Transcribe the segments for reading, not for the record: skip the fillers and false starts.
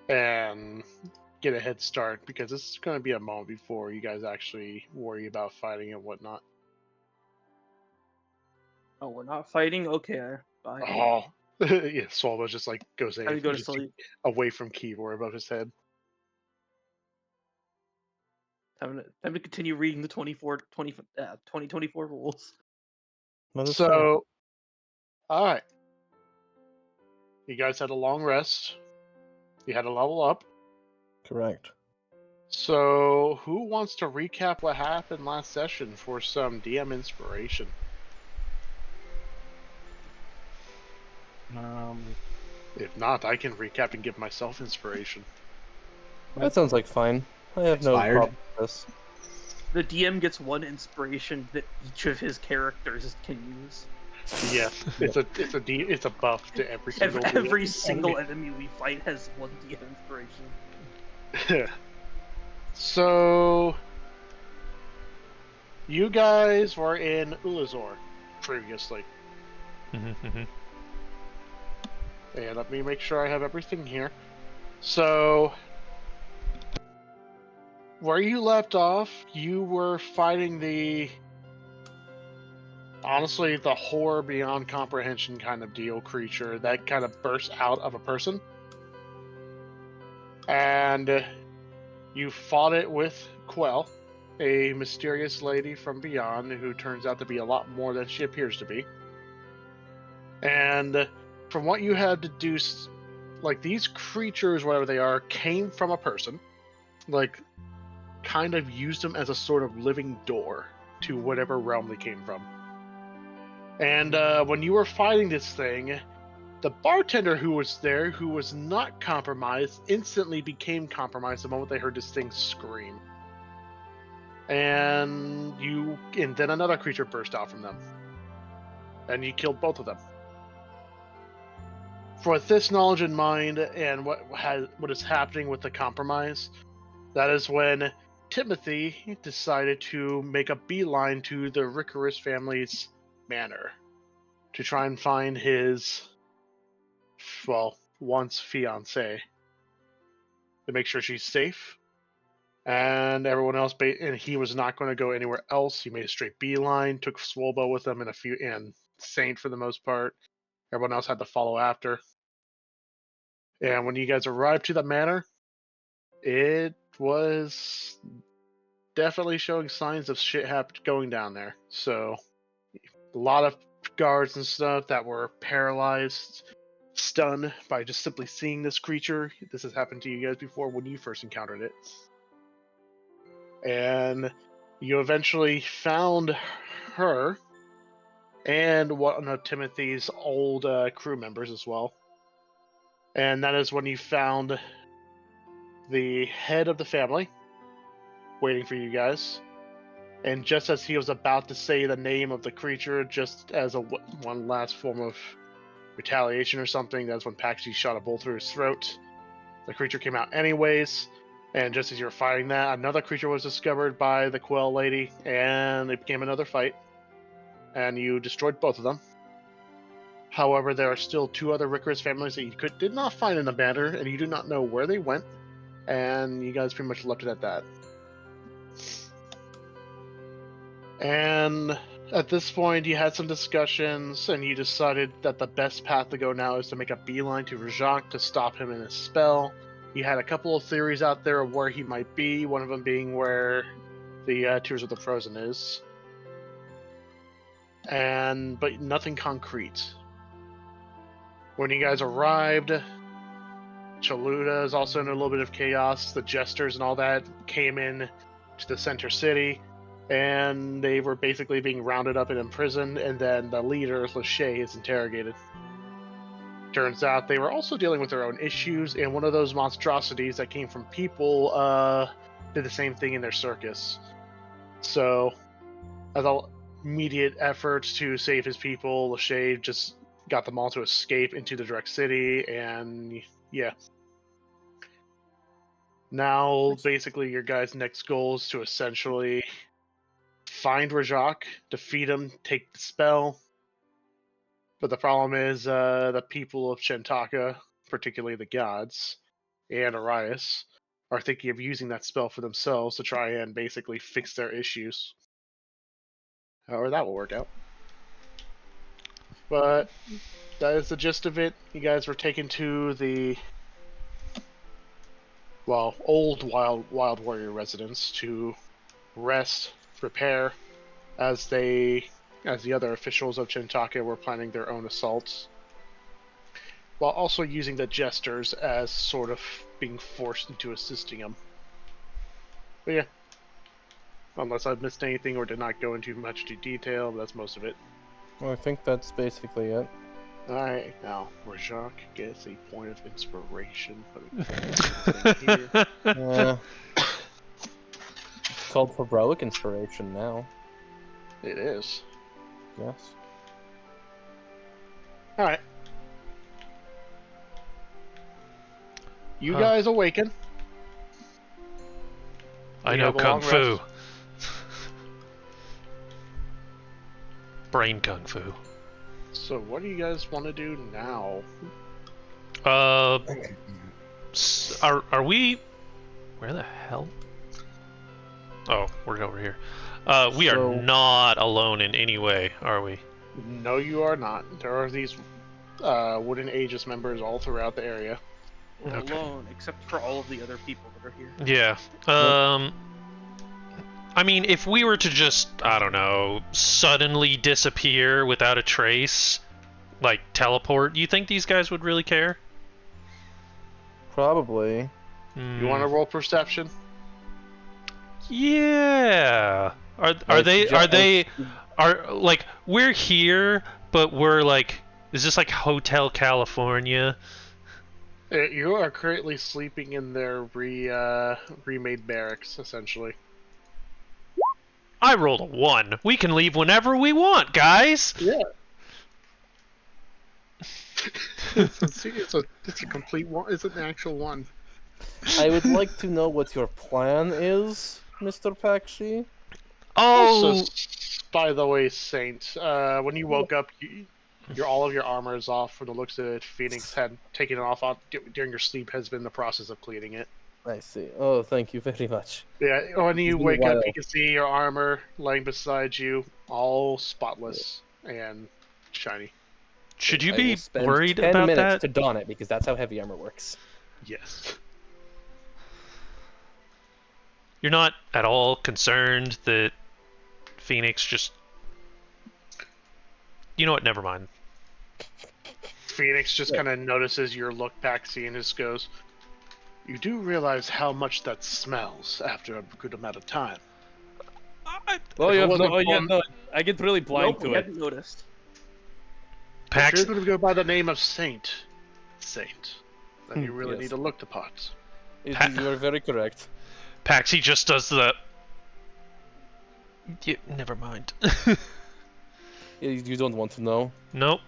and get a head start, because this is going to be a moment before you guys actually worry about fighting and whatnot. Oh, we're not fighting? Okay, bye. Oh, yeah, Swallow just like goes Time to go to just sleep. away from keyboard above his head. Time to continue reading the 2024 rules. Let us know. So, all right, you guys had a long rest. You had to level up. Correct. So, who wants to recap what happened last session for some DM inspiration? If not, I can recap and give myself inspiration. That sounds like fine. I have no Inspired. problem with this. The DM gets one inspiration that each of his characters can use. Yes, it's a buff to every single Every single enemy we fight has one DM inspiration. So, you guys were in Ulazor previously. And let me make sure I have everything here. So, where you left off, you were fighting honestly, the horror beyond comprehension kind of deal creature that kind of bursts out of a person. And you fought it with Quell, a mysterious lady from beyond who turns out to be a lot more than she appears to be. And from what you had deduced, like, these creatures, whatever they are, came from a person, like, kind of used them as a sort of living door to whatever realm they came from. And when you were fighting this thing, the bartender who was there, who was not compromised, instantly became compromised the moment they heard this thing scream. And then another creature burst out from them. And you killed both of them. With this knowledge in mind and what is happening with the compromise, that is when Timothy decided to make a beeline to the Ricorous family's manor to try and find his, well, once fiancée, to make sure she's safe. And everyone else, and he was not going to go anywhere else. He made a straight beeline, took Swolbo with him, and Saint for the most part. Everyone else had to follow after. And when you guys arrived to the manor, it was definitely showing signs of shit going down there. So, a lot of guards and stuff that were paralyzed, stunned by just simply seeing this creature. This has happened to you guys before when you first encountered it. And you eventually found her and one of Timothy's old crew members as well. And that is when you found the head of the family waiting for you guys. And just as he was about to say the name of the creature, just as one last form of retaliation or something, that's when Paxi shot a bolt through his throat. The creature came out anyways, and just as you were fighting that, another creature was discovered by the Quell lady, and it became another fight, and you destroyed both of them. However, there are still two other Ricorous families that you did not find in the manor, and you do not know where they went, and you guys pretty much left it at that. And at this point, you had some discussions, and you decided that the best path to go now is to make a beeline to Rajak to stop him in his spell. You had a couple of theories out there of where he might be, one of them being where the Tears of the Frozen is. But nothing concrete. When you guys arrived, Chaluda is also in a little bit of chaos. The jesters and all that came in to the center city, and they were basically being rounded up and imprisoned, and then the leader, Lachey, is interrogated. Turns out they were also dealing with their own issues, and one of those monstrosities that came from people did the same thing in their circus. So, as an immediate efforts to save his people, Lachey just got them all to escape into the direct city, and yeah. Now, basically, your guys' next goal is to essentially find Rajak, defeat him, take the spell. But the problem is the people of Shentaka, particularly the gods, and Arias are thinking of using that spell for themselves to try and basically fix their issues. However, that will work out. But that is the gist of it. You guys were taken to the old Wild Warrior residence to rest, prepare, as the other officials of Chintaka were planning their own assaults, while also using the jesters as sort of being forced into assisting them. But yeah, unless I've missed anything or did not go into much detail, that's most of it. Well, I think that's basically it. Alright, now, Rajak gets a point of inspiration. Yeah. It's called heroic inspiration now. It is. Yes. Alright. You guys awaken. I You know have a Kung long Fu. rest. Brain Kung Fu. So what do you guys want to do now? Are we... Where the hell? Oh, we're over here. We are not alone in any way, are we? No, you are not. There are these wooden Aegis members all throughout the area. We're Okay. alone, except for all of the other people that are here. Yeah. I mean, if we were to just, I don't know, suddenly disappear without a trace, like teleport, you think these guys would really care? Probably. You want to roll perception? Yeah. Are they like, we're here, but we're like, is this like Hotel California? You are currently sleeping in their remade barracks, essentially. I rolled a 1. We can leave whenever we want, guys. Yeah. it's a complete one. It's an actual one. I would like to know what your plan is, Mr. Pakshi. Oh, Also, by the way, Saint, when you woke up, all of your armor is off. From the looks of it, Phoenix had taken it off during your sleep. Has been in the process of cleaning it. I see. Oh, thank you very much. Yeah, when you It's been a wake up, while. you can see your armor laying beside you, all spotless and shiny. should you I be will spend worried 10 about minutes that? to don it, because that's how heavy armor works. Yes. You're not at all concerned that Phoenix just... You know what? Never mind. Phoenix just kind of notices your look, Paxi, and just goes, "You do realize how much that smells after a good amount of time." Oh, If you it have wasn't no. I get really blind Nope, we to it. hadn't noticed. If Pax, you're going to go by the name of Saint, then you really Yes. need to look the parts. You are very correct. Paxi just does the... Yeah, never mind. You don't want to know. Nope.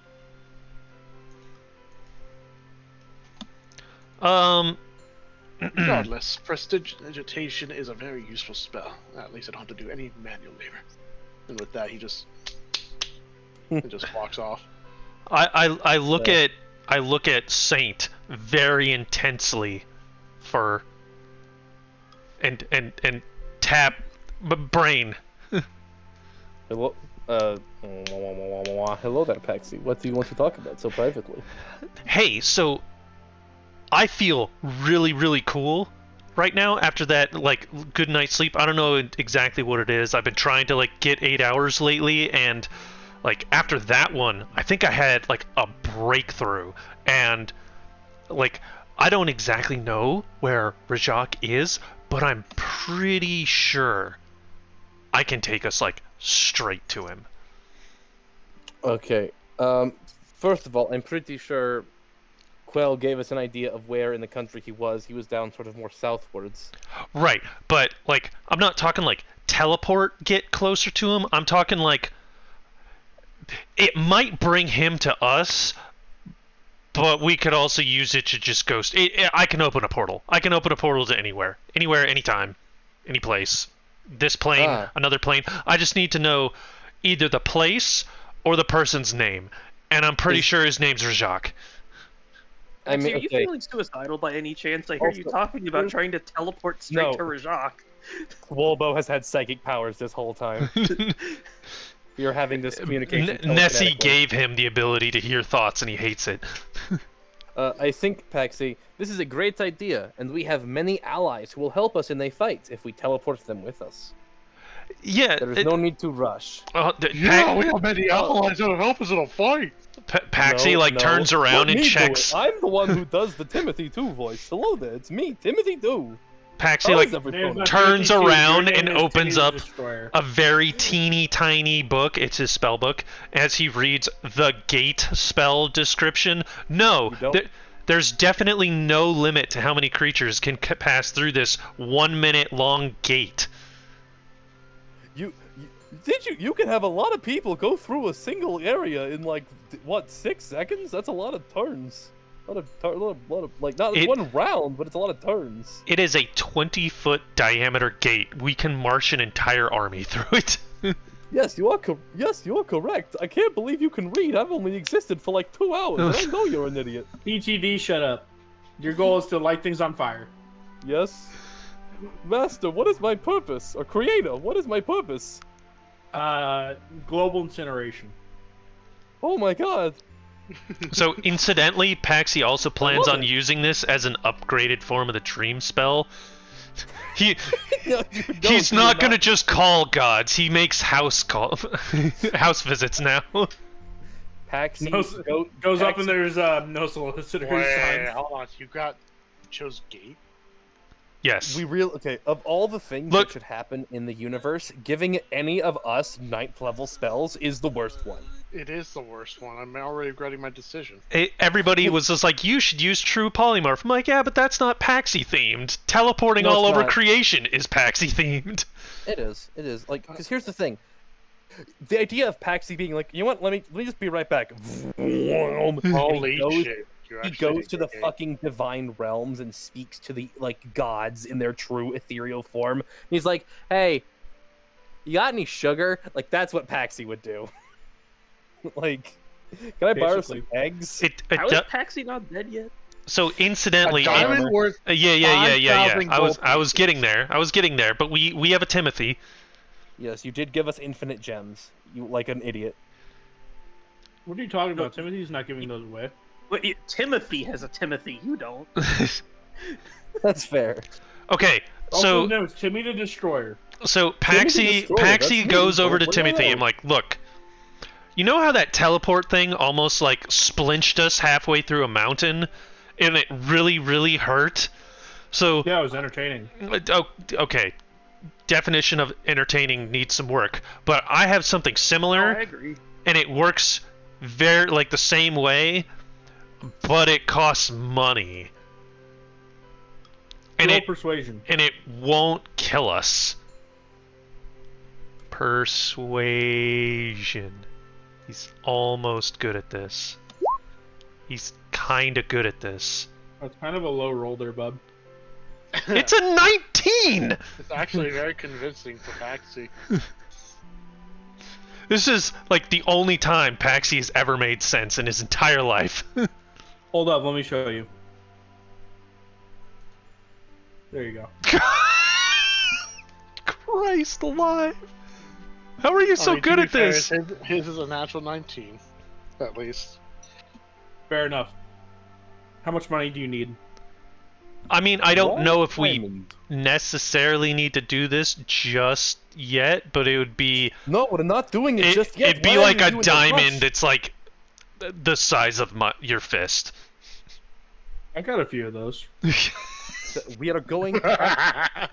Regardless, prestidigitation is a very useful spell. At least I don't have to do any manual labor. And with that, he just walks off. I look at Saint very intensely for and tap brain. Hello, hello there, Paxi. What do you want to talk about so privately? Hey, so I feel really, really cool right now after that, like, good night's sleep. I don't know exactly what it is. I've been trying to, like, get 8 hours lately, and, like, after that one, I think I had, like, a breakthrough. And, like, I don't exactly know where Rajak is, but I'm pretty sure I can take us, like, straight to him. Okay. First of all, I'm pretty sure Quell gave us an idea of where in the country he was. He was down sort of more southwards. Right, but, like, I'm not talking, like, teleport get closer to him. I'm talking, like, it might bring him to us, but we could also use it to just go... I can open a portal. I can open a portal to anywhere. Anywhere, anytime. Any place. This plane, another plane. I just need to know either the place or the person's name. And I'm pretty sure his name's Rajak. I mean, Are you okay. feeling suicidal by any chance? I hear you Also, talking about there's- trying to teleport straight No. to Rajak. Wolbo has had psychic powers this whole time. We are having this communication. Nessie telekinetically. gave him the ability to hear thoughts, and he hates it. I think, Paxi, this is a great idea, and we have many allies who will help us in a fight if we teleport them with us. Yeah, There is no need to rush. Yeah, we have many allies that'll help us in a fight. Paxi No, no. turns around Let and me do checks. it. I'm the one who does the Timothy 2 voice. Hello there, it's me, Timothy 2. Paxi How is everything? There's no turns Timothy 2, around your name and is opens Timmy up the Destroyer. a very teeny tiny book. It's his spell book. As he reads the gate spell description. No, You don't- there's definitely no limit to how many creatures can pass through this 1 minute long gate. You can have a lot of people go through a single area in like what 6 seconds? That's a lot of turns. A lot of like not one round, but it's a lot of turns. It is a 20-foot diameter gate. We can march an entire army through it. Yes, you are. Yes, you are correct. I can't believe you can read. I've only existed for like 2 hours. And I know you're an idiot. PTD, shut up. Your goal is to light things on fire. Yes, Master. What is my purpose? Or Creator, what is my purpose? Global incineration. Oh my God. So, incidentally, Paxi also plans love on it. using this as an upgraded form of the Dream spell. No, He's not gonna just call gods. He makes house visits now. Paxi Goes up and there's no solicitor Wait, signs. hold on. You chose gate? Yes. Okay, of all the things Look- that should happen in the universe, giving any of us 9th level spells is the worst one. It is the worst one. I'm already regretting my decision. Everybody was just like, you should use true polymorph. I'm like, yeah, but that's not Paxi themed. Teleporting No, all it's over not. creation is Paxi themed. It is. Like, because here's the thing. The idea of Paxi being like, you know what, let me just be right back. Holy goes- shit. You He actually goes to the did. fucking divine realms and speaks to the, like, gods in their true ethereal form. He's like, hey, you got any sugar? Like, that's what Paxi would do. Like, can I borrow some Basically. eggs? How is Paxi not dead yet? So incidentally, A diamond worth. yeah. 5,000 I was gold getting there. But we have a Timothy. Yes, you did give us infinite gems. You like an idiot. What are you talking about? Timothy's not giving those away. Wait, Timothy has a Timothy. You don't. That's fair. Okay, Also, so no, it's Timmy the Destroyer. so Timothy Paxi Destroyer, that's me. goes over to What the Timothy. hell? I'm like, look, you know how that teleport thing almost like splinched us halfway through a mountain, and it really hurt. So Yeah, it was entertaining. okay, definition of entertaining needs some work, but I have something similar. I agree. And it works very like the same way, but it costs money. And Roll it persuasion. won't kill us. Persuasion. He's almost good at this. He's kinda good at this. That's kind of a low roll there, bub. It's a 19! It's actually very convincing for Paxi. This is like the only time Paxi has ever made sense in his entire life. Hold up, let me show you. There you go. Christ alive! How are you so I mean, to good be at fair, this? His is a natural 19, at least. Fair enough. How much money do you need? I mean, I don't know if we Diamond. necessarily need to do this just yet, but it would be No, we're not doing it just yet. it'd be Why are like you a doing the diamond rush? that's like the size of your fist. I got a few of those. We are going.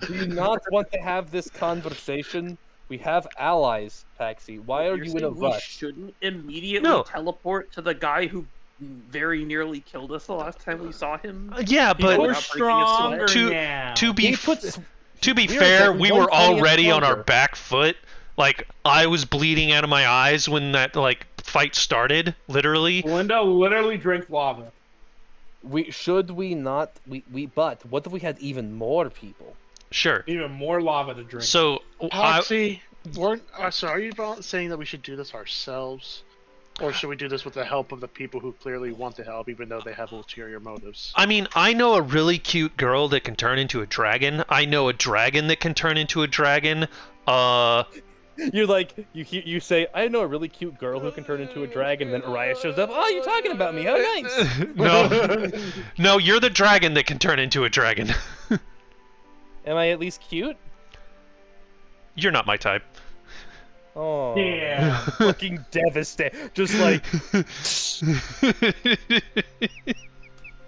Do you not want to have this conversation? We have allies, Paxi. Why are You're you in a saying we rush? shouldn't immediately No. teleport to the guy who very nearly killed us the last time we saw him? Yeah, but We're Without breaking a sweat. stronger To- now. to be He puts. to be we are fair, getting we were 1/20th already on our longer. back foot. Like I was bleeding out of my eyes when that like fight started, literally. Linda literally drank lava. Should we not? But what if we had even more people? Sure. Even more lava to drink. So Paxi, so are you saying that we should do this ourselves? Or should we do this with the help of the people who clearly want to help, even though they have ulterior motives? I mean, I know a really cute girl that can turn into a dragon. I know a dragon that can turn into a dragon. You're like, you say, I know a really cute girl who can turn into a dragon, and then Uriah shows up. Oh, you're talking about me. How nice. No, you're the dragon that can turn into a dragon. Am I at least cute? You're not my type. Oh, Yeah. fucking devastating. Just like,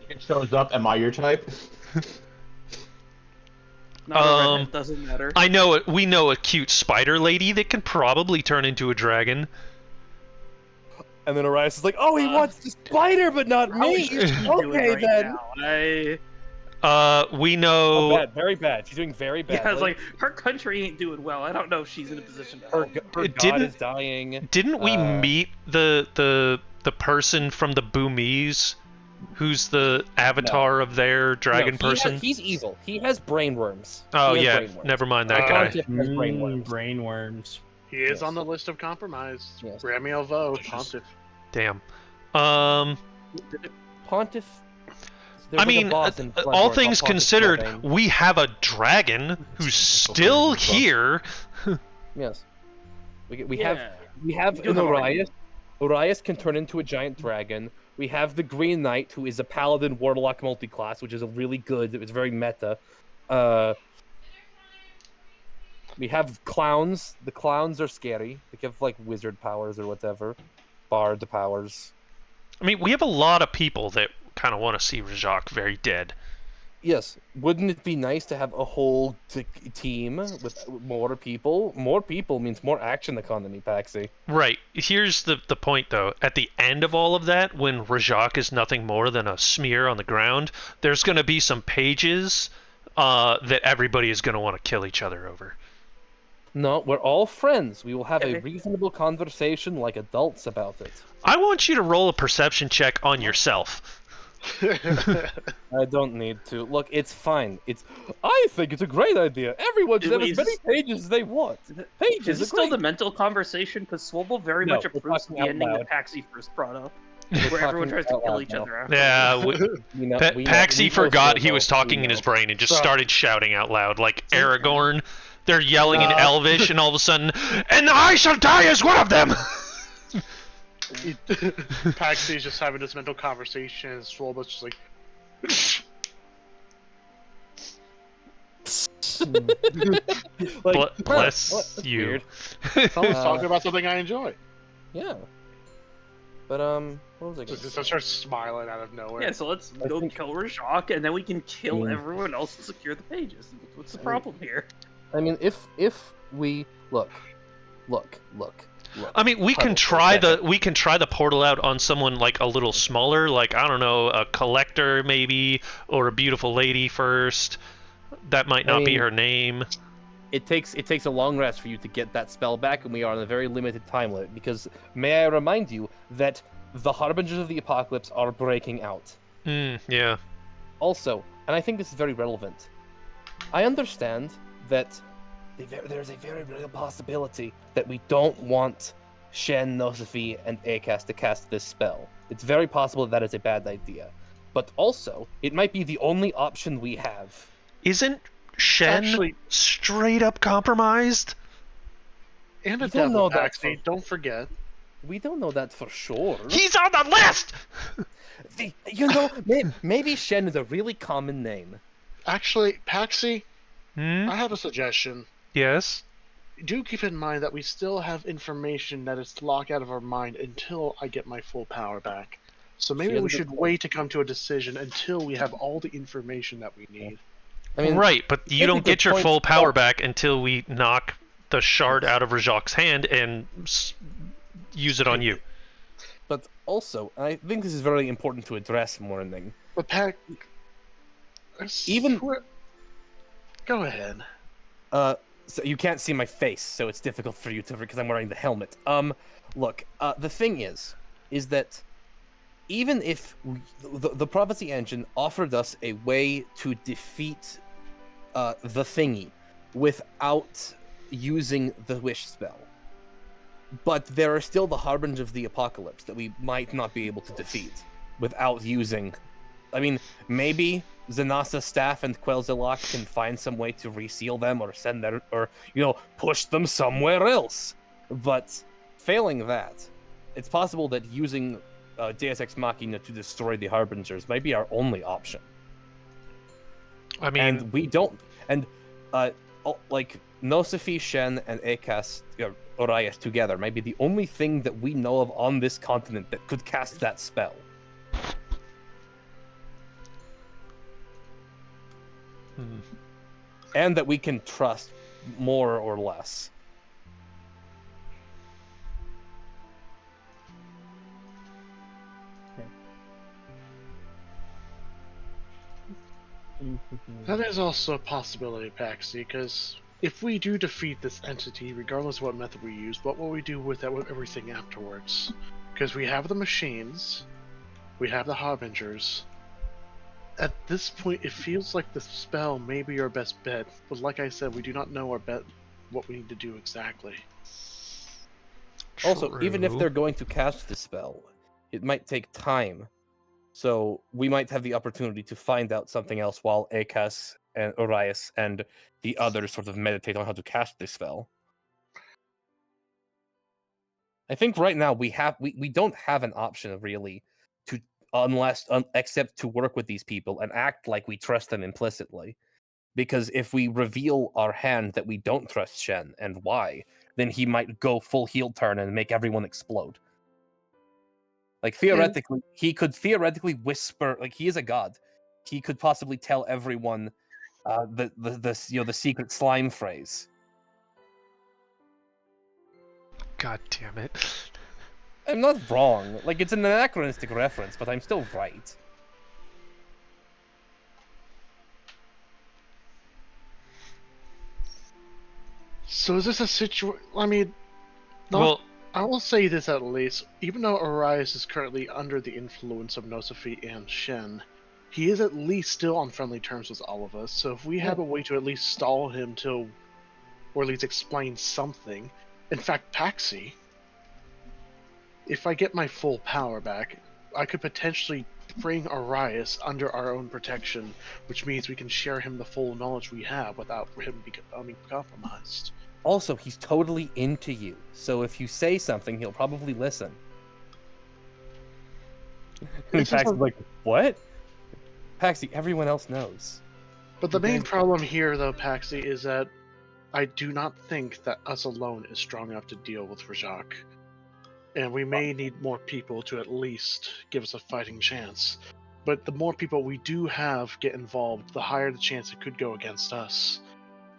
It shows up. Am I your type? Not a redhead, doesn't matter. We know a cute spider lady that can probably turn into a dragon. and then Urias is like, oh, he wants the spider, but not How me. is she doing Okay, right then. now? We know. Oh, bad, very bad. She's doing very bad. Yeah, I was like, her country ain't doing well. I don't know if she's in a position to her, help. her god is dying. Didn't we meet the person from the Boomies, who's the avatar of their dragon person? He's evil. He has brainworms. Oh He has yeah, brainworms. never mind that guy. Pontiff has brainworms. Brainworms. He is Yes. on the list of compromise. Yes. Ramiel Vo, Pontiff. Damn. Pontiff. I mean, all things considered, we have a dragon who's still here. Yes. We Yeah. have You an have a Urias. Urias can turn into a giant dragon. We have the Green Knight, who is a paladin warlock multi-class, which is a really good. It's very meta. We have clowns. The clowns are scary. They give like wizard powers or whatever, bard powers. I mean, we have a lot of people that kind of want to see Rajak very dead. Yes. Wouldn't it be nice to have a whole team with more people? More people means more action economy, Paxi. Right. Here's the point, though. At the end of all of that, when Rajak is nothing more than a smear on the ground, there's going to be some pages that everybody is going to want to kill each other over. No, we're all friends. We will have a reasonable conversation like adults about it. I want you to roll a perception check on yourself. I don't need to. Look, it's fine. I think it's a great idea. Everyone should have as many pages as they want. Pages Is are this still great. the mental conversation? Because Swobble very No, much we're approves talking the out ending loud. that Paxi first brought up, We're where everyone talking tries to out kill loud each now. other after. Yeah, Paxi forgot he know, was talking we in his know. brain and just started shouting out loud, like Aragorn. They're yelling in Elvish, and all of a sudden, and I shall die as one of them! Paxi is just having this mental conversation, and Swolba's just like, Like, Bless that's you. weird. someone's talking about something I enjoy. Yeah. But what was I So going just I start smiling out of nowhere. Yeah, so let's I go think- kill Rajak, and then we can kill Mm. everyone else and secure the pages. What's the problem here? I mean, if we look. I mean, we can try the portal out on someone like a little smaller, like I don't know, a collector maybe, or a beautiful lady first. That might not be mean- her name. It takes a long rest for you to get that spell back, and we are on a very limited time limit. Because may I remind you that the Harbingers of the Apocalypse are breaking out. Yeah. Also, and I think this is very relevant, I understand that there's a very real possibility that we don't want Shen, Nosophy, and Acast to cast this spell. It's very possible that is a bad idea. But also, it might be the only option we have. Isn't Shen Actually- straight up compromised? And a You don't know devil, that Paxi, don't forget. We don't know that for sure. He's on the list! You know, maybe Shen is a really common name. Actually, Paxi, Hmm? I have a suggestion. Yes? Do keep in mind that we still have information that is locked out of our mind until I get my full power back. So maybe we has a should good wait to come to a decision until we have all the information that we need. I mean, Right, but you make a don't get good your point. full power back until we knock the shard out of Rajak's hand and use it on you. But also, I think this is very important to address, Morning. But Pac, Even- go ahead. So you can't see my face, so it's difficult for you to because I'm wearing the helmet. Look, the thing is that even if the prophecy engine offered us a way to defeat the thingy without using the wish spell, But there are still the harbingers of the apocalypse that we might not be able to defeat without using. I mean, maybe Zanasa staff and Quel'Zelak can find some way to reseal them or send them, or push them somewhere else. But failing that, it's possible that using Deus Ex Machina to destroy the harbingers might be our only option. I mean, And we don't. And like Nosafi, Shen, and Akas, Orias together might be the only thing that we know of on this continent that could cast that spell. And that we can trust more or less. That is also a possibility, Paxi, because if we do defeat this entity, regardless of what method we use, what will we do with everything afterwards? Because we have the machines, we have the harbingers. At this point, it feels like the spell may be our best bet, but like I said, we do not know what we need to do exactly. Also, even if True. they're going to cast the spell, it might take time. So we might have the opportunity to find out something else while Akas and Orias and the others sort of meditate on how to cast this spell. I think right now we don't have an option really to except to work with these people and act like we trust them implicitly. Because if we reveal our hand that we don't trust Shen and why, then he might go full heel turn and make everyone explode. Like theoretically, he could theoretically whisper. Like he is a god, he could possibly tell everyone the secret slime phrase. God damn it! I'm not wrong. Like it's an anachronistic reference, but I'm still right. So is this a situation? I mean, Well, I will say this at least. Even though Arias is currently under the influence of Nosafi and Shen, he is at least still on friendly terms with all of us. So if we have a way to at least stall him till, or at least explain something. In fact, Paxi, if I get my full power back, I could potentially bring Arias under our own protection, which means we can share him the full knowledge we have without him becoming compromised. Also, he's totally into you, so if you say something, he'll probably listen. And Paxi's like, what? Paxi, everyone else knows. But the main problem here, though, Paxi, is that I do not think that us alone is strong enough to deal with Rajak. And we may need more people to at least give us a fighting chance. But the more people we do have get involved, the higher the chance it could go against us.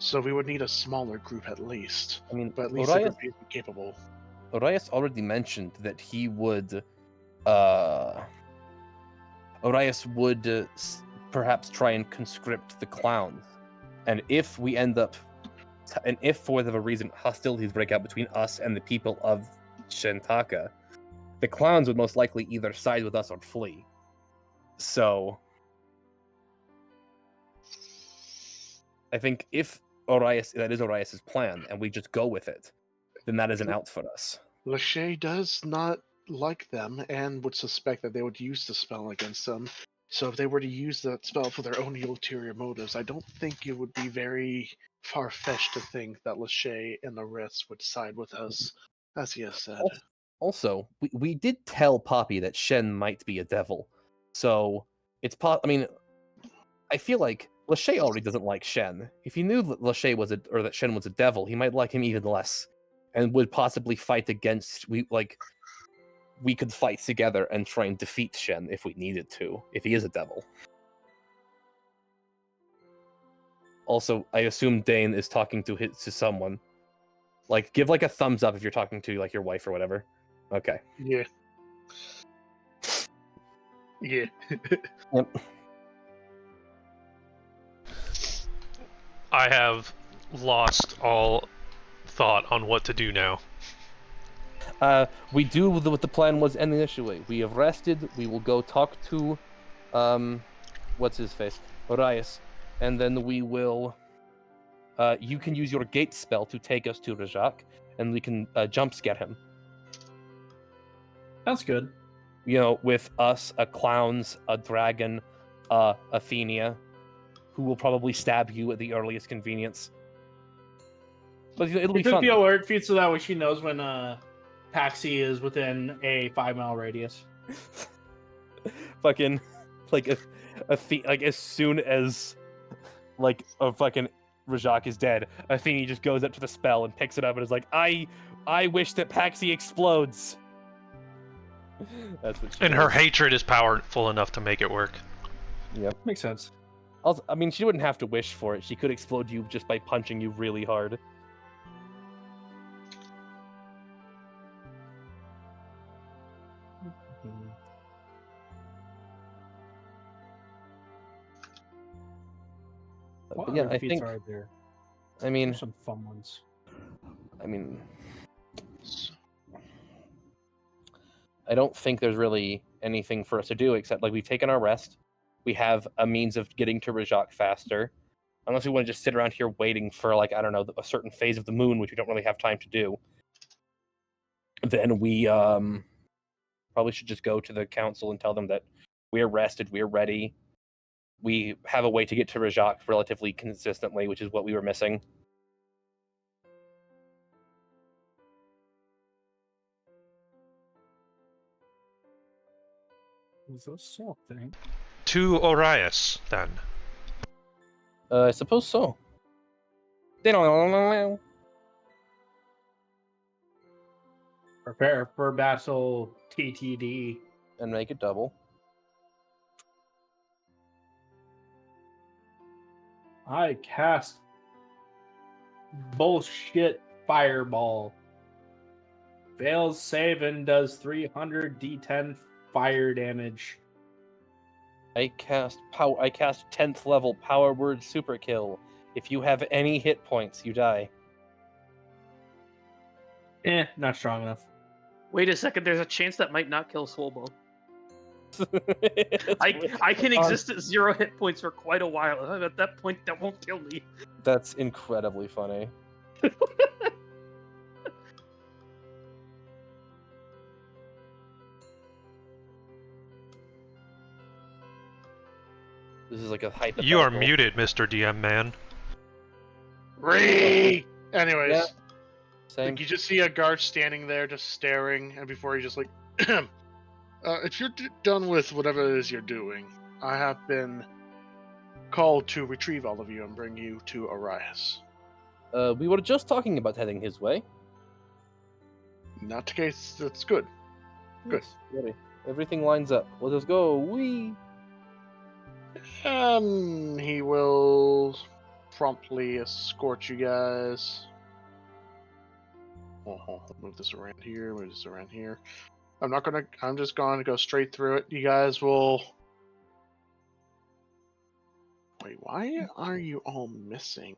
So we would need a smaller group at least. I mean, But at least a group is capable. Orias already mentioned that he would, Orias would perhaps try and conscript the clowns. And if we end up, and if for whatever reason hostilities break out between us and the people of Shentaka, the clowns would most likely either side with us or flee. So, I think if that is Orias' plan, and we just go with it, then that is an out for us. Lachey does not like them and would suspect that they would use the spell against them. So if they were to use that spell for their own ulterior motives, I don't think it would be very far-fetched to think that Lachey and the rest would side with us, as he has said. Also, we did tell Poppy that Shen might be a devil. So, I feel like Lachey already doesn't like Shen. If he knew that Lachey that Shen was a devil, he might like him even less, and would possibly fight against. We could fight together and try and defeat Shen if we needed to, if he is a devil. Also, I assume Dane is talking to someone. Like, give like a thumbs up if you're talking to like your wife or whatever. Okay. Yeah. Yeah. Yep. I have lost all thought on what to do now. We do what the plan was initially. We have rested. We will go talk to, what's his face, Orias, and then we will. You can use your gate spell to take us to Rajak, and we can jump scare him. That's good. You know, with us, a clowns, a dragon, Athenia, who will probably stab you at the earliest convenience. But it'll be It took fun. the alert feed so that way she knows when Paxi is within a 5-mile radius. Fucking, like like as soon as like a fucking Rajak is dead, Athenia just goes up to the spell and picks it up and is like, I wish that Paxi explodes. That's what she And does. her hatred is powerful enough to make it work. Yep. Makes sense. Also, I mean, she wouldn't have to wish for it. She could explode you just by punching you really hard. What But yeah, other I feats think. are there? I mean, There's some fun ones. I don't think there's really anything for us to do except like we've taken our rest. We have a means of getting to Rajak faster. Unless we want to just sit around here waiting for like, I don't know, a certain phase of the moon, which we don't really have time to do. Then we probably should just go to the council and tell them that we're rested, we're ready. We have a way to get to Rajak relatively consistently, which is what we were missing. Is this something? To Orias, then. I suppose so. Prepare for battle, TTD. And make it double. I cast bullshit fireball. Fails save and does 300 d10 fire damage. I cast 10th level power word super kill. If you have any hit points, you die. Not strong enough. Wait a second, there's a chance that might not kill Soulbone. It's I can exist at 0 hit points for quite a while, and at that point, that won't kill me. That's incredibly funny. This is like a hypothetical. You are muted, Mr. DM man. Anyways, Yeah. Same. like you just see a guard standing there, just staring, and before he just like, if you're done with whatever it is you're doing, I have been called to retrieve all of you and bring you to Arias. We were just talking about heading his way. Not the case. That's good. Good. Yes, ready. Everything lines up. Let us go. Wee. He will promptly escort you guys. Move this around here. Move this around here. I'm just going to go straight through it. You guys will. Wait, why are you all missing?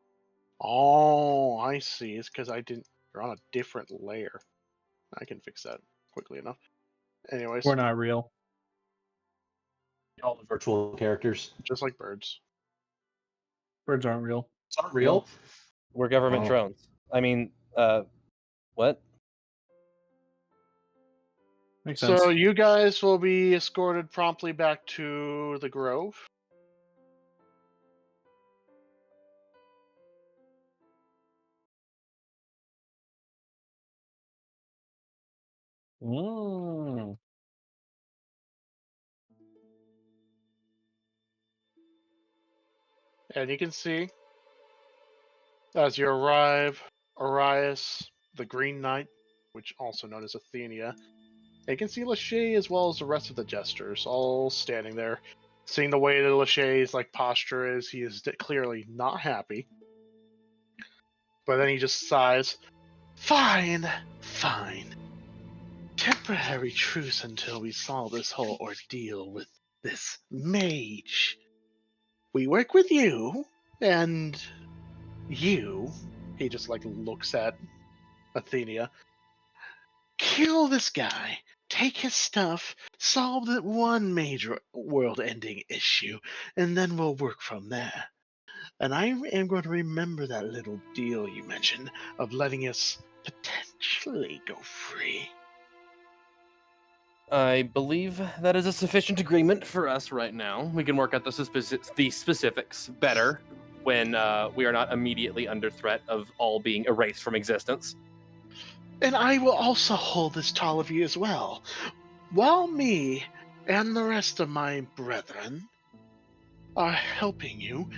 Oh, I see. It's because you're on a different layer. I can fix that quickly enough. Anyways, We're not real. All the virtual characters. just like birds. Birds aren't real. It's not real. We're government Oh. drones. I mean, what? Makes sense. So you guys will be escorted promptly back to the Grove. Mm. And you can see, as you arrive, Arias, the Green Knight, which also known as Athenia, and you can see Lachey as well as the rest of the jesters, all standing there. Seeing the way that Lachey's posture is, he is clearly not happy. But then he just sighs. Fine, fine. Temporary truce until we solve this whole ordeal with this mage. We work with you, and you, he just looks at Athenia, kill this guy, take his stuff, solve that one major world-ending issue, and then we'll work from there. And I am going to remember that little deal you mentioned of letting us actually go free. I believe that is a sufficient agreement for us right now. We can work out the specifics better when we are not immediately under threat of all being erased from existence. And I will also hold this tall of you as well. While me and the rest of my brethren are helping you,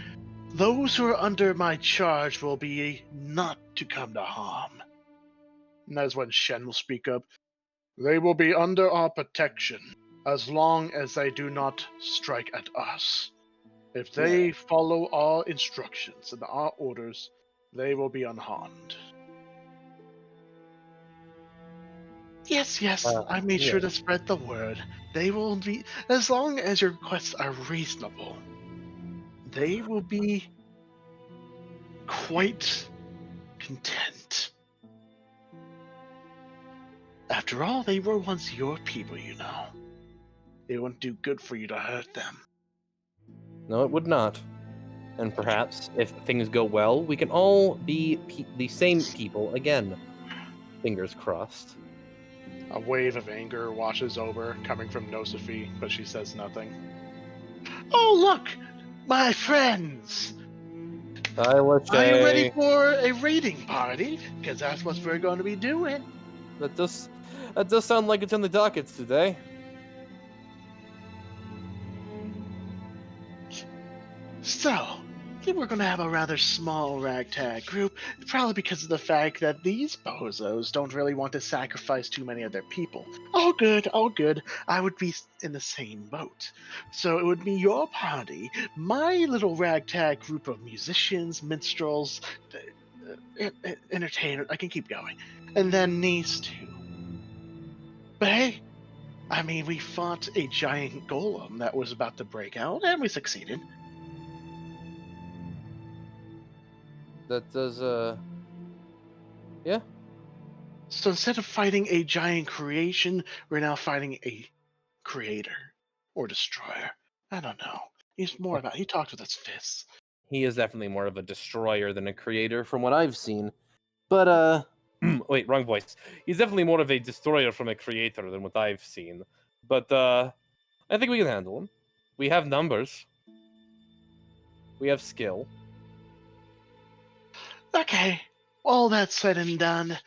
those who are under my charge will be not to come to harm. And that is when Shen will speak up. They will be under our protection as long as they do not strike at us. If they follow our instructions and our orders, they will be unharmed. Yes, I made sure to spread the word. They will be, as long as your requests are reasonable, they will be quite content. After all, they were once your people, you know. It wouldn't do good for you to hurt them. No, it would not. And perhaps, if things go well, we can all be the same people again. Fingers crossed. A wave of anger washes over, coming from Nosophie, but she says nothing. Oh, look! My friends! Are you ready for a raiding party? Because that's what we're going to be doing. That does sound like it's in the dockets today. So, I think we're going to have a rather small ragtag group, probably because of the fact that these bozos don't really want to sacrifice too many of their people. All good, all good. I would be in the same boat. So it would be your party, my little ragtag group of musicians, minstrels, entertainers. I can keep going. And then these two. But hey, I mean, we fought a giant golem that was about to break out, and we succeeded. That does, yeah. So instead of fighting a giant creation, we're now fighting a creator or destroyer. I don't know. He talks with his fists. He is definitely more of a destroyer than a creator from what I've seen. But, wait, wrong voice. He's definitely more of a destroyer from a creator than what I've seen. But, I think we can handle him. We have numbers. We have skill. Okay, all that said and done,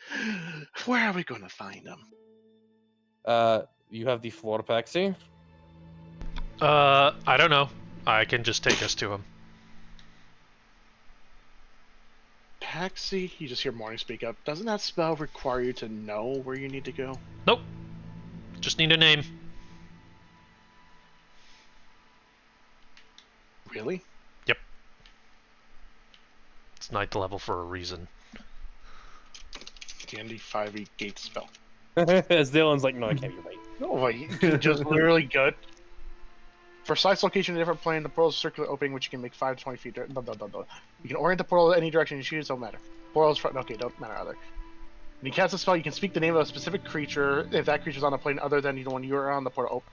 where are we going to find him? You have the floor, Paxi? I don't know. I can just take us to him. Paxi, you just hear Morning speak up. Doesn't that spell require you to know where you need to go? Nope. Just need a name. Really? Yep. It's 9th level for a reason. D&D 5e gate spell. As Dylan's like, no, I can't be right. Oh, wait, you just literally good. For precise location in a different plane, the portal is a circular opening which you can make 5 to 20 feet. You can orient the portal in any direction you choose, don't matter. Portals front, okay, don't matter either. When you cast a spell, you can speak the name of a specific creature if that creature is on a plane other than the one you are on. The portal open.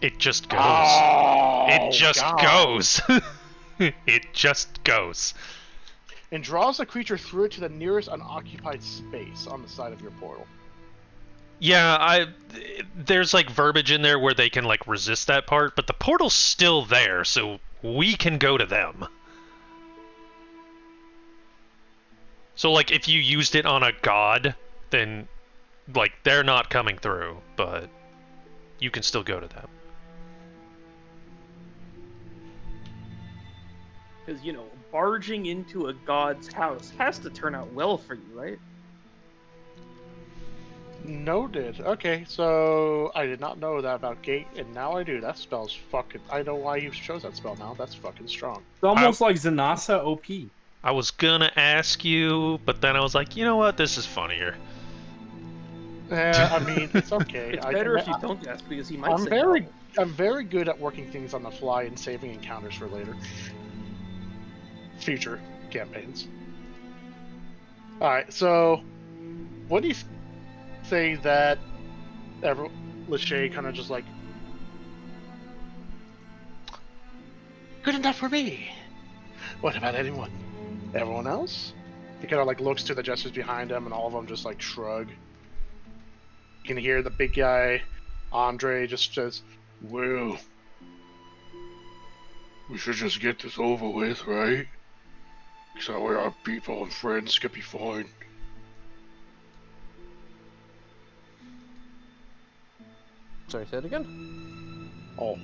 It just goes. Oh, it just God. goes. It just goes. And draws the creature through it to the nearest unoccupied space on the side of your portal. Yeah, there's like verbiage in there where they can like resist that part, but the portal's still there, so we can go to them. So like if you used it on a god, then like they're not coming through, but you can still go to them. Because, you know, barging into a god's house has to turn out well for you, right? Noted. Okay, so I did not know that about gate, and now I do. That spell's fucking... I know why you chose that spell now. That's fucking strong. It's almost like Zanasa OP. I was gonna ask you, but then I was like, you know what? This is funnier. I mean, it's okay. It's better if you don't ask, because he might I'm say very, no. I'm very good at working things on the fly and saving encounters for later. Future campaigns. Alright, so... What do you say that... Lachey kind of just like... Good enough for me! What about anyone? Everyone else? He kind of like looks to the jesters behind him, and all of them just like shrug. You can hear the big guy, Andre, just says, Well, we should just get this over with, right? So that way our people and friends can be fine. Sorry, say it again? "Oh,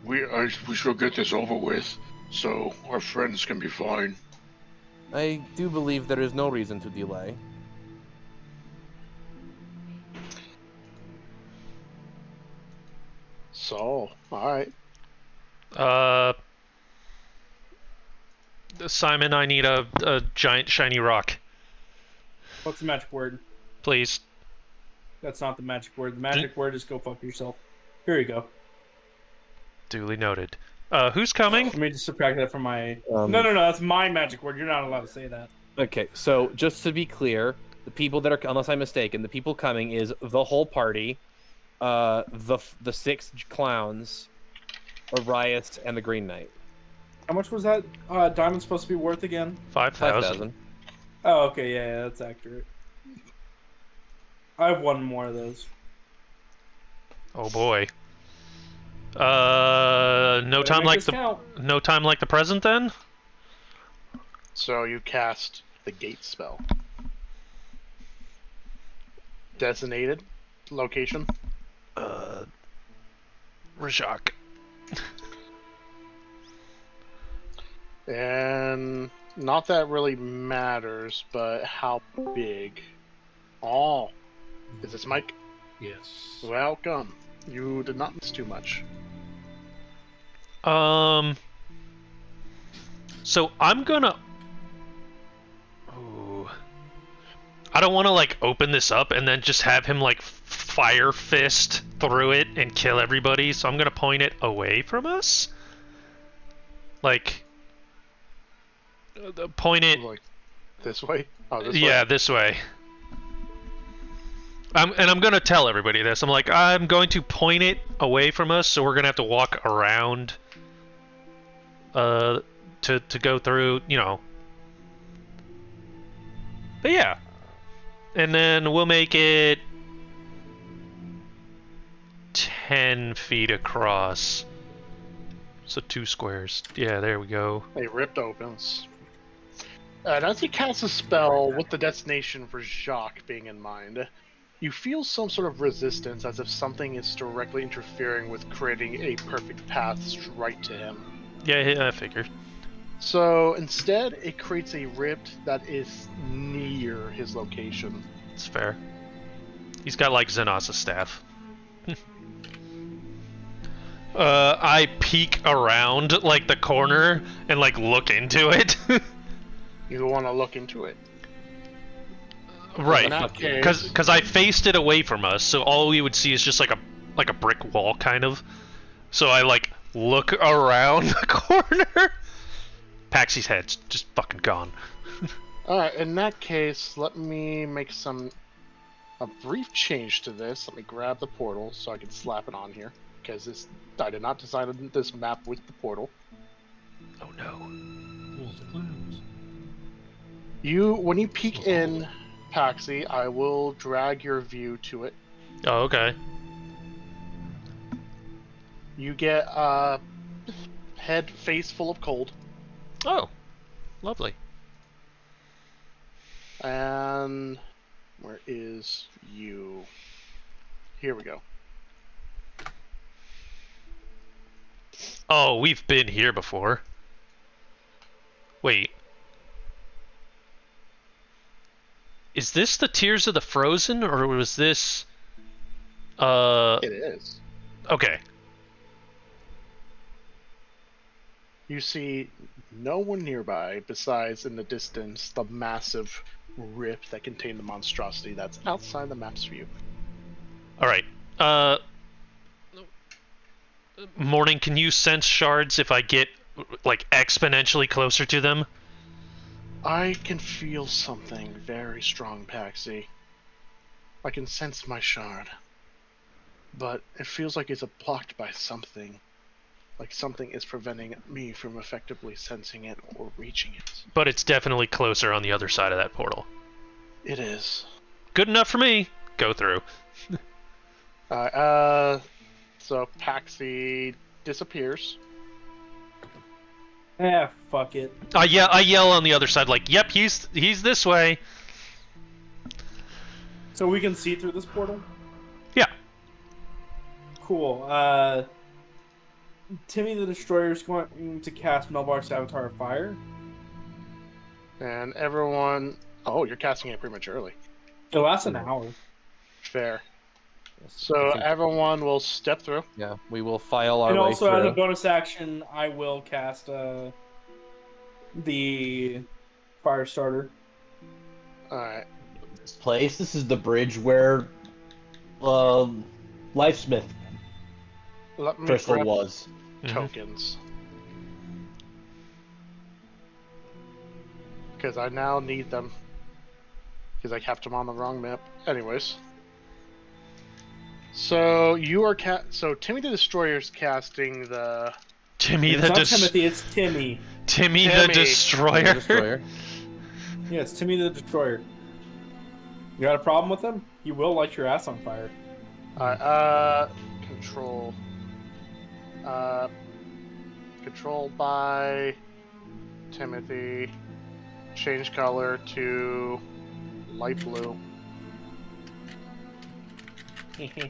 We should get this over with, so our friends can be fine. I do believe there is no reason to delay. so all right." Simon, I need a giant shiny rock, What's the magic word? please. That's not the magic word. The magic word is go fuck yourself. Here you go. Duly noted. Who's coming? Let me just subtract that from my. Um, No, that's my magic word. You're not allowed to say that. Okay, so just to be clear, the people that are, unless I'm mistaken, the people coming is the whole party, the 6 clowns, Arias, and the Green Knight. How much was that diamond supposed to be worth again? 5,000. 5,000. Oh, okay, yeah, that's accurate. I have one more of those. Oh boy. No time Make like this the count. no time like the present then. So you cast the gate spell. Designated location. Rajak. And not that really matters, but how big? Oh, is this Mike? Yes. Welcome. You did not miss too much. So I'm gonna. Ooh. I don't want to like open this up and then just have him like fire fist through it and kill everybody. So I'm gonna point it away from us. Like. Point it. Like this way? Oh, this Yeah, way? this way. I'm gonna tell everybody this. I'm like, I'm going to point it away from us, so we're gonna have to walk around. To go through, you know. But yeah, and then we'll make it 10 feet across. So 2 squares. Yeah, there we go. It ripped opens. And as you cast a spell with the destination for Jacques being in mind, you feel some sort of resistance as if something is directly interfering with creating a perfect path right to him. Yeah, I figured. So instead, it creates a rift that is near his location. It's fair. He's got like Xenos' staff. I peek around like the corner and like look into it. You want to look into it. Right, In that case, because I faced it away from us, so all we would see is just like a brick wall kind of. So I like look around the corner. Paxy's head's just fucking gone. Alright, in that case, let me make a brief change to this. Let me grab the portal so I can slap it on here. Because I did not design this map with the portal. Oh no. When you peek in, Paxi, I will drag your view to it. Oh, okay. You get a face full of cold. Oh, lovely. And where is you? Here we go. Oh, we've been here before. Wait. Is this the Tears of the Frozen, or was this... It is. Okay. You see no one nearby besides in the distance the massive rift that contained the monstrosity that's outside the map's view. Alright. Morning, can you sense shards if I get, like, exponentially closer to them? I can feel something very strong, Paxi. I can sense my shard. But it feels like it's blocked by something. like something is preventing me from effectively sensing it or reaching it. But it's definitely closer on the other side of that portal. It is. Good enough for me. Go through. So Paxi disappears. Fuck it. I yell on the other side like, "Yep, he's this way." So we can see through this portal? Yeah. Cool. Timmy the Destroyer is going to cast Melbar's Avatar of Fire. And everyone... Oh, you're casting it prematurely. It lasts an hour. Fair. Yes, So I think- everyone will step through. yeah, we will file our And way also, as a through. bonus action, I will cast the Fire Starter. Alright. This place. This is the bridge where Lifesmith Let me crystal grab was. tokens. Because I now need them. Because I kept them on the wrong map. Anyways. So you are so Timmy the Destroyer's casting the... Timmy It's the not Timothy, it's Timmy. Timmy the Timmy. Destroyer. Destroyer. Yeah, it's Timmy the Destroyer. You got a problem with him? He will light your ass on fire. Control. Controlled by Timothy. Change color to light blue.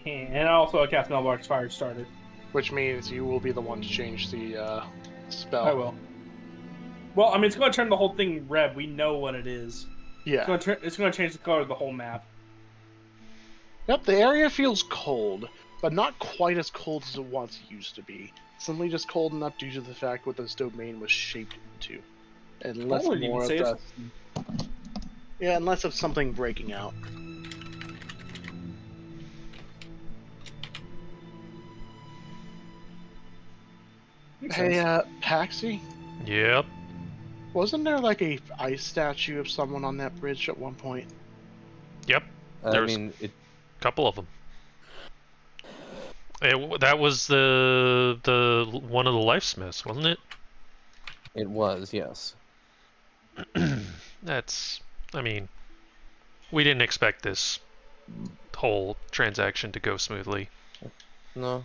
And also I cast Melbar's Fire Starter. Which means you will be the one to change the spell. I will. Well, I mean, it's going to turn the whole thing red. We know what it is. Yeah. It's going to change the color of the whole map. Yep, the area feels cold, but not quite as cold as it once used to be. Simply just cold enough due to the fact what this domain was shaped into. And less I wouldn't more of even say the... Yeah, and less of something breaking out. Hey, Paxi? Yep. Wasn't there like a ice statue of someone on that bridge at one point? Yep. I There's- mean, it, Couple of them. That was the one of the Lifesmiths, wasn't it? it was, yes. That's. I mean, we didn't expect this whole transaction to go smoothly. No.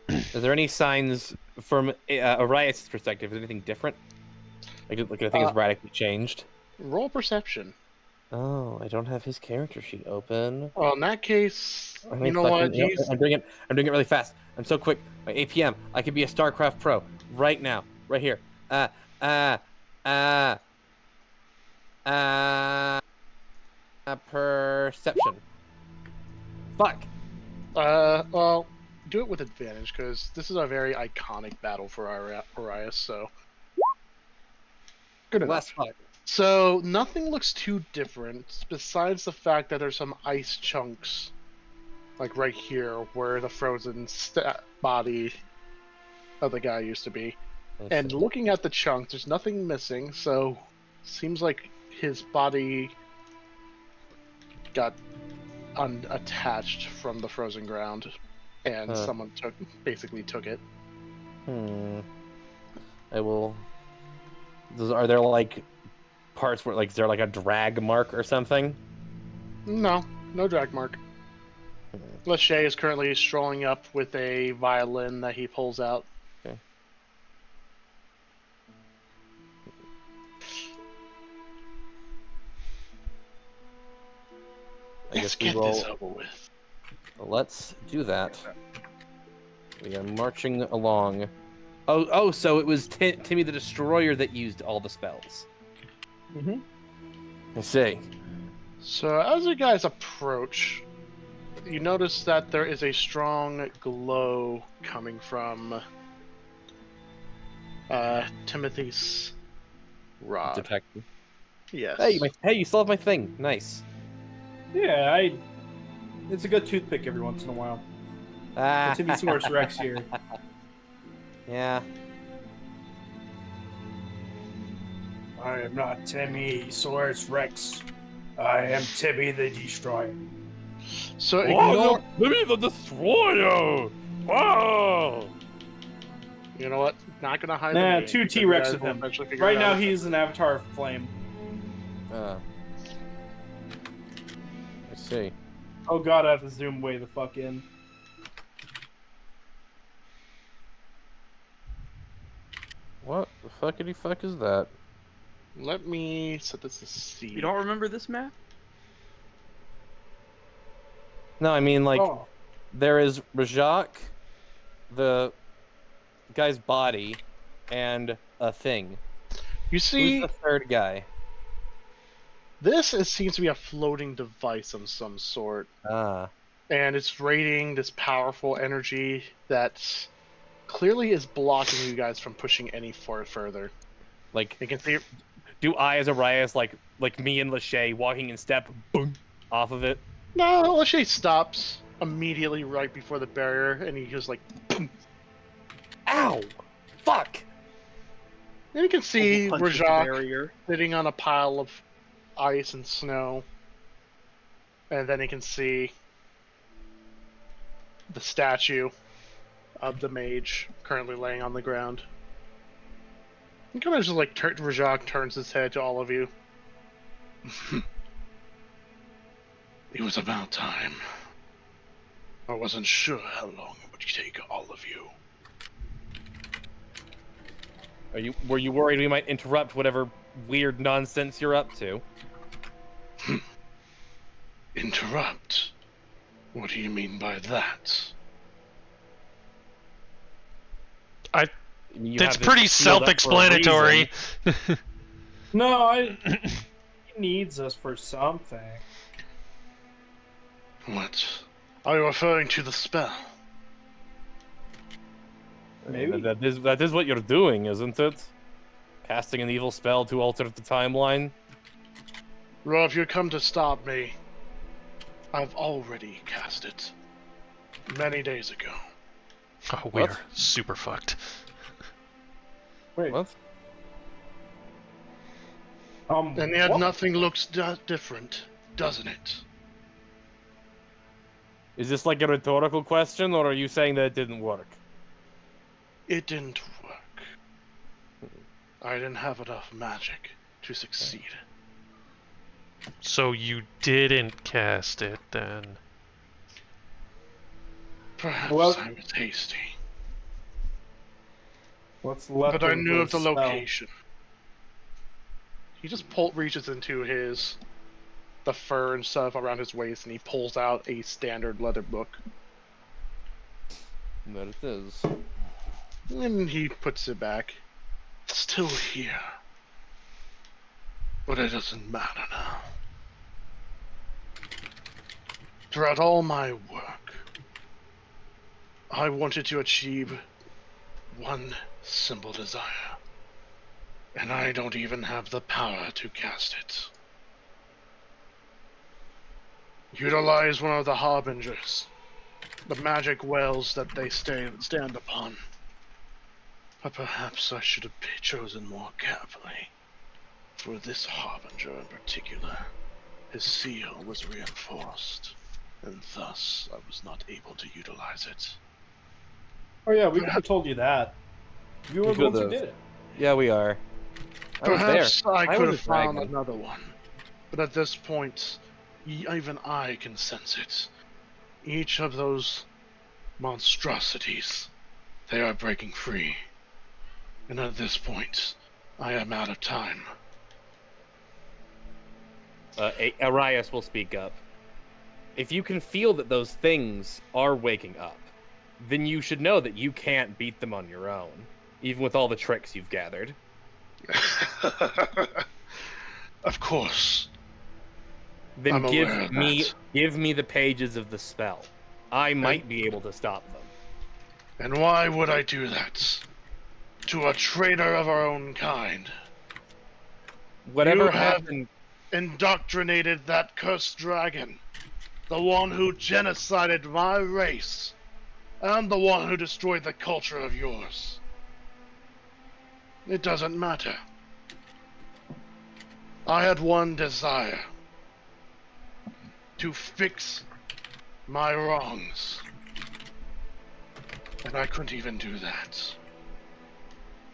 Is there any signs from Arias' perspective? Is anything different? Like I think it's radically changed. Roll perception. Oh, I don't have his character sheet open. Well, in that case, I you mean, know what? He's... I'm doing it really fast. I'm so quick. My APM. I could be a StarCraft pro right now, right here. Perception. Fuck. Well, do it with advantage, because this is a very iconic battle for Arias, so... Good enough. Less fuck. So, nothing looks too different, besides the fact that there's some ice chunks, like right here, where the frozen body of the guy used to be. And looking at the chunks, there's nothing missing, so seems like his body got unattached from the frozen ground, and someone basically took it. I will. Are there like parts where, like, is there like a drag mark or something? No drag mark. Lachey is currently strolling up with a violin that he pulls out. Okay. Let's get this over with. Let's do that. We are marching along. Oh, so it was Timmy the Destroyer that used all the spells. Mm-hmm. I see. So as you guys approach, you notice that there is a strong glow coming from Timothy's rod. Detective. Yes. Hey, you still have my thing. Nice. Yeah, it's a good toothpick every once in a while. Ah. The Timmy Rex here. Yeah. I am not Timmy Source Rex. I am Timmy the Destroyer. So ignore. Timmy the Destroyer! Wow! You know what? Not gonna hide. Nah, the name, 2 because you T-Rex guys with will him. eventually figure Right it now out. he's an avatar of flame. I see. Oh god, I have to zoom way the fuck in. What the fuckity fuck is that? Let me set this to C. You don't remember this map? No, I mean like Oh, there is Rajak, the guy's body, and a thing. You Who's see, the third guy? seems to be a floating device of some sort, Ah, and it's radiating this powerful energy that clearly is blocking you guys from pushing any further. like You can see. do I as Arias like me and Lachey walking in step, boom, off of it? No, Lachey stops immediately right before the barrier, and he just like. Ow! Fuck! And you can see Punches the Rajak barrier. sitting on a pile of ice and snow, and then you can see the statue of the mage currently laying on the ground. You kind of just like Rajak turns his head to all of you. It was about time. I wasn't sure how long it would take all of you. Were you worried we might interrupt whatever weird nonsense you're up to? Interrupt? What do you mean by that? You It's have this pretty sealed up for a self-explanatory. reason. no, he needs us for something. What? Are you referring to the spell? Maybe. That is what you're doing, isn't it? Casting an evil spell to alter the timeline. Well, if you come to stop me, I've already cast it many days ago. Oh, we're What? super fucked. Wait. What? And yet what? nothing looks different, doesn't it? Is this like a rhetorical question, or are you saying that it didn't work? It didn't work. I didn't have enough magic to succeed. So you didn't cast it then? Perhaps Well- I was hasty. What's left But I knew of the spell? location. He just reaches into the fur and stuff around his waist, and he pulls out a standard leather book. There it is. And he puts it back. It's still here. But it doesn't matter now. Throughout all my work, I wanted to achieve one simple desire. And I don't even have the power to cast it. Utilize one of the harbingers, the magic wells that they stand upon. But perhaps I should have chosen more carefully. For this harbinger in particular, his seal was reinforced, and thus I was not able to utilize it. Oh yeah, we could have told you that. You were the ones who did it. Yeah, we are. I was Perhaps there. I I could was have a found dragon. another one. But at this point, even I can sense it. Each of those monstrosities, they are breaking free. And at this point, I am out of time. Arias will speak up. If you can feel that those things are waking up, then you should know that you can't beat them on your own, even with all the tricks you've gathered. Of course. Then I'm aware of give me the pages of the spell. I might be able to stop them. And why would I do that? To a traitor of our own kind. Whatever You have- happened, Indoctrinated that cursed dragon. The one who genocided my race. And the one who destroyed the culture of yours. It doesn't matter. I had one desire. To fix my wrongs. And I couldn't even do that.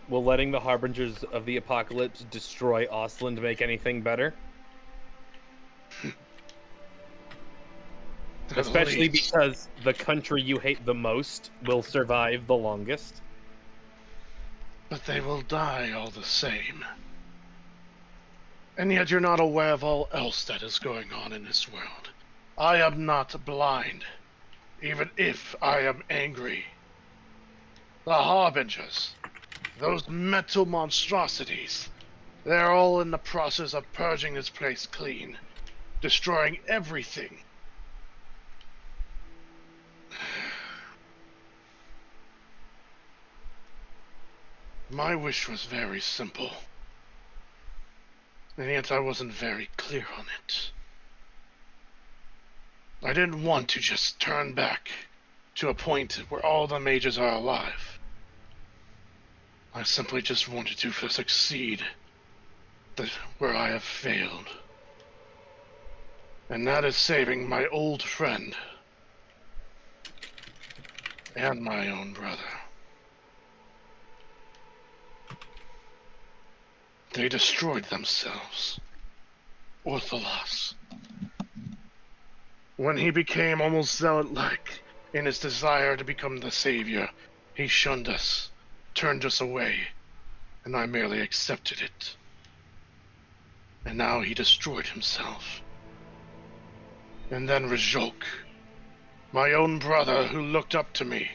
Will letting the Harbingers of the Apocalypse destroy Auseland make anything better? Especially because the country you hate the most will survive the longest. But they will die all the same. And yet you're not aware of all else that is going on in this world. I am not blind, even if I am angry. The Harbingers, those metal monstrosities, they're all in the process of purging this place clean, destroying everything. My wish was very simple, and yet I wasn't very clear on it. I didn't want to just turn back to a point where all the mages are alive. I simply just wanted to succeed where I have failed. And that is saving my old friend and my own brother. They destroyed themselves. Ortholos. When he became almost zealot-like in his desire to become the savior, he shunned us, turned us away, and I merely accepted it. And now he destroyed himself. And then Rajok, my own brother who looked up to me,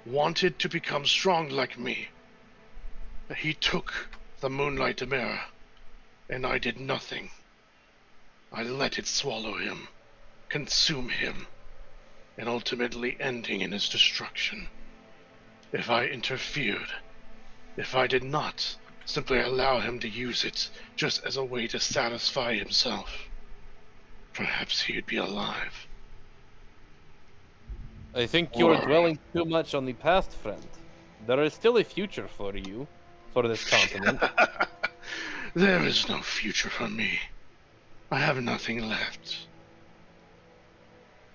wanted to become strong like me. He took the Moonlight Mirror, and I did nothing. I let it swallow him, consume him, and ultimately ending in his destruction. If I interfered, if I did not simply allow him to use it just as a way to satisfy himself, perhaps he'd be alive. I think you're dwelling too much on the past, friend. There is still a future for you, for this continent. There is no future for me. I have nothing left.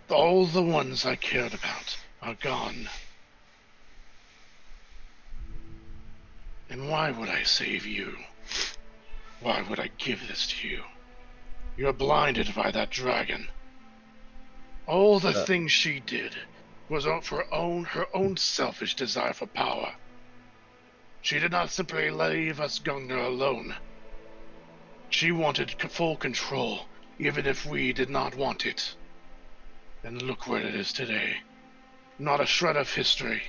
All the ones I cared about are gone. And why would I save you? Why would I give this to you? You're blinded by that dragon. All the things she did was for her own selfish desire for power. She did not simply leave us Gungnir alone. She wanted full control, even if we did not want it. And look where it is today. Not a shred of history.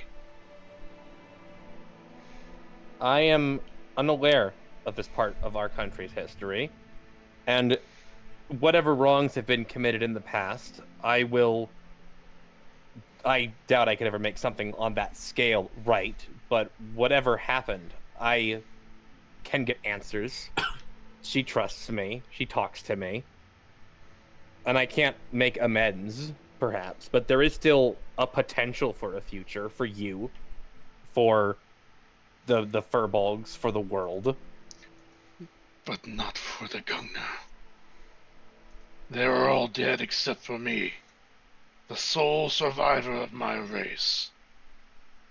I am unaware of this part of our country's history, and whatever wrongs have been committed in the past, I doubt I could ever make something on that scale right, but whatever happened, I can get answers. She trusts me, she talks to me, and I can't make amends, perhaps, but there is still a potential for a future, for you, for the Furbolgs, for the world. But not for the Gungnir. They are all dead except for me, the sole survivor of my race.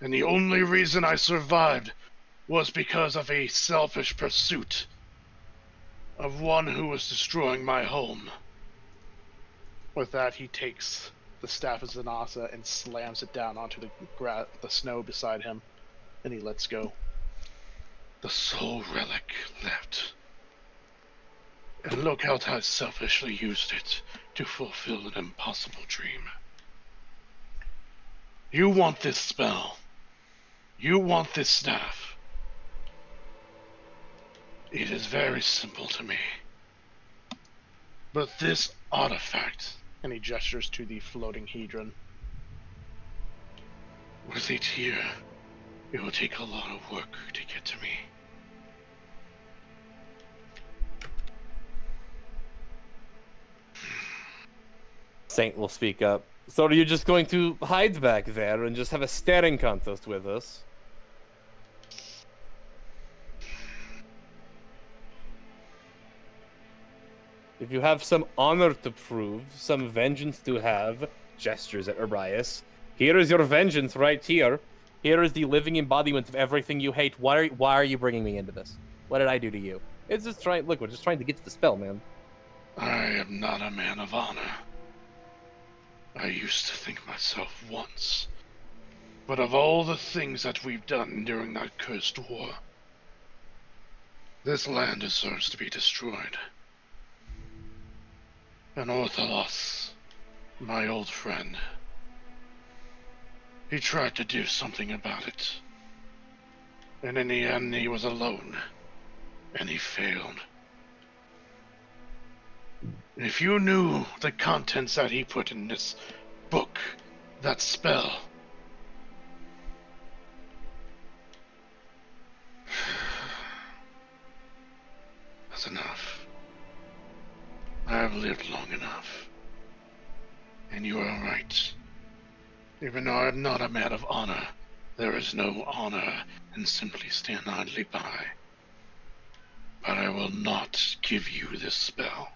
And the only reason I survived was because of a selfish pursuit of one who was destroying my home. With that, he takes the staff of Zanasa and slams it down onto the snow beside him, and he lets go. The sole relic left. And look how I selfishly used it to fulfill an impossible dream. You want this spell. You want this staff. It is very simple to me. But this artifact, And he gestures to the floating hedron. with it here, it will take a lot of work to get to me. Saint will speak up. So are you just going to hide back there and just have a staring contest with us? If you have some honor to prove, some vengeance to have, gestures at Arias, here is your vengeance right here. Here is the living embodiment of everything you hate. Why are you bringing me into this? What did I do to you? It's just trying. Look, we're just trying to get to the spell, man. I am not a man of honor. I used to think myself once. But of all the things that we've done during that cursed war, this land deserves to be destroyed. And Ortholos, my old friend, he tried to do something about it. And in the end, he was alone. And he failed. And if you knew the contents that he put in this book, that spell, that's enough. I have lived long enough. And you are right. Even though I am not a man of honor, there is no honor in simply stand idly by. But I will not give you this spell.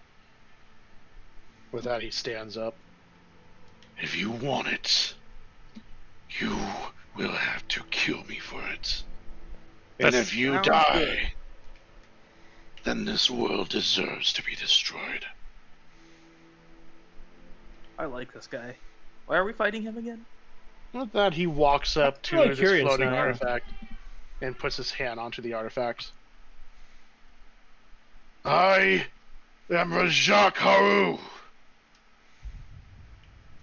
With that, he stands up. If you want it, you will have to kill me for it. And That's- if you Sounds die, good. then this world deserves to be destroyed. I like this guy. Why are we fighting him again? With that, he walks up to really this curious floating now. artifact and puts his hand onto the artifact. I am Rajak Haru,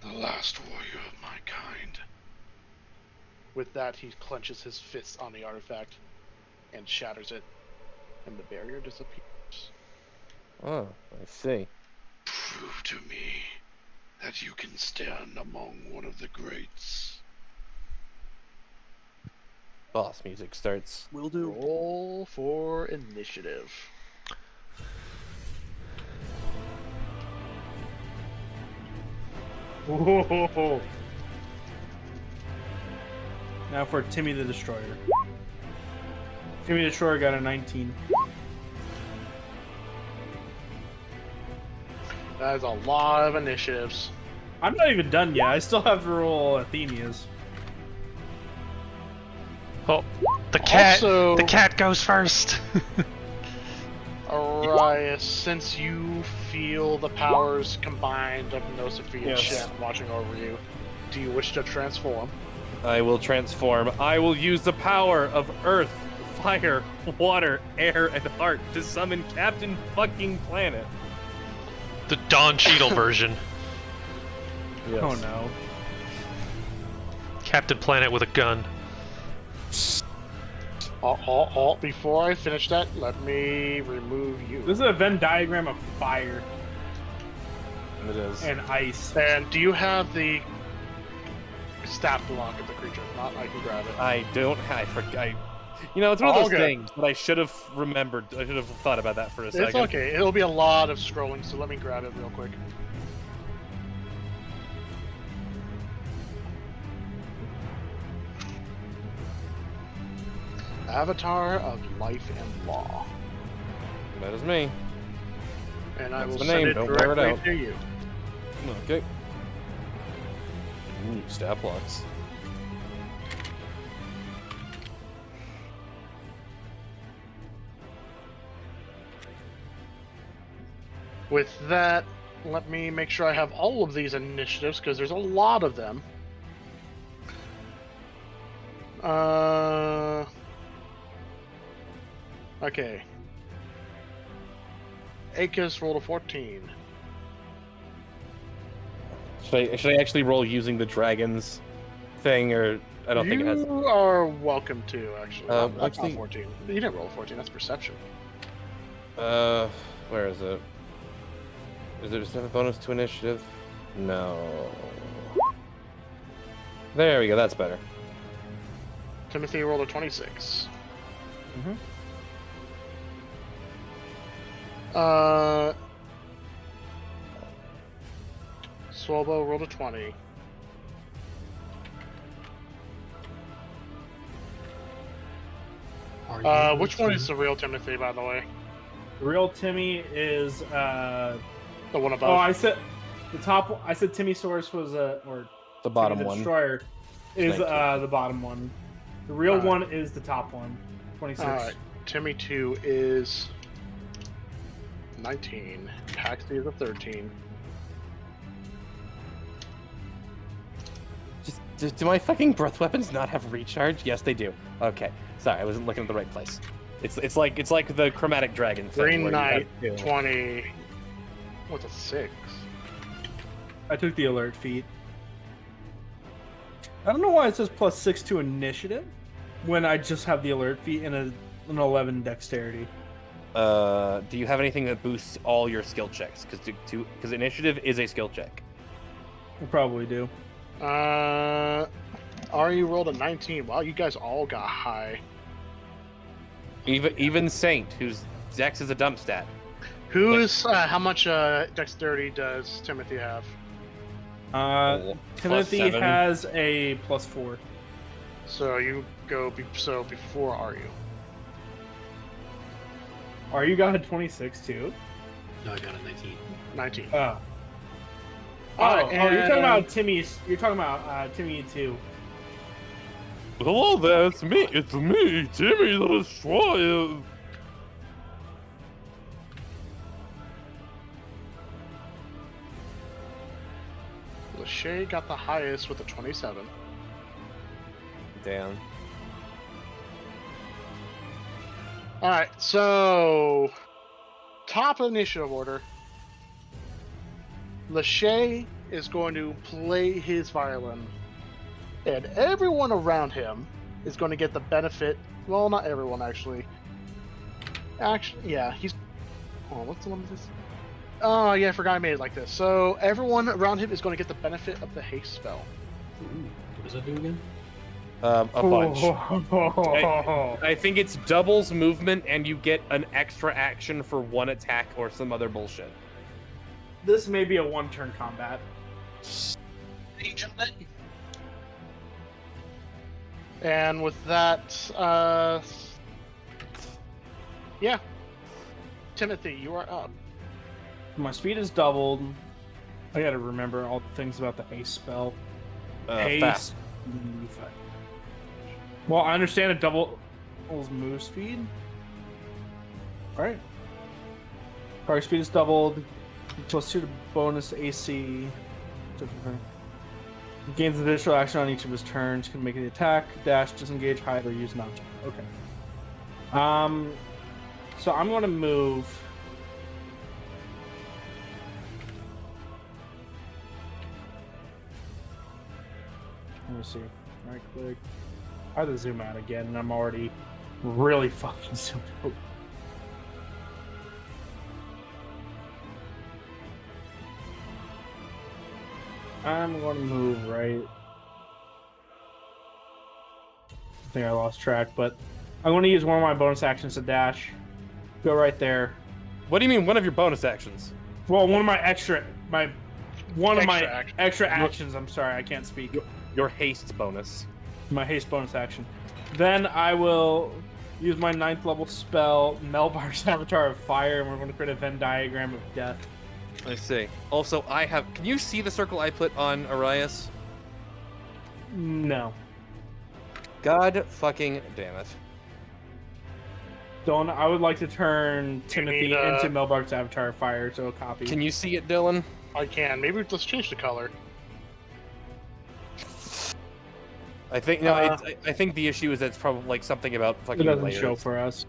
the last warrior of my kind. With that, he clenches his fist on the artifact and shatters it, and the barrier disappears. Oh, I see. Prove to me that you can stand among one of the greats. Boss music starts. Will do. Roll for initiative. Whoa. Now for Timmy the Destroyer. Timmy the Destroyer got a 19. That is a lot of initiatives. I'm not even done yet. I still have to roll Athenia's. Oh, the cat. Also- The cat goes first. Arias, since you feel the powers combined of Nosophy and Yes. Shen watching over you, do you wish to transform? I will transform. I will use the power of earth, fire, water, air, and heart to summon Captain fucking Planet. The Don Cheadle version. Yes. Oh no. Captain Planet with a gun. Before I finish that, let me remove you. This is a Venn diagram of fire It is. and ice. And do you have the stat block of the creature? If not, I can grab it. I don't. I forgot. You know, it's one of All those good. things, but I should have remembered. I should have thought about that for a second. It's okay. It'll be a lot of scrolling, so let me grab it real quick. Avatar of Life and Law. That is me. And I That's will the send name, it don't blur it directly out. to you. Okay. Ooh, stat blocks. With that, let me make sure I have all of these initiatives, because there's a lot of them. Okay. Akis rolled a 14. Should I actually roll using the dragons thing, or I don't think it has. You are welcome to, actually. That's actually- not 14. You didn't roll a 14, that's perception. Where is it? Is there just a bonus to initiative? No. There we go. That's better. Timothy rolled a 26. Mhm. Swobo rolled a 20. Which one is the real Timothy, by the way? The real Timmy is The one above? oh, I said the top. I said Timmy Source was or The bottom Timmy the one. Destroyer is 19. the bottom one. The real Alright. one is the top one. 26. Alright. Timmy 2 is 19. Paxi is a 13. Do my fucking breath weapons not have recharge? Yes, they do. Okay, sorry, I wasn't looking at the right place. It's like the chromatic dragon thing. Green where you Knight, have two. 20. What's a 6? I took the alert feat. I don't know why it says +6 to initiative when I just have the alert feat and an 11 dexterity. Do you have anything that boosts all your skill checks? Because initiative is a skill check. I probably do. Ari rolled a 19. Wow, you guys all got high. Even Saint, whose Dex is a dump stat. How much dexterity does Timothy have? Timothy +7. has a +4. So you go before are you? Are you got a 26 too? No, I got a 19. 19. Oh. Alright, You're talking and- about Timmy's. You're talking about Timmy 2. Hello there, it's me, Timmy the Destroyer. Lachey got the highest with a 27. Damn. Alright, so top of initiative order. Lachey is going to play his violin. And everyone around him is going to get the benefit. Well, not everyone, actually. Yeah, he's... Oh, what's the one of this? Oh, yeah, I forgot I made it like this. So, everyone around him is going to get the benefit of the haste spell. Ooh, what does that do again? A bunch. I think it's doubles movement, and you get an extra action for one attack or some other bullshit. This may be a one-turn combat. And with that, yeah. Timothy, you are up. My speed is doubled. I gotta remember all the things about the haste spell. Fast. Well, I understand it doubles move speed. Alright. Target speed is doubled. +2 to bonus AC. Gains an additional action on each of his turns. Can make an attack, dash, disengage, hide, or use an object. Okay. So I'm gonna move. Let me see. Right click. I have to zoom out again, and I'm already really fucking zoomed out. I'm going to move right. I think I lost track, but I'm going to use one of my bonus actions to dash. Go right there. What do you mean, one of your bonus actions? Well, one of my extra action. extra actions. I'm sorry, I can't speak. Your haste bonus. My haste bonus action. Then I will use my 9th level spell, Melbar's Avatar of Fire, and we're going to create a Venn diagram of death. I see. Also, I have. Can you see the circle I put on Arias? No. God fucking damn it. Don't. I would like to turn Timothy need, into Melbar's Avatar of Fire, so a copy. Can you see it, Dylan? I can. Maybe let's change the color. I think no. I think the issue is that it's probably like something about fucking It doesn't layers. show for us.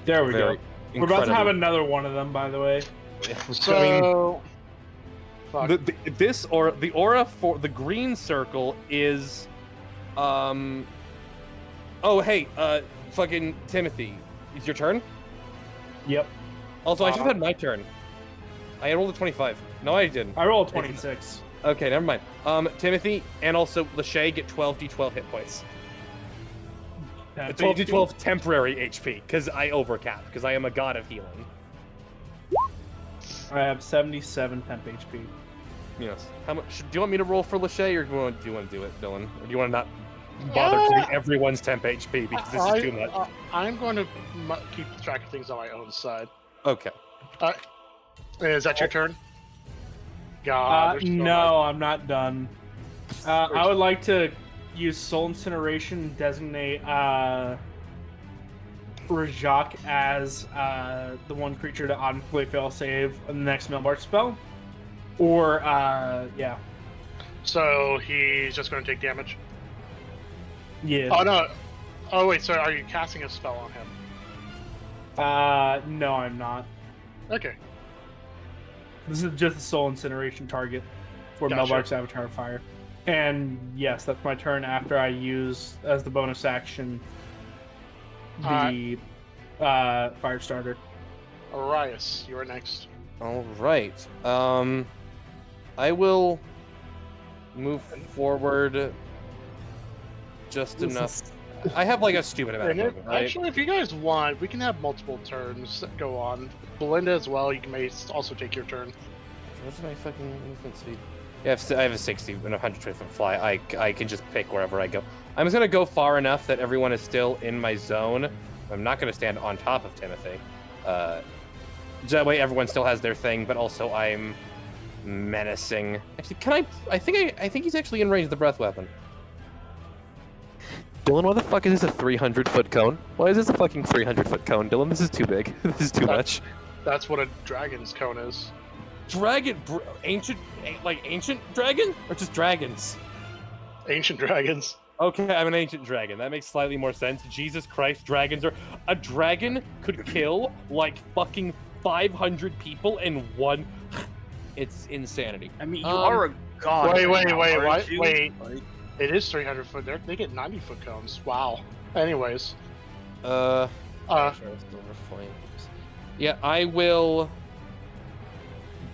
There we Very go. We're about to have another one of them, by the way. So, fuck. The aura for the green circle is, oh hey, fucking Timothy, it's your turn. Yep. Also, I should have had my turn. I rolled a 25. No, I didn't. I rolled 26. Okay, never mind. Timothy and also Lachey get 12d12 hit points. 12d12 temporary HP, because I overcap, because I am a god of healing. I have 77 temp HP. Yes. How much? Do you want me to roll for Lachey, or do you want to do it, Dylan? Or do you want to not bother keeping everyone's temp HP because this is too much? I'm going to keep track of things on my own side. Okay. Is that your turn? God. there's so No, I'm not done. I would like to use Soul Incineration and designate Rajak as the one creature to automatically fail save on the next Mailmark spell. Or, yeah. So he's just going to take damage? Yeah. Oh, no. Oh, wait, so are you casting a spell on him? No, I'm not. Okay. This is just a Soul Incineration target for Gotcha. Melbark's Avatar of Fire. And yes, that's my turn after I use, as the bonus action, the Fire Starter. Arias, you are next. All right. I will move forward just enough. I have like a stupid amount of And movement, right? actually, if you guys want, we can have multiple turns that go on. Belinda as well, you may also take your turn. What's my fucking movement speed? Yeah, I have a 60 and a 120-foot fly. I can just pick wherever I go. I'm just gonna go far enough that everyone is still in my zone. I'm not gonna stand on top of Timothy. That way everyone still has their thing, but also I'm menacing. Actually, can I? I think he's actually in range of the breath weapon. Dylan, why the fuck is this a 300-foot cone? Why is this a fucking 300-foot cone, Dylan? This is too big. This is too much. That's what a dragon's cone is. Ancient dragon? Or just dragons? Ancient dragons. Okay, I'm an ancient dragon. That makes slightly more sense. Jesus Christ, dragons are... A dragon could kill, like, fucking 500 people in one... It's insanity. I mean, you are a god. Wait, aren't you? wait. Like, It is 300 foot. They get 90 foot cones. Wow. Anyways. Silver flames. Yeah, I will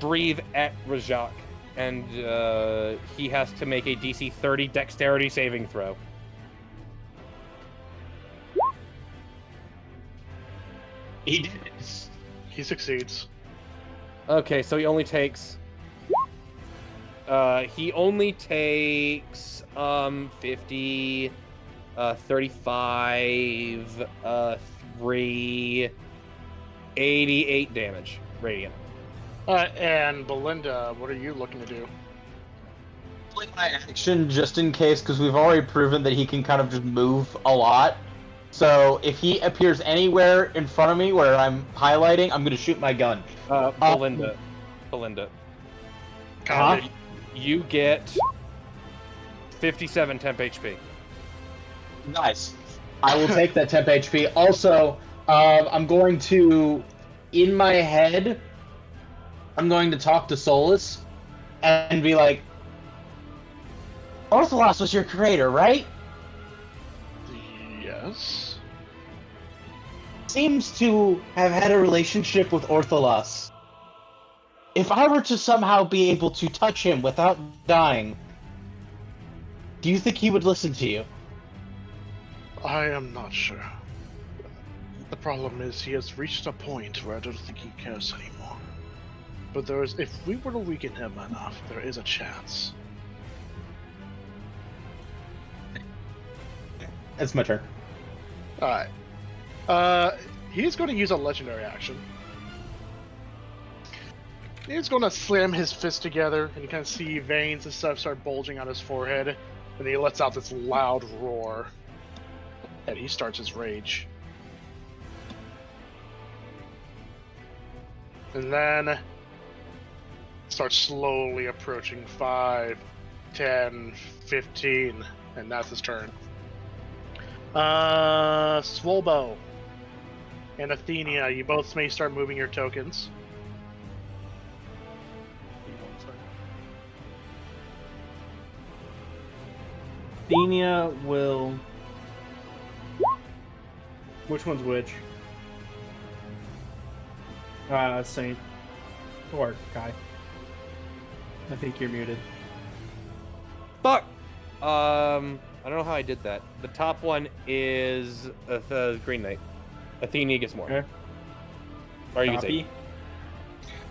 breathe at Rajak, and he has to make a DC 30 dexterity saving throw. He He succeeds. Okay, so he only takes 50, 35, 3, 88 damage, radiant. And Belinda, what are you looking to do? my action just in case, because we've already proven that he can kind of just move a lot. So if he appears anywhere in front of me where I'm highlighting, I'm gonna shoot my gun. Belinda. Huh? You get 57 temp HP. Nice. I will take that temp HP. Also, I'm going to, in my head, I'm going to talk to Solus and be like, Ortholos was your creator, right? Yes. Seems to have had a relationship with Ortholos. If I were to somehow be able to touch him without dying, do you think he would listen to you? I am not sure. The problem is he has reached a point where I don't think he cares anymore. But if we were to weaken him enough, there is a chance. It's my turn. Alright. He's going to use a legendary action. He's going to slam his fist together, and you kind of see veins and stuff start bulging on his forehead, and he lets out this loud roar. And he starts his rage. And then starts slowly approaching 5, 10, 15, and that's his turn. Swolbo and Athenia, you both may start moving your tokens. Athenia will... Which one's which? Saint. Or Kai. I think you're muted. Fuck! I don't know how I did that. The top one is the Green Knight. Athenia gets more. Okay. Or you can Copy. say.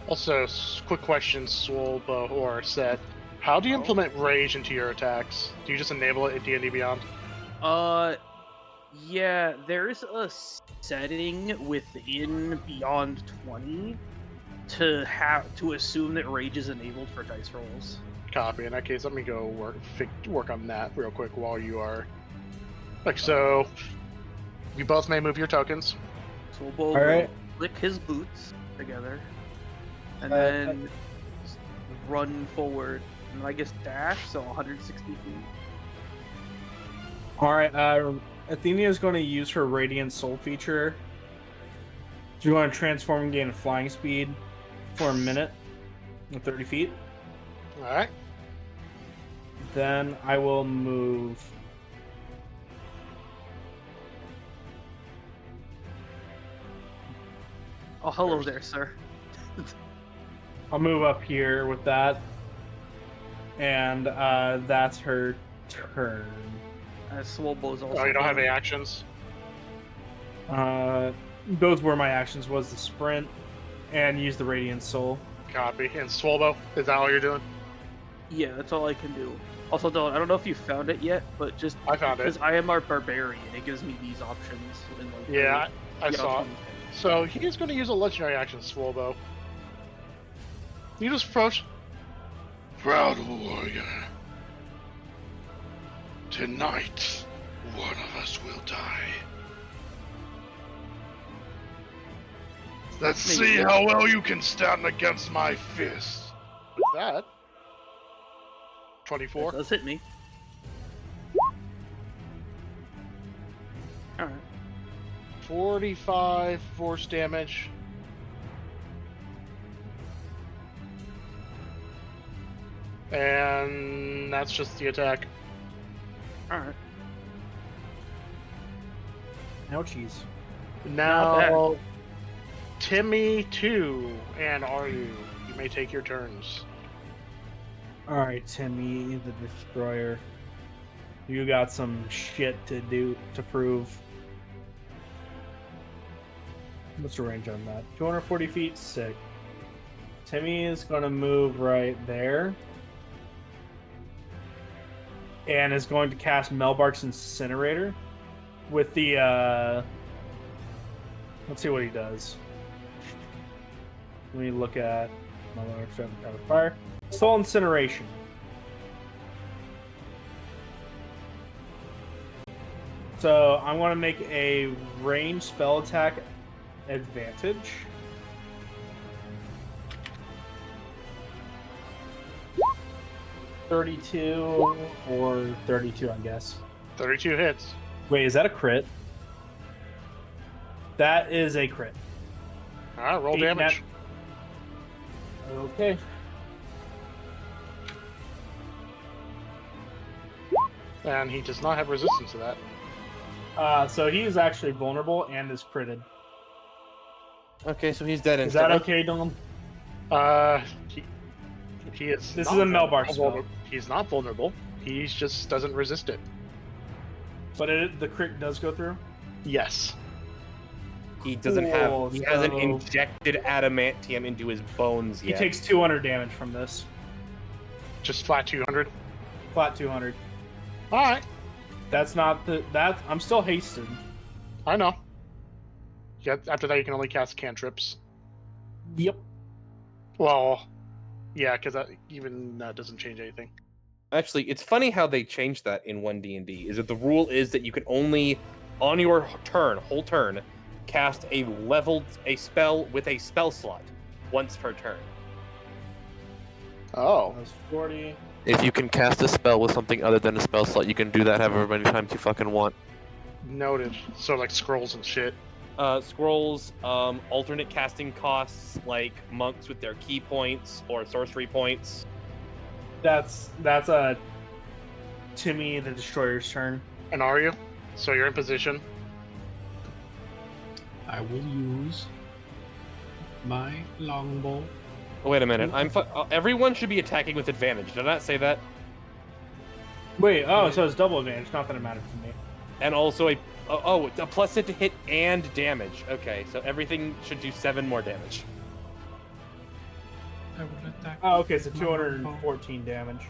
Also, quick question, Swolbo or Seth. How do you implement rage into your attacks? Do you just enable it at D&D Beyond? Yeah, there's a setting within Beyond 20 to assume that rage is enabled for dice rolls. Copy. In that case, let me go work on that real quick while you are. Like so, you both may move your tokens. So we'll Alright. lick his boots together, and then run forward, and I guess dash, so 160 feet. All right. Athenia is going to use her Radiant Soul feature. Do you want to transform and gain a flying speed for a minute with 30 feet? All right. Then I will move. Oh, hello there, sir. I'll move up here with that, and that's her turn. Swobo's also. Oh, you don't have any actions. Those were my actions: was the sprint and use the Radiant Soul. Copy. And Swolbo, is that all you're doing? Yeah, that's all I can do. Also, Dylan, I don't know if you found it yet, but just I found it. because I am our barbarian, it gives me these options. In, like, Yeah, I the saw it. options. So he's going to use a legendary action, Swolbo. You just approach. Proud warrior. Tonight, one of us will die. Let's see how well you can stand against my fist. With that, 24. That does hit me. Alright. 45 force damage. And that's just the attack. Alright. Ouchies. Now, Timmy 2 and Aru, you may take your turns. All right, Timmy the Destroyer. You got some shit to prove. What's the range on that? 240 feet, sick. Timmy is going to move right there. And is going to cast Melbark's Incinerator with the, let's see what he does. Let me look at Melbark's Fire. Soul Incineration. So I want to make a ranged spell attack advantage. $32 or 32, I guess. 32 hits. Wait, is that a crit? That is a crit. Alright, roll 8 damage. Okay. And he does not have resistance to that. So he is actually vulnerable and is critted. Okay, so he's dead Is that instantly. okay, Dylan? He is. This not is a Melbark vulnerable. spell. He's not vulnerable. He just doesn't resist it. But the crit does go through? Yes. He doesn't Cool, have. He hasn't so- injected adamantium into his bones He yet. takes 200 damage from this. Just flat 200. Flat 200. Alright. That's not the... I'm still hasted. I know. Yeah, after that, you can only cast cantrips. Yep. Well, yeah, because that even doesn't change anything. Actually, it's funny how they changed that in 1D&D. Is that the rule is that you can only, on your turn, whole turn, cast a spell with a spell slot once per turn. Oh. That's 40. If you can cast a spell with something other than a spell slot, you can do that however many times you fucking want. Noted. So, like, scrolls and shit. Scrolls, alternate casting costs, like monks with their key points or sorcery points. That's Timmy the Destroyer's turn. And are you? So you're in position. I will use my longbow. Wait a minute. Everyone should be attacking with advantage. Did I not say that? Wait, so it's double advantage. Not that it matters to me. And also a plus it to hit and damage. Okay, so everything should do 7 more damage. I will attack. Oh, okay, so 214 damage.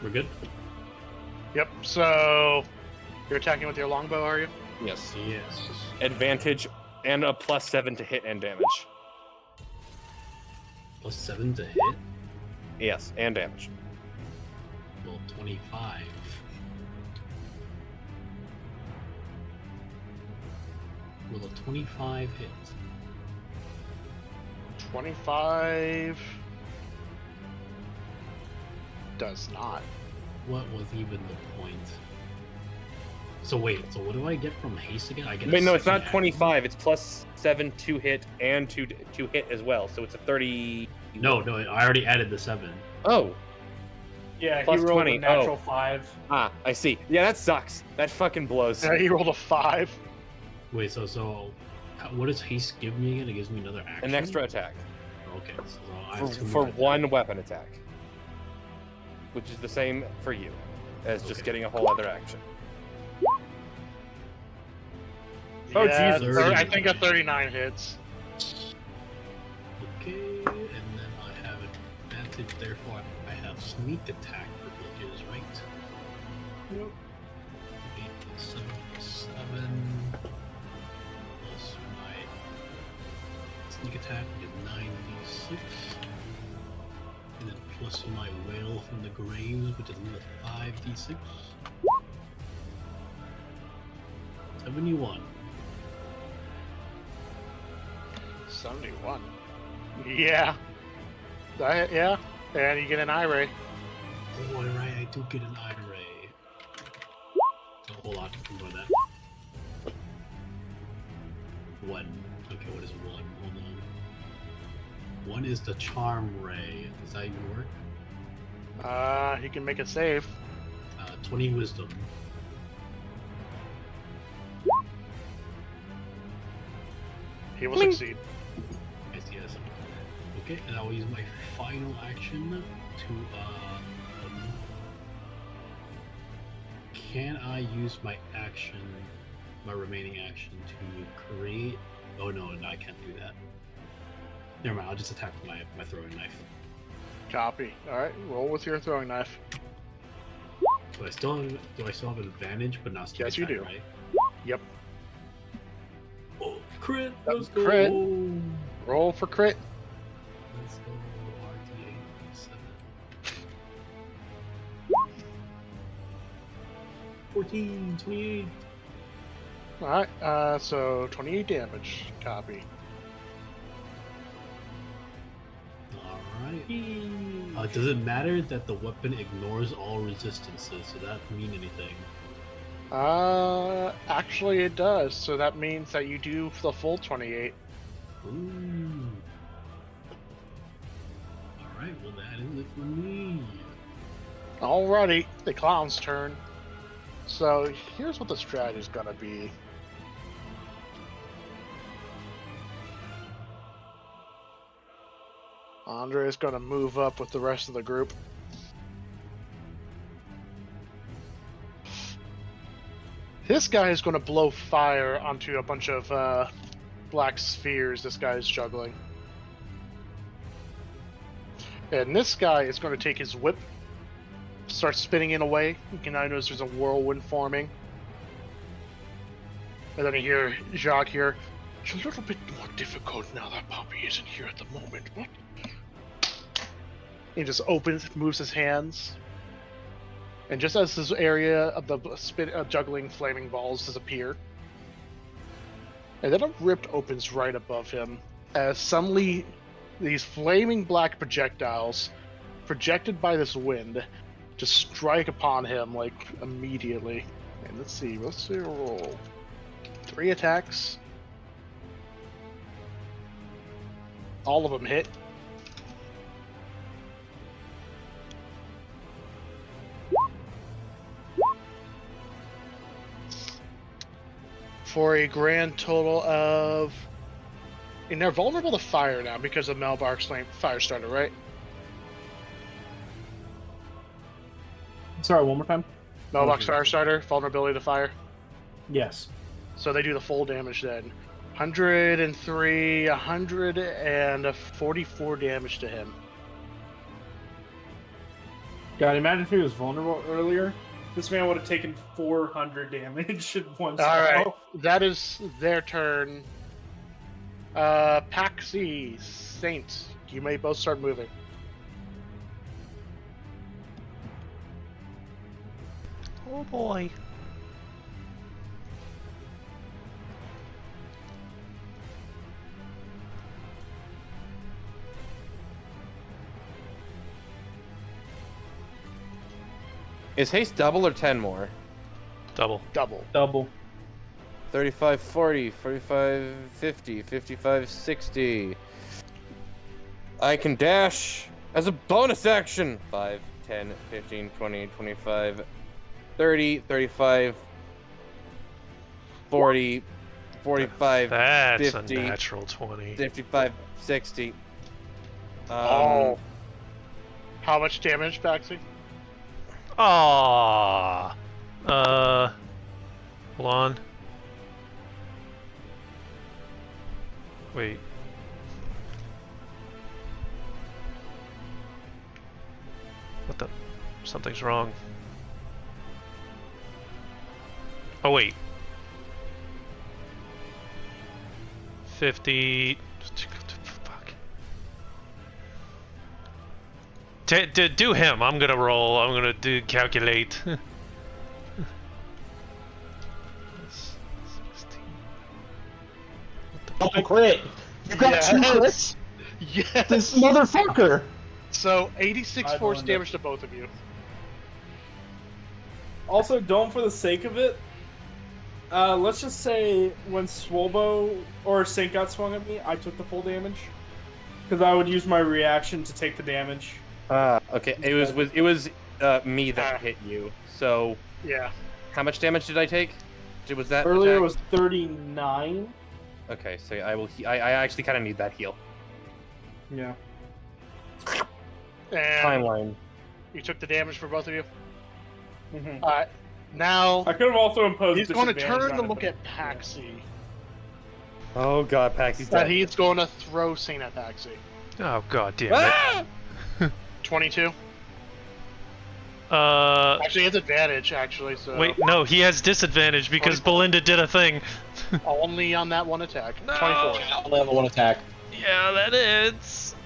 We're good? Yep. So you're attacking with your longbow, are you? Yes. Yes. Advantage And a +7 to hit and damage. +7 to hit? Yes, and damage. Well, 25. Will a 25 hit? 25 does not. What was even the point? So wait, so what do I get from haste again? I get. Wait, a no, it's second not action? 25. It's +7 to hit and to hit as well. So it's a 30. No, I already added the 7. Oh, Yeah, Plus he rolled 20. a natural Oh. 5. I see. Yeah, that sucks. That fucking blows. Yeah, he rolled a 5. Wait, so what does haste give me again? It gives me another action. An extra attack Okay, so I have two for more one attacks. weapon attack, which is the same for you as just Okay. getting a whole other action. Oh, Yeah, Jesus. I think a 39 hits. Okay, and then I have advantage. Therefore, I have sneak attack privileges, right? Yep. 8 plus 7 plus 7 plus my sneak attack is 9d6, and then plus my wail from the graves, which is another 5d6. 71. 71. Yeah. Yeah. And you get an eye ray. Oh, right, I do get an eye ray. So hold on, ignore that. 1. Okay, what is 1? Hold on. 1 is the charm ray. Does that even work? He can make a save. 20 wisdom. He will succeed. Yes. Okay, and I will use my final action to can I use my action, my remaining action to create? Oh no, I can't do that. Never mind, I'll just attack with my throwing knife. Copy. Alright, roll with your throwing knife. Do I still have advantage, but not sneak Yes, you attack, do. right? Yep. Oh, crit! That Let's was go! crit. Roll for crit. Let's go, RD8, 7. 14, 28. Alright, so 28 damage. Copy. Alright. Does it matter that the weapon ignores all resistances? Does that mean anything? Actually it does. So that means that you do the full 28. Ooh. Alright, well that is it for me. Alrighty, the clown's turn. So here's what the strategy's gonna be. Andre is gonna move up with the rest of the group. This guy is gonna blow fire onto a bunch of black spheres this guy is juggling. And this guy is gonna take his whip, start spinning it away. You can now notice there's a whirlwind forming. And then you hear Jacques here. It's a little bit more difficult now that Poppy isn't here at the moment. What? He just moves his hands. And just as this area of the juggling flaming balls disappear, and then a rift opens right above him, as suddenly these flaming black projectiles, projected by this wind, just strike upon him like immediately. And let's see a roll. 3 attacks. All of them hit. For a grand total of... And they're vulnerable to fire now because of Melbark's fire starter, right? Sorry, one more time? Melbark's fire starter, vulnerability to fire. Yes. So they do the full damage then. 103, 144 damage to him. God, imagine if he was vulnerable earlier. This man would have taken 400 damage in one spell. Alright, that is their turn. Paxi, Saint, you may both start moving. Oh boy. Is haste double or 10 more? Double. Double. Double. 35, 40, 45, 50, 55, 60. I can dash as a bonus action. 5, 10, 15, 20, 25, 30, 35, 40, 45, That's 50, a natural 20. 55, 60. Oh. How much damage, Paxi? Aww. Hold on. Wait. What the? Something's wrong. Oh, wait. 50. Fuck. Do him. I'm gonna roll. I'm gonna calculate. 16. Oh, crit! You got 2 crits? Yes! This motherfucker! So, 86 I force don't damage to both of you. Also, don't for the sake of it. Let's just say when Swolbo or Sink got swung at me, I took the full damage. Because I would use my reaction to take the damage. Okay. It was me that hit you. So Yeah. how much damage did I take? Was that Earlier attack? was 39. Okay, so I actually kind of need that heal. Yeah. And Timeline. you took the damage for both of you? Mm-hmm. Alright. Now, I could have also imposed he's going to disadvantage turn on to it, look but- at Paxi. Oh god, Paxy's And dead. he's going to throw Saint at Paxi. Oh god damn it. Ah! 22. Actually, he has advantage, actually, so... Wait, no, he has disadvantage because 24. Belinda did a thing. Only on that one attack. No. 24. I only have one attack. Yeah, that is.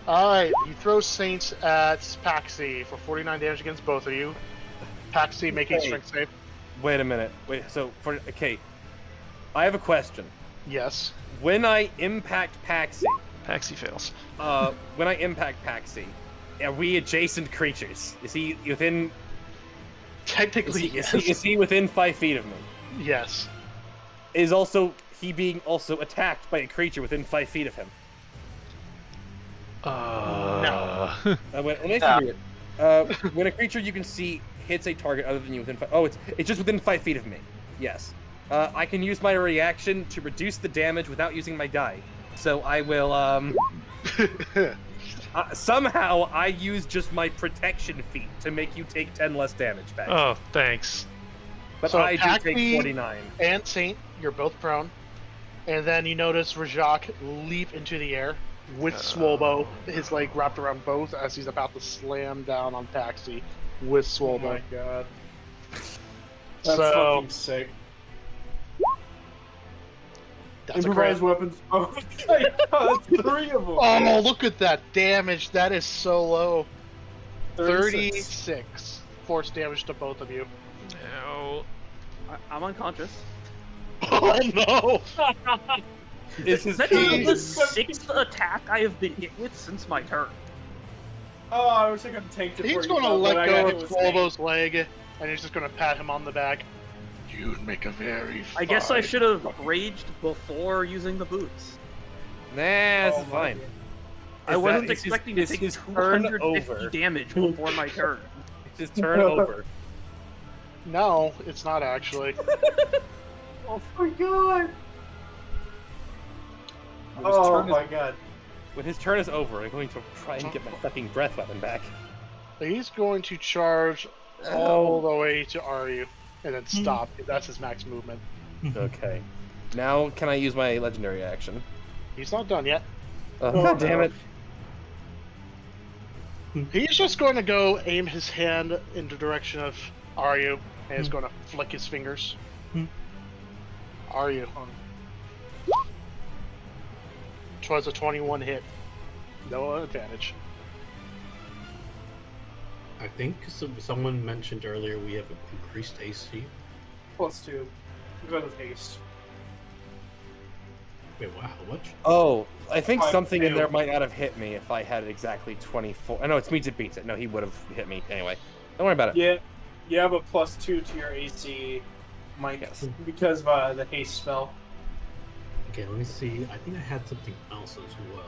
Alright, you throw Saint at Paxi for 49 damage against both of you. Paxi making strength save. Wait a minute. Okay. I have a question. Yes. When I impact Paxi, Paxi fails. are we adjacent creatures? Is he within? Technically, Is yes. he within 5 feet of me? Yes. Is he being attacked by a creature within 5 feet of him? When a creature you can see hits a target other than you within 5. Oh, it's just within 5 feet of me. Yes. I can use my reaction to reduce the damage without using my die. So I will somehow I use just my protection feat to make you take 10 less damage back. Oh, thanks. But So I do Paxi take 49. and Saint, you're both prone. And then you notice Rajak leap into the air with Swolbo, his leg wrapped around both as he's about to slam down on Paxi with Oh Swolbo. my god. That's So- fucking sick. That's a crit. Improvised weapons. Oh my god, that's 3 of them. Oh, look at that damage. That is so low. 36. 36 force damage to both of you. No. I'm unconscious. Oh no! This is That is the 6th attack I have been hit with since my turn. Oh, I wish I could take it. He's going to let go of Swolbo's leg, and he's just going to pat him on the back. You'd make a very I guess I fine- should have raged before using the boots. Nah, this Oh is my fine. God. I wasn't it's his- expecting to it's take his turn 250 over. damage before my turn. It's his turn over. No, it's not actually. Oh my god. When his Oh turn my is- god. When his turn is over, I'm going to try and get my fucking breath weapon back. He's going to charge all the way to Aryu and then stop. That's his max movement. Okay. Now, can I use my legendary action? He's not done yet. Oh, Oh, God damn no. it. He's just going to go aim his hand in the direction of Aryu and he's going to flick his fingers. Aryu. which was a 21 hit. No advantage. I think someone mentioned earlier we have increased AC. +2 because of haste. Wait, wow, how much? Oh, I think Five, something in two. there might not have hit me if I had exactly 24. I know it's meets it beats it. No, he would have hit me anyway. Don't worry about it. Yeah, you have a +2 to your AC, Mike, Yes. because of the haste spell. Okay, let me see. I think I had something else as well.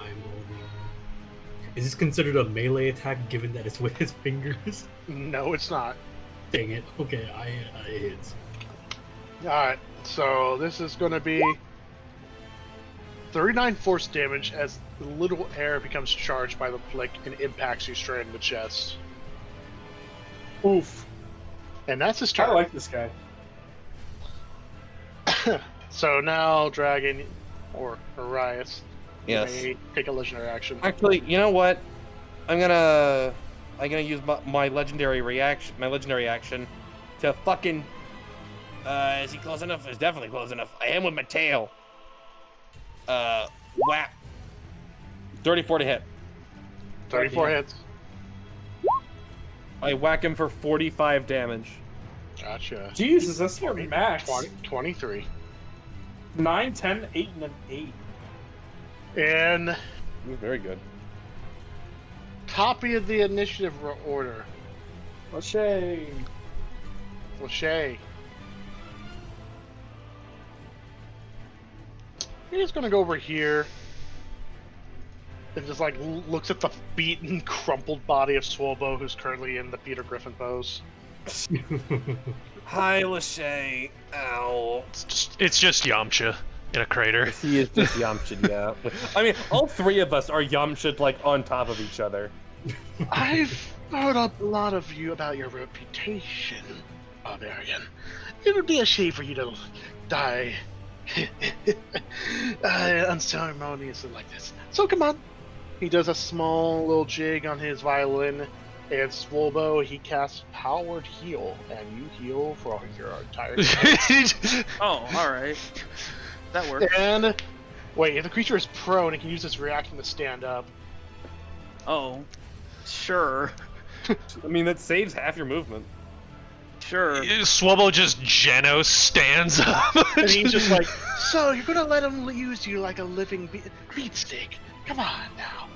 I'm holding. Is this considered a melee attack given that it's with his fingers? No, it's not. Dang it. Okay, I hit. Alright, so this is going to be 39 force damage as the little air becomes charged by the flick and impacts you straight in the chest. Oof. And that's his I turn. like this guy. So now, Dragon or Arias, Yes. may take a legendary action. Actually, you know what? I'm gonna use my legendary reaction, my legendary action, to fucking. Is he close enough? He's definitely close enough. I am with my tail. Whap. 34 to hit. 34 hits. I whack him for 45 damage. Gotcha. Jesus, that's your max. 23. 9, 10, 8, and an 8. And Ooh, very good. copy of the initiative order. Lachey. Lachey. He's gonna go over here and just like looks at the beaten, crumpled body of Swolbo, who's currently in the Peter Griffin pose. Hi, Lachey. Ow. It's just Yamcha in a crater. He is just Yamcha, yeah. I mean, all three of us are Yamcha, like, on top of each other. I've heard a lot of you about your reputation, Barbarian. It would be a shame for you to die unceremoniously like this. So come on. He does a small little jig on his violin, and Swolbo, he casts Powered Heal, and you heal for your entire time. Oh, alright. That works. And wait, if the creature is prone, it can use its reaction to stand up. Oh. Sure. I mean, that saves half your movement. Sure. Swubbo just Genos stands up. And he's just like, so you're gonna let him use you like a living beat stick? Come on now.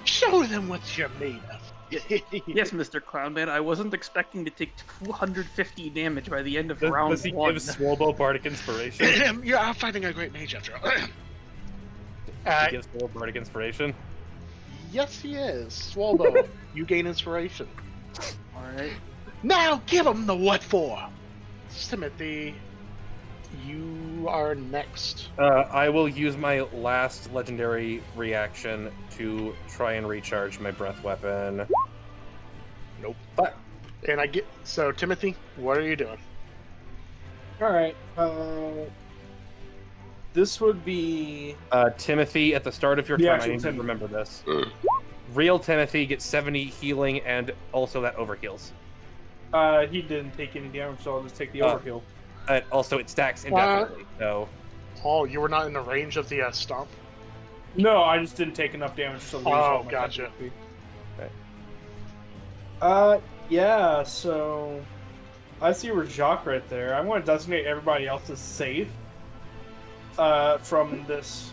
Show them what you're made of. Yes, Mr. Clownman, I wasn't expecting to take 250 damage by the end of round Does he 1. give Swolbo Bardic Inspiration? You're out fighting a great mage after all. He gives Swolbo Bardic Inspiration? Yes, he is. Swolbo, you gain inspiration. Alright. Now give him the what for. Timothy, you are next. I will use my last legendary reaction to try and recharge my breath weapon. Nope. But And I get so Timothy, what are you doing? Alright. This would be. Timothy, at the start of your The turn, I actual need to Timothy. remember this. Real Timothy gets 70 healing and also that overheals. He didn't take any damage, so I'll just take the Oh. overheal. Also, it stacks indefinitely, so... Oh, you were not in the range of the stomp? No, I just didn't take enough damage to lose all my gotcha. temp HP. Okay. Yeah, so I see Rajak right there. I'm going to designate everybody else as safe from this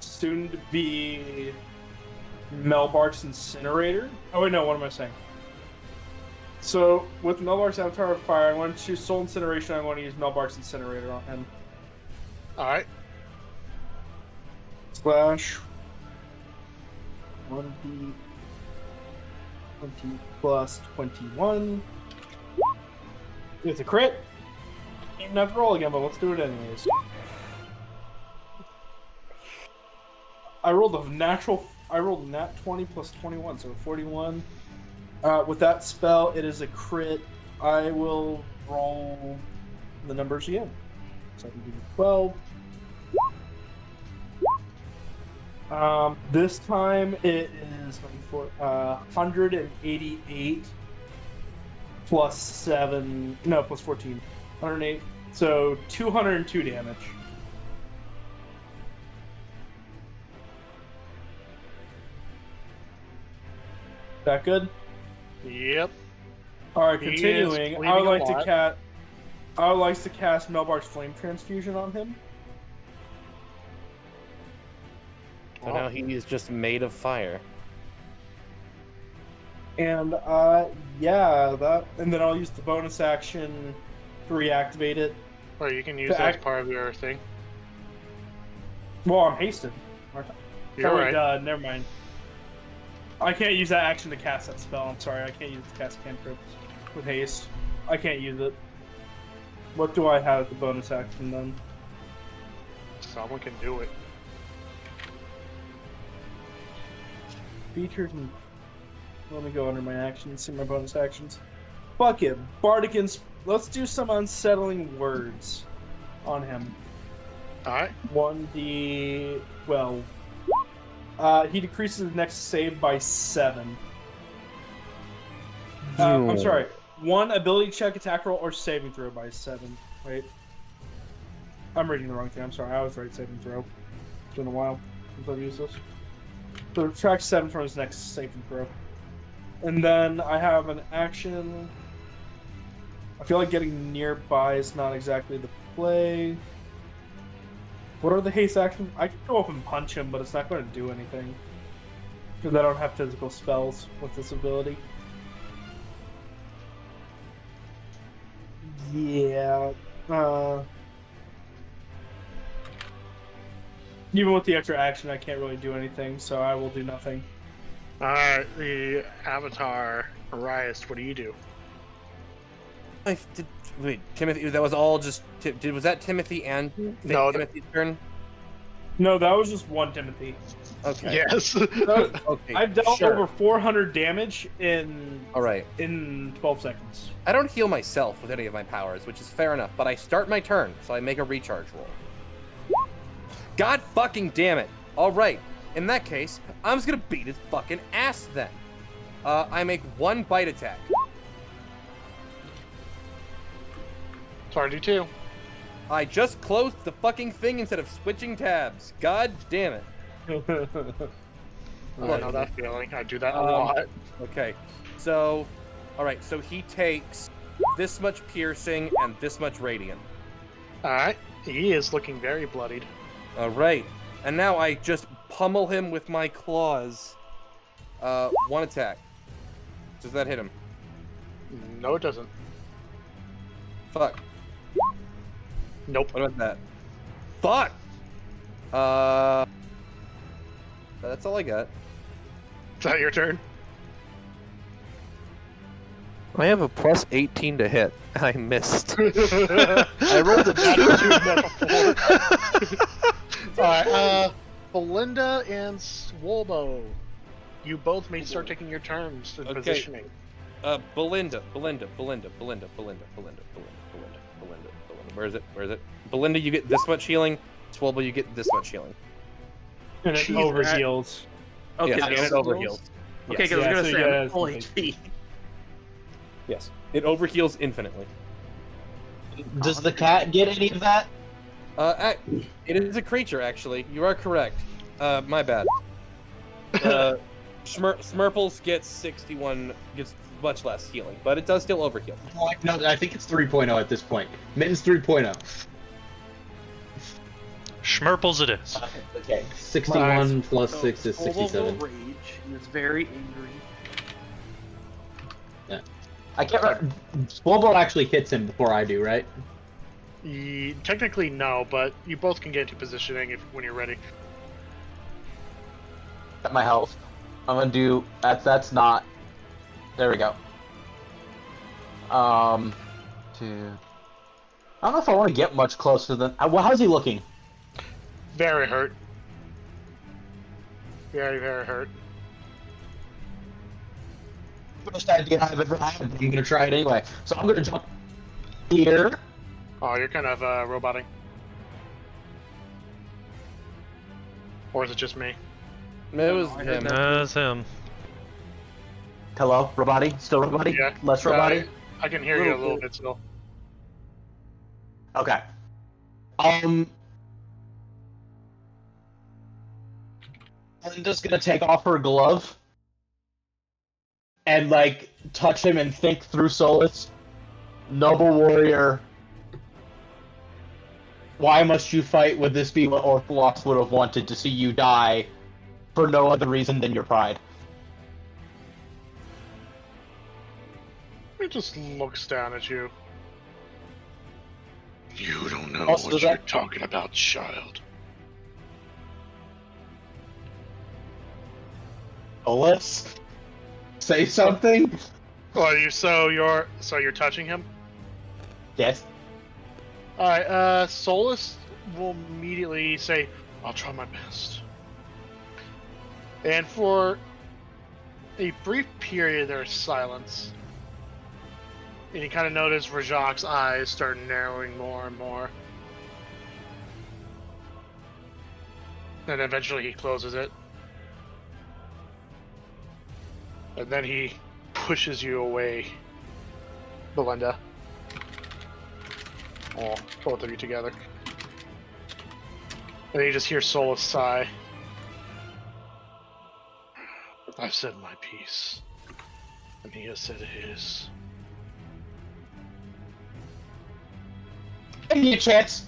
soon-to-be Melbark's Incinerator. Oh wait, no, what am I saying? So, with Melbark's Avatar of Fire, I want to choose Soul Incineration, I want to use Melbark's Incinerator on him. Alright. Slash 1d 20 plus 21. It's a crit. Even have to roll again, but let's do it anyways. I rolled a nat 20 plus 21, so 41. With that spell, it is a crit. I will roll the numbers again. So I can do 12. This time it is 188 plus 7. No, plus 14. 108. So 202 damage. That good? Yep. All right, He is continuing. bleeding a lot. I would like to cast Melbark's Flame Transfusion on him. So now he is just made of fire. And yeah, and then I'll use the bonus action to reactivate it. Or you can use that as part of your thing. Well, I'm hasted. You're right. Never mind. I can't use that action to cast that spell. I'm sorry, I can't use it to cast cantrips with haste. I can't use it. What do I have at the bonus action then? Someone can do it. Features and... Let me go under my actions, see my bonus actions. Fuck it. Bardic Let's do some unsettling words on him. Alright. 1d12. He decreases his next save by 7. I'm sorry. 1 ability check, attack roll, or saving throw by 7. Wait. I'm reading the wrong thing. I'm sorry. I was right. Saving throw. It's been a while since I've used this. So subtract 7 from his next saving throw. And then I have an action. I feel like getting nearby is not exactly the play. What are the haste actions? I can go up and punch him, but it's not going to do anything. Because I don't have physical spells with this ability. Yeah. Even with the extra action, I can't really do anything, so I will do nothing. Alright, the Avatar, Arias, what do you do? Wait, Timothy, that was all just... was that Timothy and Timothy's turn? No, that was just one Timothy. Okay. Yes. Okay, I've dealt over 400 damage in 12 seconds. I don't heal myself with any of my powers, which is fair enough, but I start my turn, so I make a recharge roll. God fucking damn it. All right. In that case, I'm just gonna beat his fucking ass then. I make 1 bite attack. Sorry, 2. I just closed the fucking thing instead of switching tabs. God damn it. I know that feeling. I do that a lot. Okay. So, alright, so he takes this much piercing and this much radiant. Alright. He is looking very bloodied. Alright. And now I just pummel him with my claws. 1 attack. Does that hit him? No, it doesn't. Fuck. Nope. What about that? Fuck! That's all I got. Is that your turn? I have a plus 18 to hit. I missed. I rolled a before. Alright, Belinda and Swolbo. You both may start taking your turns in positioning. Belinda. Where is it? Belinda, you get this much healing. Swolbo, you get this much healing. And it overheals. Okay, yes, and it overheals. Okay, because I was going to say, I'm full HP. Yes, it overheals infinitely. Does the cat get any of that? It is a creature, actually. You are correct. My bad. Smurples gets 61, gets much less healing, but it does still overheal. No, I think it's 3.0 at this point. Mittens 3.0. Schmerples it is. Okay, 61 plus 6 is Swolbo will 67. rage. He is very angry. Yeah. I can't remember. Swolbo actually hits him before I do, right? Technically, no, but you both can get into positioning when you're ready. At my health. I'm gonna do... That's not... There we go. Two... I don't know if I want to get much closer than... Well, how's he looking? Very hurt. Very, very hurt. First idea I've ever had. I'm gonna try it anyway. So I'm gonna jump here. Oh, you're kind of roboting. Or is it just me? It was him. That's him. Hello, Roboti? Still Roboti? Yeah. Less Roboti? I can hear you a little bit still. Okay. Linda's gonna take off her glove and like touch him and think through Solus. Noble warrior, why must you fight? Would this be what Orthodox would have wanted, to see you die for no other reason than your pride? He just looks down at you. You don't know Also, what does you're that- talking about, child. Solus, say something. Well, you're touching him? Yes. Alright, Solus will immediately say, I'll try my best. And for a brief period, there's silence. And you kind of notice Rajak's eyes start narrowing more and more. And eventually he closes it. And then he pushes you away, Belinda. Oh, both of you together. And you just hear Solus sigh. I've said my piece. And he has said his. Give me a chance.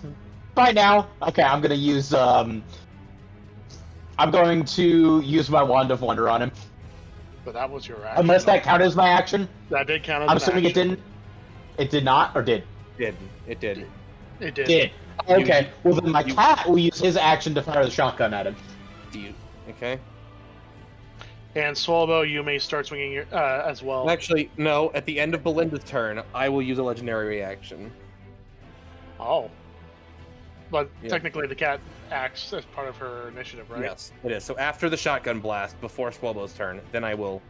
Bye now. Okay, I'm gonna use I'm going to use my Wand of Wonder on him. But that was your action. Unless that counted as my action. That did count as I'm an assuming action. it didn't. It did not, or did? It did. It did. Did. Okay. Well, then my cat will use his action to fire the shotgun at him. Do you? Okay. And Swallow, you may start swinging your, as well. Actually, no. At the end of Belinda's turn, I will use a legendary reaction. Oh. But Yeah. technically the cat acts as part of her initiative, right? Yes, it is. So after the shotgun blast, before Swalbow's turn, then I will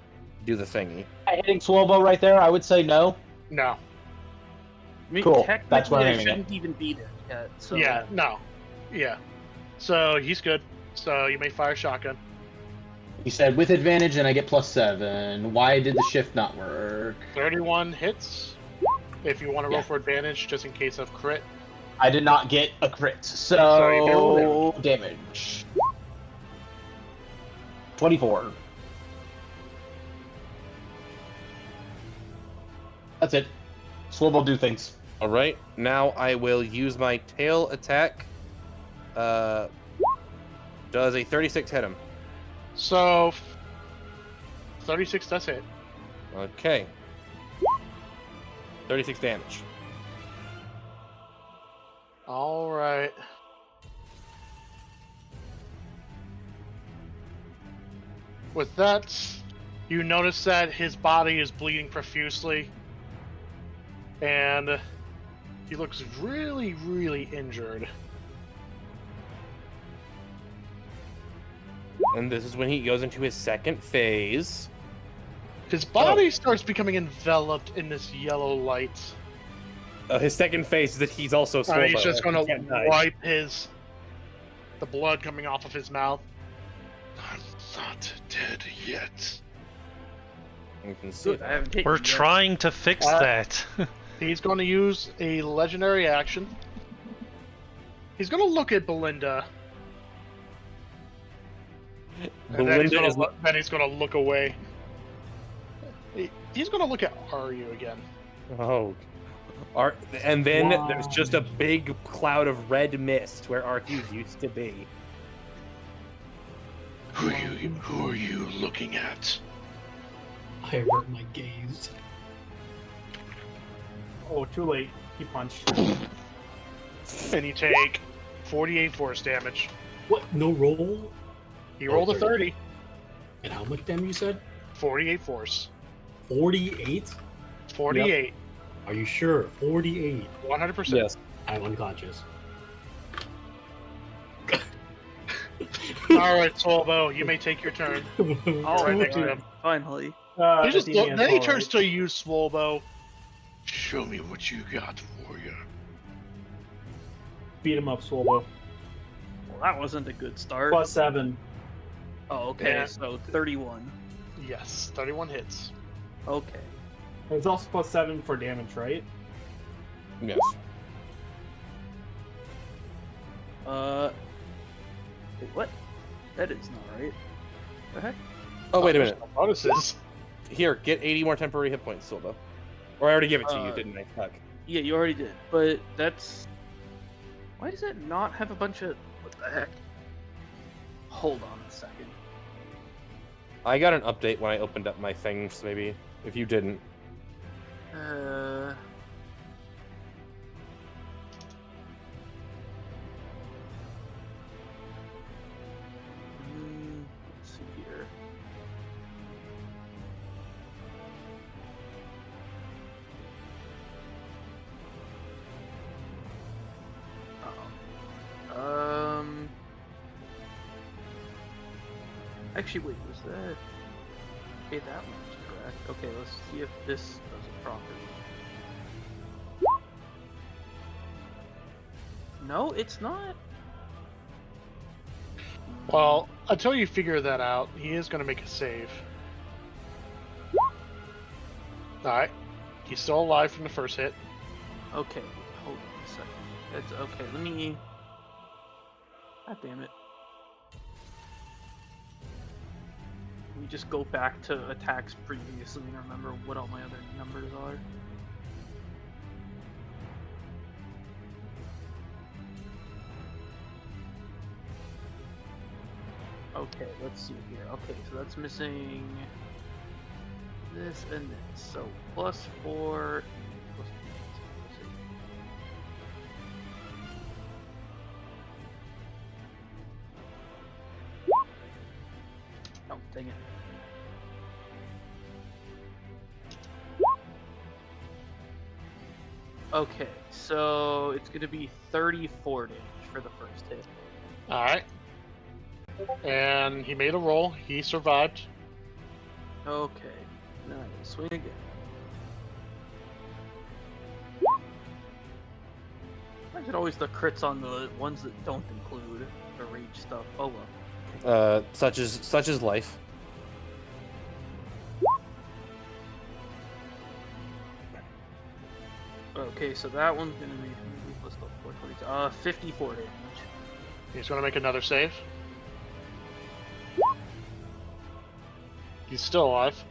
do the thingy. Hitting Swallow right there, I would say no. No. I mean, Cool. technically, That's where I'm I aiming shouldn't even be there yet. So Yeah, no. Yeah. So he's good. So you may fire shotgun. He said with advantage, and I get +7. Why did the shift not work? 31 hits. If you want to roll Yeah. for advantage, just in case of crit. I did not get a crit, So you can roll so damage. 24. That's it. Swab will do things. All right. Now I will use my tail attack. Does a 36 hit him? So 36 does hit. Okay. 36 damage. All right. With that, you notice that his body is bleeding profusely, and he looks really, really injured. And this is when he goes into his second phase. His body starts becoming enveloped in this yellow light. His second phase is that he's also swollen. He's just going Can't to die. wipe the blood coming off of his mouth. I'm not dead yet. You can see good. I that. haven't taken We're it yet. trying to fix that. He's going to use a legendary action. He's going to look at Belinda. And then Belinda is then he's going to look away. He's going to look at Aryu again. Oh. And then there's just a big cloud of red mist where Arthur used to be. Who are you looking at? I avert my gaze. Oh, too late. He punched. And you take 48 force damage. What? No roll? He rolled a 30. And how much damage you said? 48 force. 48? 48. Are you sure? 48. 100%. Yes. I'm unconscious. Alright, Solvo, you may take your turn. All Right right, next to him. finally. Then he turns to you, Swolbo. Show me what you got, warrior. Beat him up, Swolbo. Well, that wasn't a good start. +7. Oh, okay. Yeah. So 31. Yes, 31 hits. Okay. It's also +7 for damage, right? Yes. Wait, what? That is not right. The heck? Oh, wait a minute. Bonuses. Here, get 80 more temporary hit points, Silva. Or I already gave it to you, didn't I? Fuck. Yeah, you already did. But that's... Why does it not have a bunch of... What the heck? Hold on a second. I got an update when I opened up my things, maybe. If you didn't. Let's see here. Actually, wait, was that... Okay, that one's correct. Okay, let's see if this does it properly. No, it's not. Well, until you figure that out, he is going to make a save. Alright. He's still alive from the first hit. Okay, hold on a second. That's okay, let me... God damn it. Let me just go back to attacks previously and remember what all my other numbers are. Okay, let's see here. Okay, so that's missing this and this. So +4, plus 8. Oh, dang it. Okay, so it's gonna be 34 damage for the first hit. Alright. And he made a roll. He survived. Okay, now I will swing again. Why is it always the crits on the ones that don't include the rage stuff? Oh well. Such as life. Okay, so that one's gonna be plus the 422. 54 damage. He's going to make another save. He's still alive.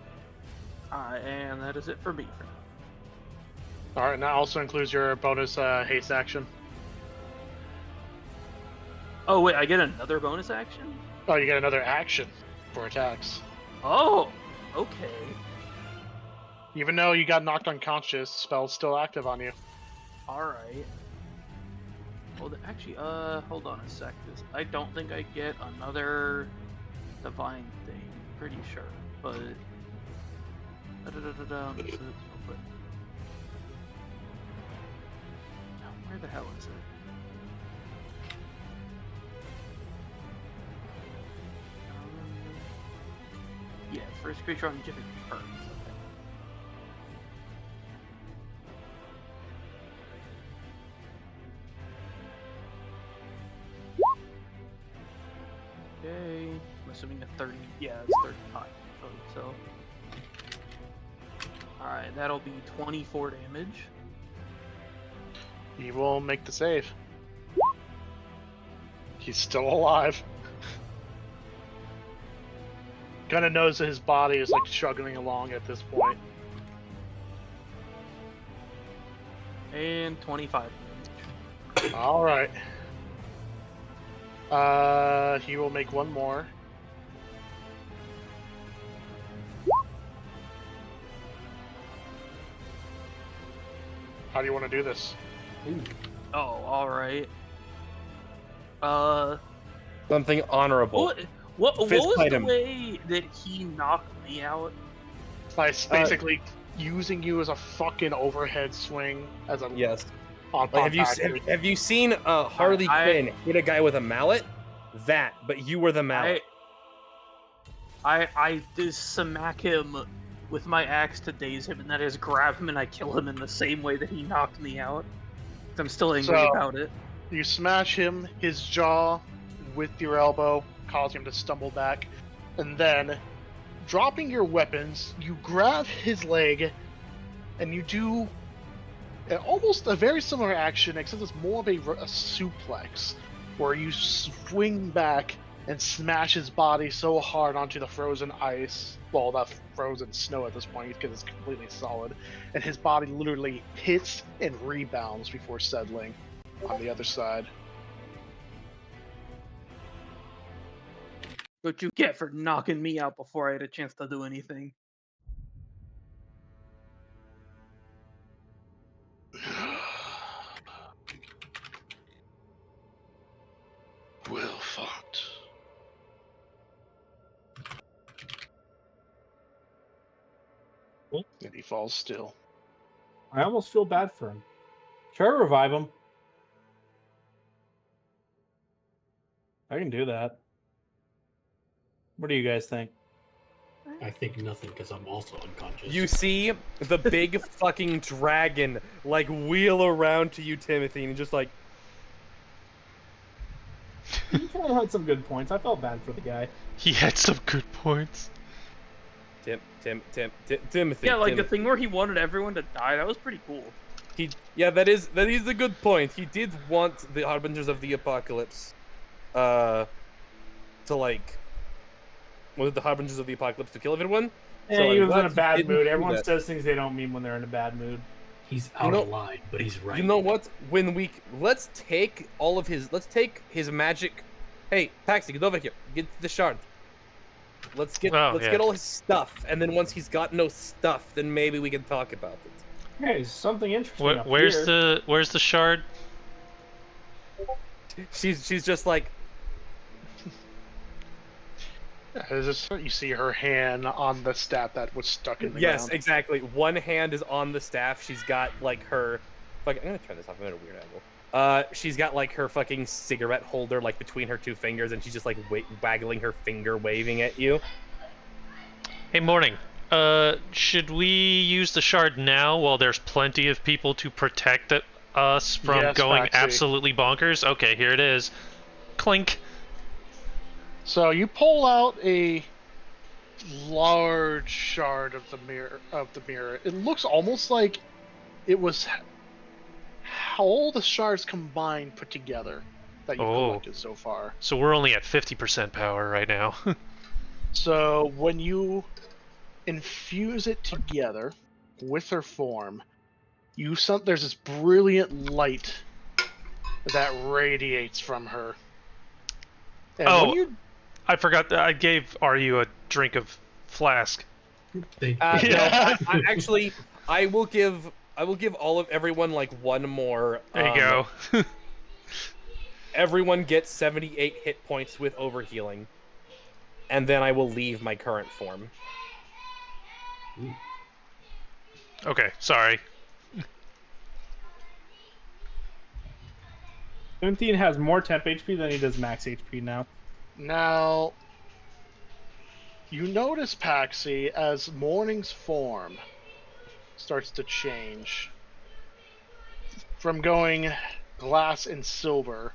And that is it for me for now. Alright, and that also includes your bonus haste action. Oh wait, I get another bonus action? Oh, you get another action for attacks. Oh, okay. Even though you got knocked unconscious, spell's still active on you. Alright. Well, actually, hold on a sec. I don't think I get another divine thing. Pretty sure, but... Let's do this real quick. Now, where the hell is it? Yeah, first creature on Jupiter's turn. Okay, I'm assuming a 30. Yeah, it's 35. So, alright, that'll be 24 damage. He will make the save. He's still alive. Kind of knows that his body is like struggling along at this point. And 25 damage. Alright. He will make one more. How do you want to do this? Oh, alright. Something honorable. What was fight the him. way that he knocked me out? By basically using you as a fucking overhead swing as a Yes. on Like, have you seen Harley Quinn hit a guy with a mallet? That, but you were the mallet. I just smack him with my axe to daze him, and that is grab him and I kill him in the same way that he knocked me out. I'm still angry about it. You smash him, his jaw with your elbow, causing him to stumble back, and then, dropping your weapons, you grab his leg, and you do almost a very similar action, except it's more of a suplex, where you swing back and smash his body so hard onto the frozen ice. Well, not frozen snow at this point because it's completely solid. And his body literally hits and rebounds before settling on the other side. What you get for knocking me out before I had a chance to do anything. Well fought. And he falls still. I almost feel bad for him. Try to revive him. I can do that. What do you guys think? I think nothing because I'm also unconscious. You see the big fucking dragon like wheel around to you, Timothy, and just like. He kind of had some good points. I felt bad for the guy. He had some good points. Timothy. Yeah, like the thing where he wanted everyone to die. That was pretty cool. That is a good point. He did want the Harbingers of the Apocalypse, to like, was the Harbingers of the Apocalypse to kill everyone? Yeah, So he I'm was in glad a he bad didn't mood. do Everyone that. says things they don't mean when they're in a bad mood. He's out of line, but he's right. You know what? Let's take his magic. Hey, Paxi, get over here. Get the shard. Let's get all his stuff, and then once he's got no stuff, then maybe we can talk about it. Hey, something interesting. up Where's here. the shard? She's just like, You see her hand on the staff that was stuck in the yes, ground. exactly. One hand is on the staff. She's got like her. I'm gonna turn this off. I'm at a weird angle. She's got like her fucking cigarette holder like between her two fingers, and she's just like waggling her finger, waving at you. Hey, Morning. Should we use the shard now while there's plenty of people to protect us from Yes, going Paxi. absolutely bonkers? Okay, here it is. Clink. So you pull out a large shard of the mirror. It looks almost like it was all the shards combined put together that you've collected so far. So we're only at 50% power right now. So when you infuse it together with her form, there's this brilliant light that radiates from her. And when you I forgot that I gave RU a drink of flask. No, I actually, I will give everyone like one more. There you go. Everyone gets 78 hit points with overhealing, and then I will leave my current form. Okay, sorry. 17 has more temp HP than he does max HP now. Now, you notice, Paxi, as Morning's form starts to change from going glass and silver,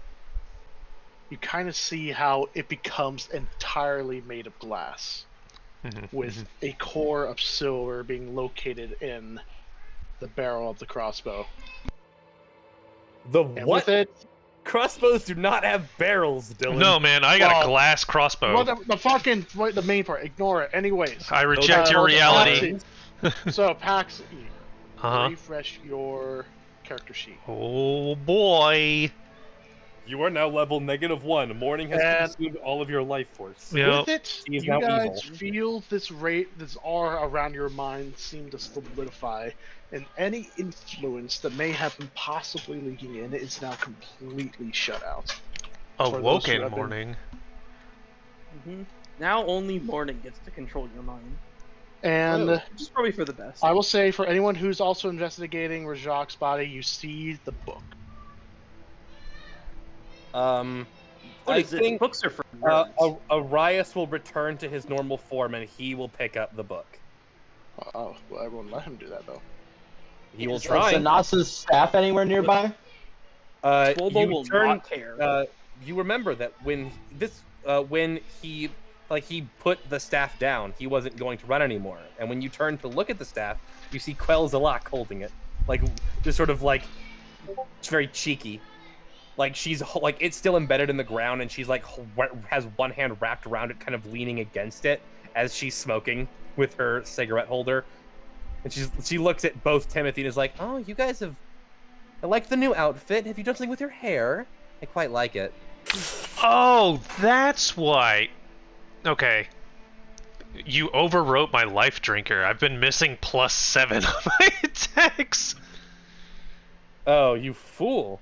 you kind of see how it becomes entirely made of glass, with a core of silver being located in the barrel of the crossbow. And What? with it, Crossbows do not have barrels, Dylan. No, man, I got a glass crossbow. well, the main part, ignore it. Anyways. I reject your reality. So, Paxi, Uh-huh. refresh your character sheet. Oh boy. You are now level -1. Morning has And- consumed all of your life force. Yeah. With it, He is you now guys evil. feel this aura around your mind seem to solidify, and any influence that may have been possibly leaking in is now completely shut out. For those who Awoken have been- Morning. Now only Morning gets to control your mind. And Which is probably for the best. I will say, for anyone who's also investigating Rajak's body, you see the book. What I is it? think Books are for nerds. Arias will return to his normal form, and he will pick up the book. Oh, well, everyone let him do that, though. He will Is try. Sanasa's staff anywhere nearby? Swolbo You will turn- not care. You remember that when he put the staff down, he wasn't going to run anymore. And when you turn to look at the staff, you see Quell Zalak holding it, like just sort of like it's very cheeky. like she's like it's still embedded in the ground, and she's like has one hand wrapped around it, kind of leaning against it as she's smoking with her cigarette holder. And she looks at both Timothy and is like, "Oh, you guys have. I like the new outfit. Have you done something with your hair? I quite like it." Oh, that's why. Okay. You overwrote my life drinker. I've been missing +7 on my attacks. Oh, you fool!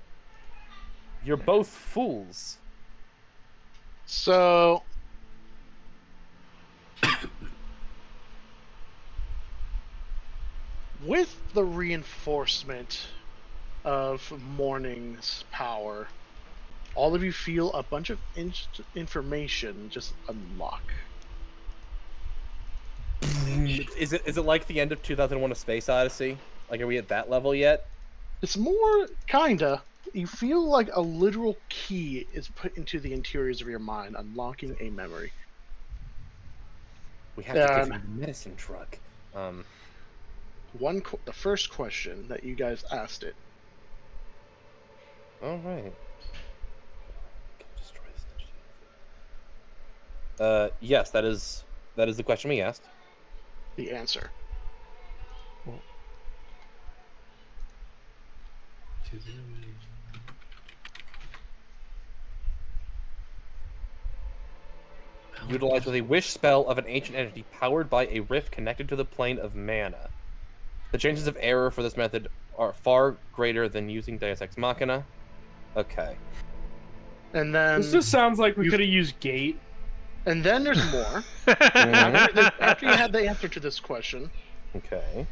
You're both fools. So, with the reinforcement of Morning's power, all of you feel a bunch of information just unlock. Is it like the end of 2001: A Space Odyssey? Like, are we at that level yet? It's more kinda. You feel like a literal key is put into the interiors of your mind, unlocking a memory. We have to give him the medicine drug. The first question that you guys asked it. All right. Yes, that is the question we asked. The answer. Utilized with a wish spell of an ancient entity powered by a rift connected to the plane of mana. The chances of error for this method are far greater than using Deus Ex Machina. Okay. And then This just sounds like we could have used Gate. And then there's more. After you had the answer to this question, okay,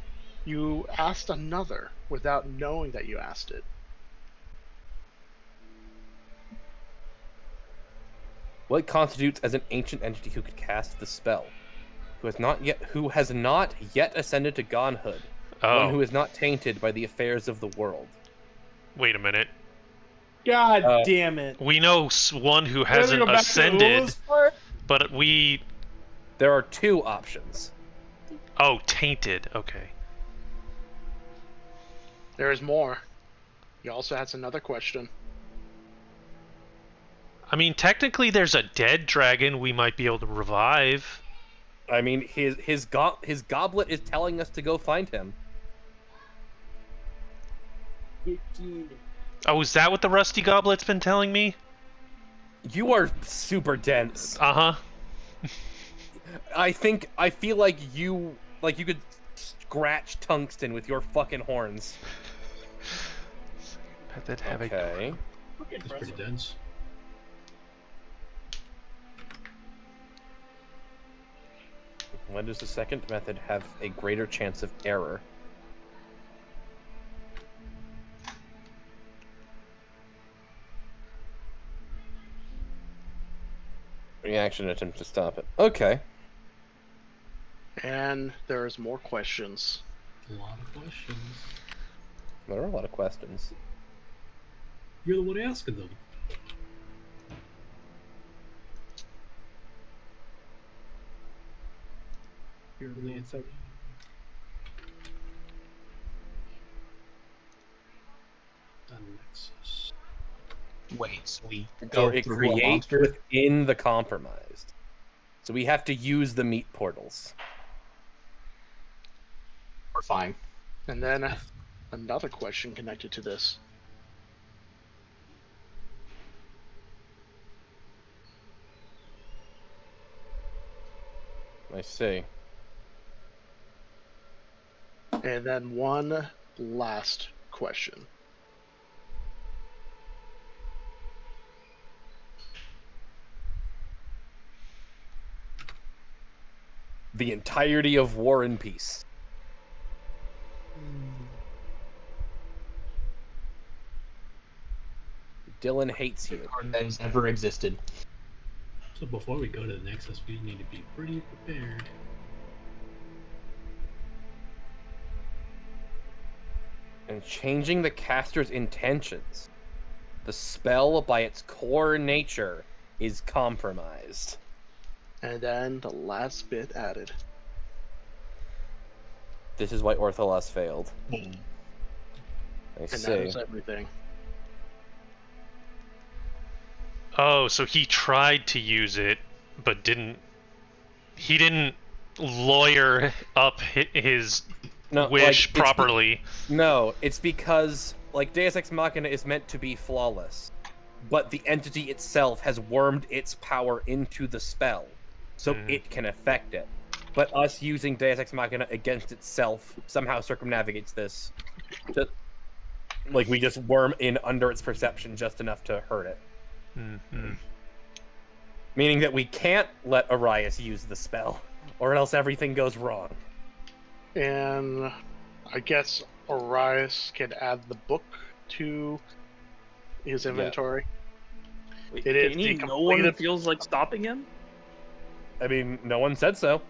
you asked another without knowing that you asked it. What constitutes as an ancient entity who could cast the spell? Who has not yet ascended to godhood. Oh. One who is not tainted by the affairs of the world. Wait a minute. God damn it. We know one who hasn't ascended, but There are two options. Oh, tainted. Okay. There is more. He also has another question. I mean, technically, there's a dead dragon we might be able to revive. I mean, his goblet is telling us to go find him. Oh, is that what the rusty goblet's been telling me? You are super dense. Uh-huh. I feel like you could scratch tungsten with your fucking horns. Okay. That's pretty dense. When does the second method have a greater chance of error? Reaction attempt to stop it. Okay. And there's more questions. A lot of questions. There are a lot of questions. You're the one asking them. You're the answer. The Nexus. Wait, so we Or go it through a creates monster? within the compromised. So we have to use the meat portals. We're fine. And then another question connected to this. I see. And then one last question. The entirety of War and Peace. Dylan hates you. That has ever existed. So before we go to the Nexus, we need to be pretty prepared. And changing the caster's intentions. The spell, by its core nature, is compromised. And then the last bit added. This is why Ortholos failed. I And see. that is everything. Oh, so he tried to use it, but didn't. He didn't lawyer up his No, wish like, properly. No, it's because like Deus Ex Machina is meant to be flawless, but the entity itself has wormed its power into the spell, so it can affect it. But us using Deus Ex Machina against itself somehow circumnavigates this. Like we just worm in under its perception just enough to hurt it. Mm-hmm. Meaning that we can't let Arias use the spell, or else everything goes wrong. And I guess Arias can add the book to his inventory. Wait, It is can he? the No one completed- feels like stopping him. I mean, no one said so.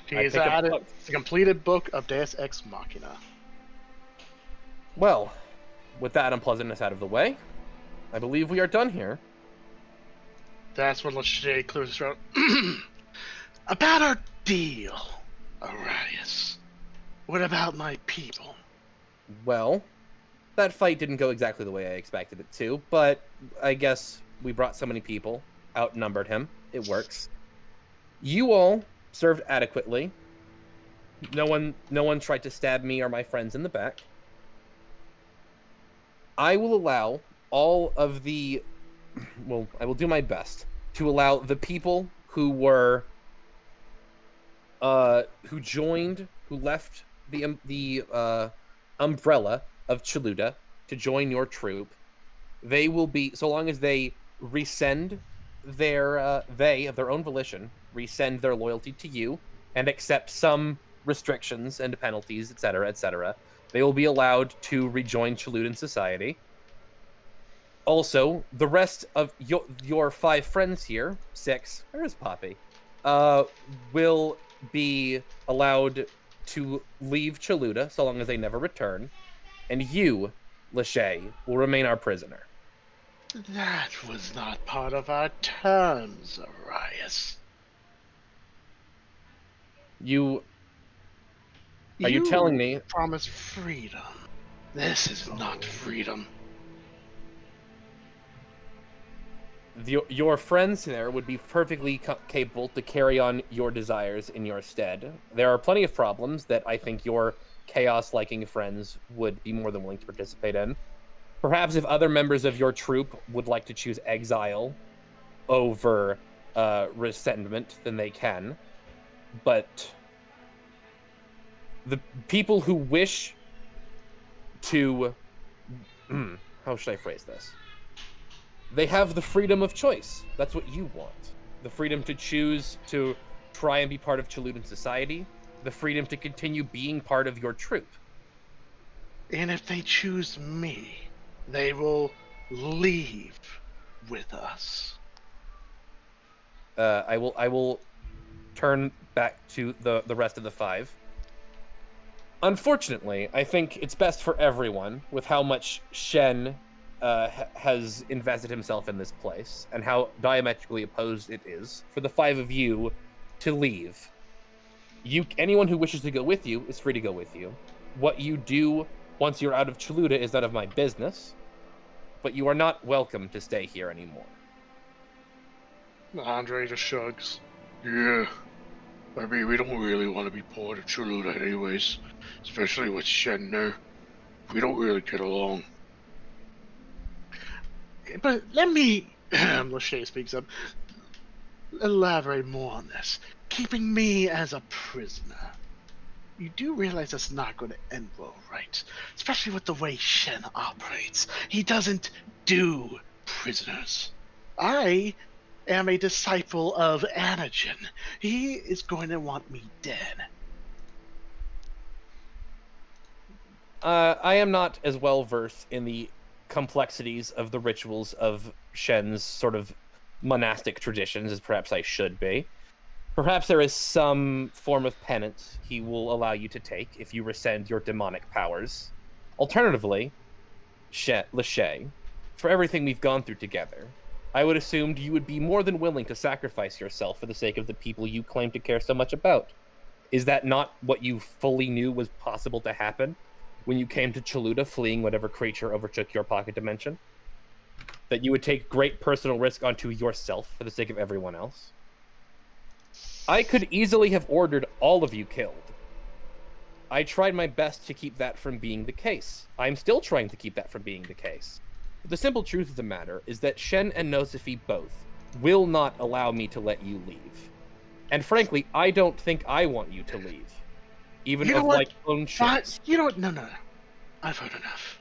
He's pick up added books. the completed book of Deus Ex Machina. Well, with that unpleasantness out of the way, I believe we are done here. That's when Lachey clears his throat. About our deal, Arias. What about my people? Well, that fight didn't go exactly the way I expected it to, but I guess we brought so many people, outnumbered him. It works. You all served adequately. No one tried to stab me or my friends in the back. I will allow all of the well, I will do my best to allow the people who were who joined, who left the umbrella of Chaluda to join your troop. They will be, so long as they rescind their they of their own volition rescind their loyalty to you and accept some restrictions and penalties, etc., etc. They will be allowed to rejoin Chaludan society. Also, the rest of your 5 friends here, 6, where is Poppy? Will be allowed to leave Chaluda so long as they never return. And you, Lachey, will remain our prisoner. That was not part of our terms, Arias. Are you telling me? Promised freedom. This is not freedom. Your friends there would be perfectly capable to carry on your desires in your stead. There are plenty of problems that I think your chaos-liking friends would be more than willing to participate in. Perhaps if other members of your troop would like to choose exile over resentment, then they can. But the people who wish to... how should I phrase this? They have the freedom of choice. That's what you want. The freedom to choose to try and be part of Chaludan society. The freedom to continue being part of your troop. And if they choose me, they will leave with us. I will turn back to the rest of the 5. Unfortunately, I think it's best for everyone with how much Shen has invested himself in this place and how diametrically opposed it is for the 5 of you to leave. Anyone who wishes to go with you is free to go with you. What you do once you're out of Chaluda is none of my business, but you are not welcome to stay here anymore. Andre just shrugs. Yeah. I mean, we don't really want to be part of Chaluda anyways. Especially with Shen there. We don't really get along. But let me, Lachey speaks up, elaborate more on this. Keeping me as a prisoner. You do realize that's not going to end well, right? Especially with the way Shen operates. He doesn't do prisoners. I am a disciple of Anagen. He is going to want me dead. I am not as well versed in the complexities of the rituals of Shen's sort of monastic traditions as perhaps I should be. Perhaps there is some form of penance he will allow you to take if you rescind your demonic powers. Alternatively, Lachey, for everything we've gone through together, I would assume you would be more than willing to sacrifice yourself for the sake of the people you claim to care so much about. Is that not what you fully knew was possible to happen when you came to Chaluda fleeing whatever creature overtook your pocket dimension? that you would take great personal risk onto yourself for the sake of everyone else. I could easily have ordered all of you killed. I tried my best to keep that from being the case. I'm still trying to keep that from being the case. But the simple truth of the matter is that Shen and Nosefi both will not allow me to let you leave. And frankly, I don't think I want you to leave. Even You know of what? like own choice. You know what? No. I've heard enough.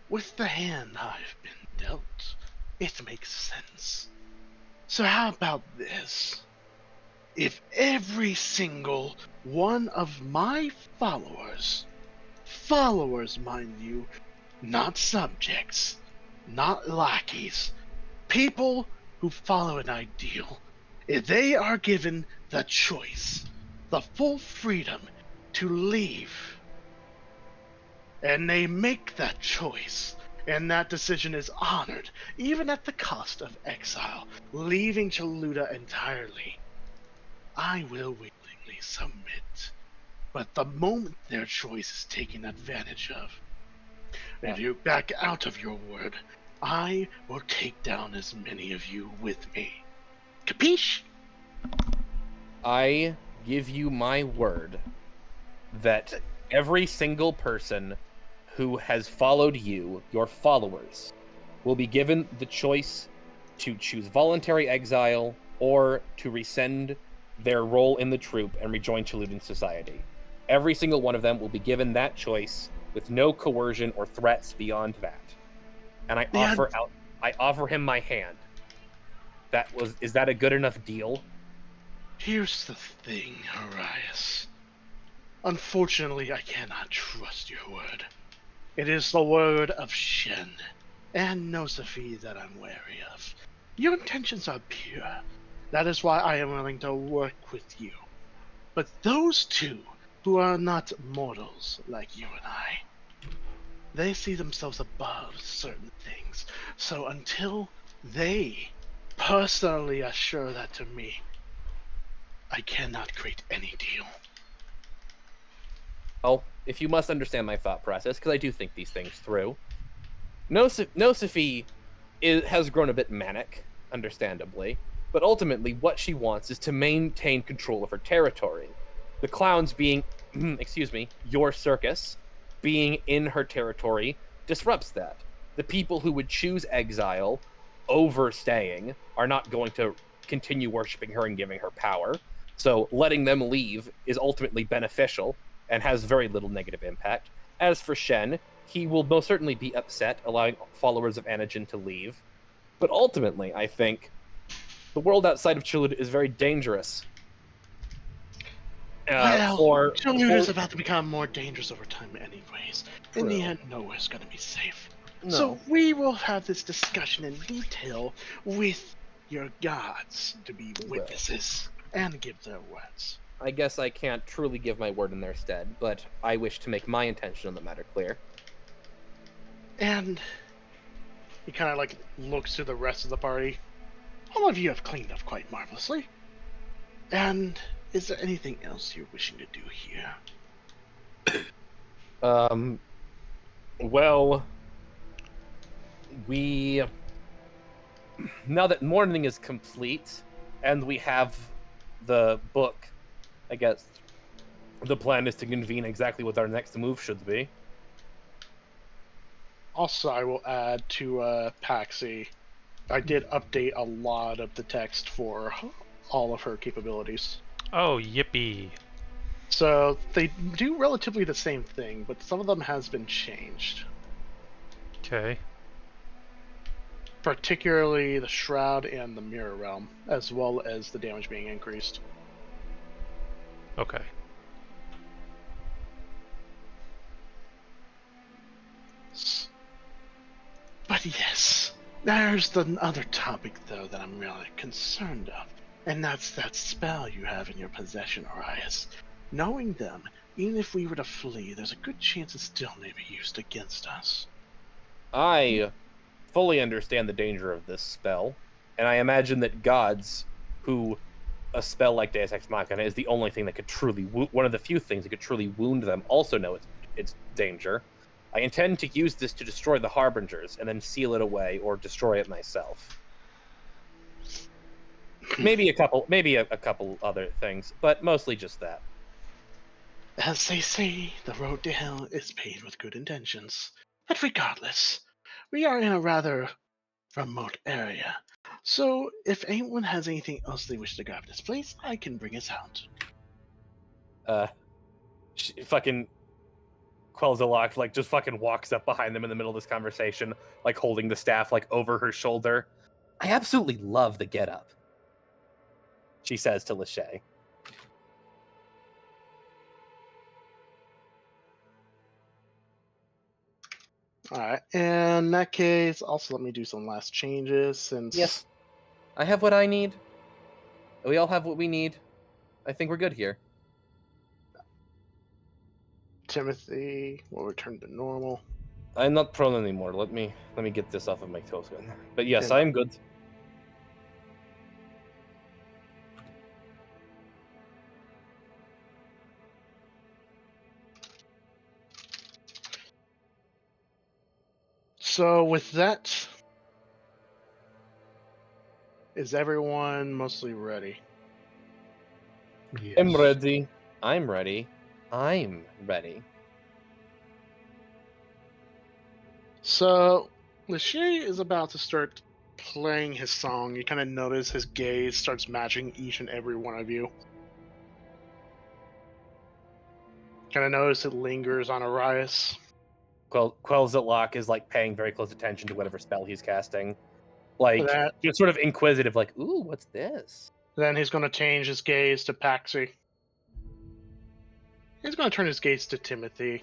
With the hand I've been dealt, it makes sense. So how about this? If every single one of my followers, mind you, not subjects, not lackeys, people who follow an ideal, if they are given the choice, the full freedom to leave, and they make that choice, and that decision is honored, even at the cost of exile, leaving Chaluda entirely, I will willingly submit. But the moment their choice is taken advantage of, if you back out of your word, I will take down as many of you with me. Capiche? I give you my word that every single person who has followed you, your followers, will be given the choice to choose voluntary exile or to rescind their role in the troop and rejoin Chaludan society. Every single one of them will be given that choice with no coercion or threats beyond that. And I offer him my hand. Is that a good enough deal? Here's the thing, Arias. Unfortunately, I cannot trust your word. It is the word of Shen and Nosefi that I'm wary of. Your intentions are pure. That is why I am willing to work with you. But those two, who are not mortals like you and I, they see themselves above certain things. So until they personally assure that to me, I cannot create any deal. Well, if you must understand my thought process, because I do think these things through, Nosefi has grown a bit manic, understandably, but ultimately what she wants is to maintain control of her territory. The clowns being, your circus, being in her territory disrupts that. The people who would choose exile over staying are not going to continue worshiping her and giving her power. So letting them leave is ultimately beneficial and has very little negative impact. As for Shen, he will most certainly be upset allowing followers of Anagen to leave. But ultimately, I think the world outside of Chaluda is very dangerous. Chaluda is about to become more dangerous over time anyways. In the end, nowhere's going to be safe. No. So we will have this discussion in detail with your gods to be witnesses and give their words. I guess I can't truly give my word in their stead, but I wish to make my intention on the matter clear. And he kind of looks to the rest of the party. All of you have cleaned up quite marvelously. And is there anything else you're wishing to do here? Well, now that mourning is complete and we have the book, I guess the plan is to convene exactly what our next move should be. Also, I will add to Paxi, I did update a lot of the text for all of her capabilities. Oh, yippee. So they do relatively the same thing, but some of them has been changed. Okay. Particularly the Shroud and the Mirror Realm, as well as the damage being increased. Okay. But yes, there's the other topic though that I'm really concerned of, and that's that spell you have in your possession, Arias. Knowing them, even if we were to flee, there's a good chance it still may be used against us. I fully understand the danger of this spell, and I imagine that gods who a spell like Deus Ex Machina is the only thing that could truly one of the few things that could truly wound them also know its danger. I intend to use this to destroy the Harbingers and then seal it away or destroy it myself. Maybe a couple other things, but mostly just that. As they say, the road to hell is paved with good intentions. But regardless, we are in a rather remote area. So if anyone has anything else they wish to grab this place, I can bring us out. Fucking Quelzalak like just fucking walks up behind them in the middle of this conversation, like holding the staff like over her shoulder. I absolutely love the getup, she says to Lachey. Alright, in that case, also let me do some last changes since... Yes. I have what I need. We all have what we need. I think we're good here. Timothy will return to normal. I'm not prone anymore. Let me get this off of my token. But yes, And- I am good. So with that, is everyone mostly ready? Yes. I'm ready. I'm ready. I'm ready. So, Lachey is about to start playing his song. You kind of notice his gaze starts matching each and every one of you. Kind of notice it lingers on Arias. Quelzalak is like paying very close attention to whatever spell he's casting. Like, That- just sort of inquisitive, like, ooh, what's this? Then he's going to change his gaze to Paxi. He's going to turn his gaze to Timothy.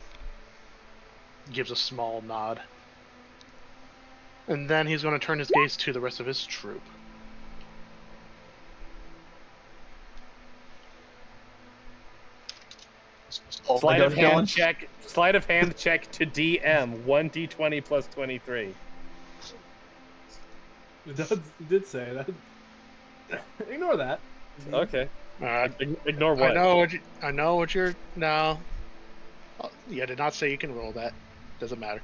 Gives a small nod. And then he's going to turn his gaze to the rest of his troop. Sleight of hand check to DM 1d20 plus 23. It did say that. Ignore that. Okay. Alright. Ignore what? I know what you're... No. Oh, yeah, did not say you can roll that. Doesn't matter.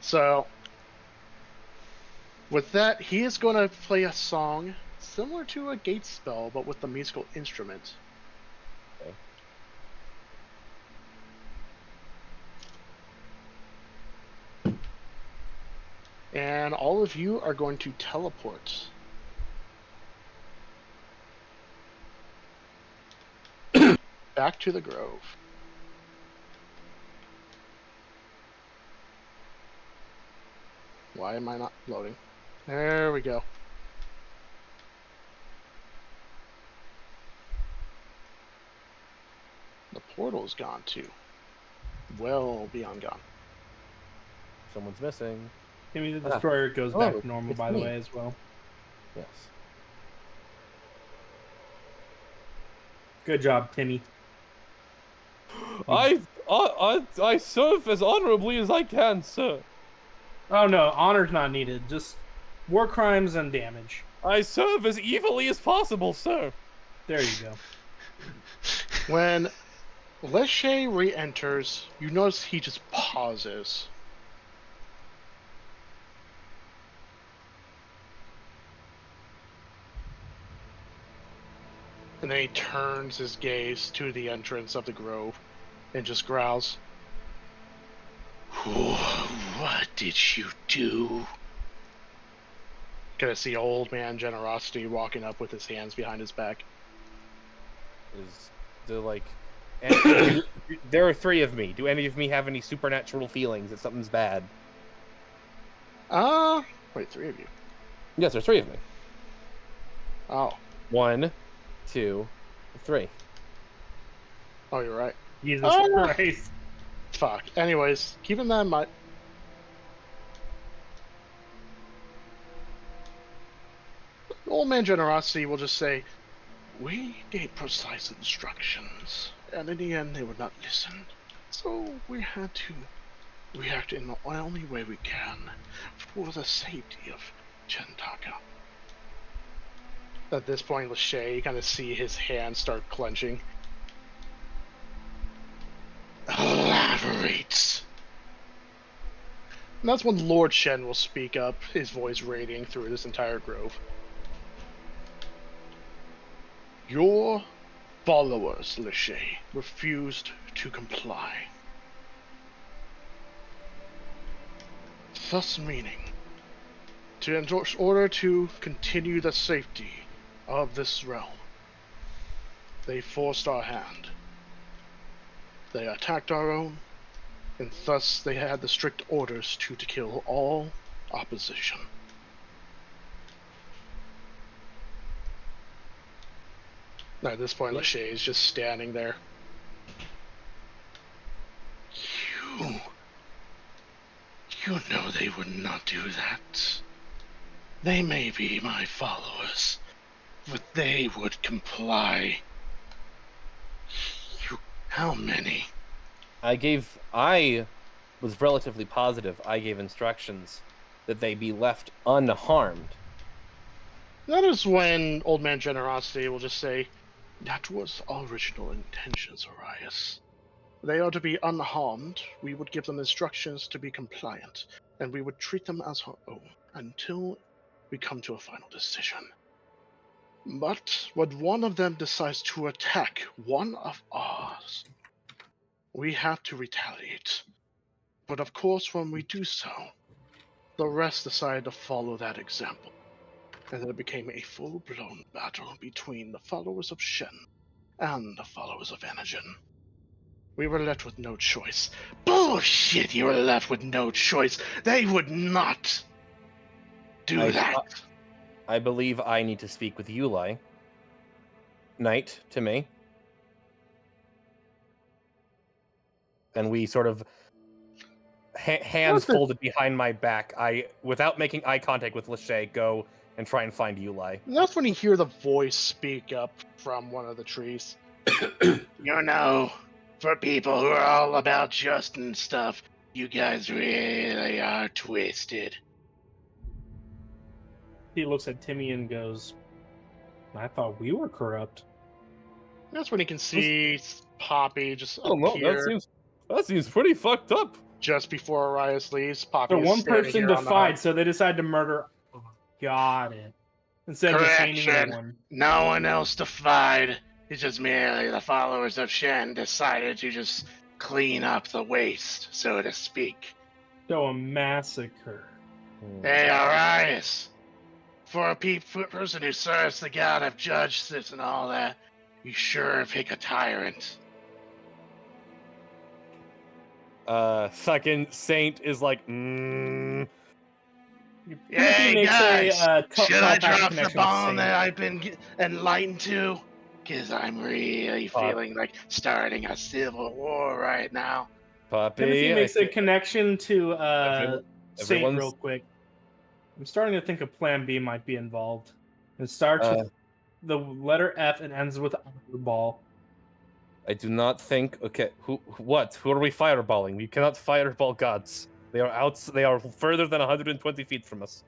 So, with that, he is going to play a song similar to a gate spell, but with the musical instrument. Okay. And all of you are going to teleport. Back to the grove. Why am I not loading? There we go. The portal's gone too. Well beyond gone. Someone's missing. Timmy the Destroyer goes back Oh, to normal, it's by the me. way, as well. Yes. Good job, Timmy. I serve as honorably as I can, sir. Oh no, honor's not needed. Just war crimes and damage. I serve as evilly as possible, sir. There you go. When Lachey re-enters, you notice he just pauses. And then he turns his gaze to the entrance of the grove and just growls. What did you do? Gonna see old man Generosity walking up with his hands behind his back. There are three of me. Do any of me have any supernatural feelings that something's bad? Wait, three of you. Yes, there's three of me. Oh. 1, 2, 3. Oh, you're right. Jesus Christ. Fuck. Anyways, keeping that in mind. Old man Generosity will just say, we gave precise instructions, and in the end they would not listen. So we had to react in the only way we can for the safety of Chentaka. At this point, Lachey, you kind of see his hands start clenching. Elaborate. And that's when Lord Shen will speak up, his voice radiating through this entire grove. Your followers, Lachey, refused to comply. Thus meaning, in order to continue the safety of this realm, they forced our hand. They attacked our own, and thus they had the strict orders to kill all opposition. Now, at this point, Lachey is just standing there. You know they would not do that. They may be my followers, but they would comply. How many? I was relatively positive. I gave instructions that they be left unharmed. That is when Old Man Generosity will just say, that was our original intentions, Arias. They are to be unharmed. We would give them instructions to be compliant, and we would treat them as our own until we come to a final decision. But when one of them decides to attack one of ours, we have to retaliate. But of course, when we do so, the rest decided to follow that example, and then it became a full-blown battle between the followers of Shen and the followers of Anagen. We were left with no choice. Bullshit, you were left with no choice. They would not do that. I believe I need to speak with Yulai. Knight to me. And we sort of hands folded behind my back. I, without making eye contact with Lachey, go and try and find Yulai. And that's when you hear the voice speak up from one of the trees. You know, for people who are all about just and stuff, you guys really are twisted. He looks at Timmy and goes, I thought we were corrupt. That's when you can see Poppy just Oh no, appear that seems pretty fucked up. just before Arias leaves. Poppy So is one standing person here on the defied, hut. so they decided to murder. Got it. Instead of detaining Correction. anyone. No one else defied. It's just merely the followers of Shen decided to just clean up the waste, so to speak. So a massacre. Hey, Arias. For a person who serves the god of justice and all that, you sure pick a tyrant. Fucking Saint is like, Hey, makes guys, should I telepathic drop the connection with bomb Saint. that I've been enlightened to? Because I'm really feeling like starting a civil war right now. Puppy. Timothy makes a connection to Saint everyone's- real quick. I'm starting to think a plan B might be involved. It starts with the letter F and ends with ball. I do not think. Okay, who are we fireballing? We cannot fireball gods. They are out. They are further than 120 feet from us.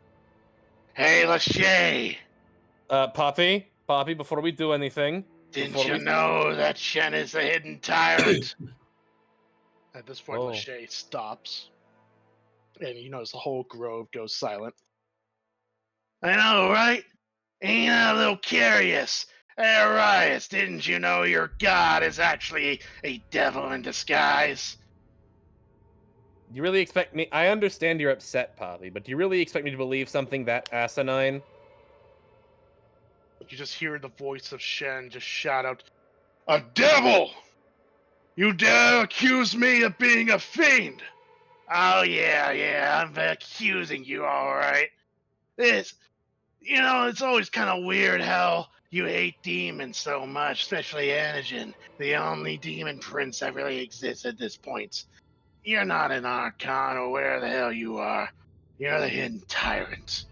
Hey, Lachey, Poppy, before we do anything, didn't you know that Shen is a hidden tyrant? At this point, Oh. Lachey stops, and you notice the whole grove goes silent. I know, right? Ain't I a little curious? Hey, Arias, didn't you know your god is actually a devil in disguise? You really expect me? I understand you're upset, Poppy, but do you really expect me to believe something that asinine? You just hear the voice of Shen just shout out, A devil! You dare accuse me of being a fiend? Oh, yeah, I'm accusing you, alright. It's always kind of weird how you hate demons so much, especially Anagen, the only demon prince that really exists at this point. You're not an Archon or where the hell you are. You're the hidden tyrant.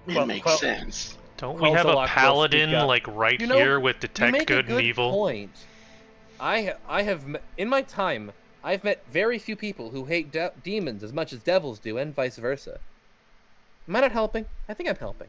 It makes sense. Don't we have a Quel'Thelok will paladin speak up. like right You know, here with You detect make good a and evil? point. I have in my time, I've met very few people who hate demons as much as devils do, and vice versa. Am I not helping? I think I'm helping.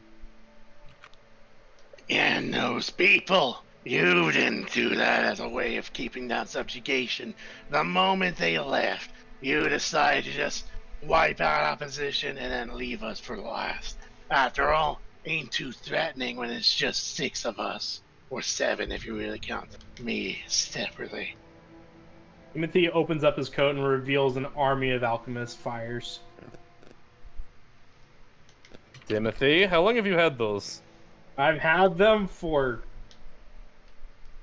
And those people, you didn't do that as a way of keeping down subjugation. The moment they left, you decided to just wipe out opposition and then leave us for last. After all, ain't too threatening when it's just 6 of us. Or 7 if you really count me separately. Timothy opens up his coat and reveals an army of alchemist fires. Timothy, how long have you had those? I've had them for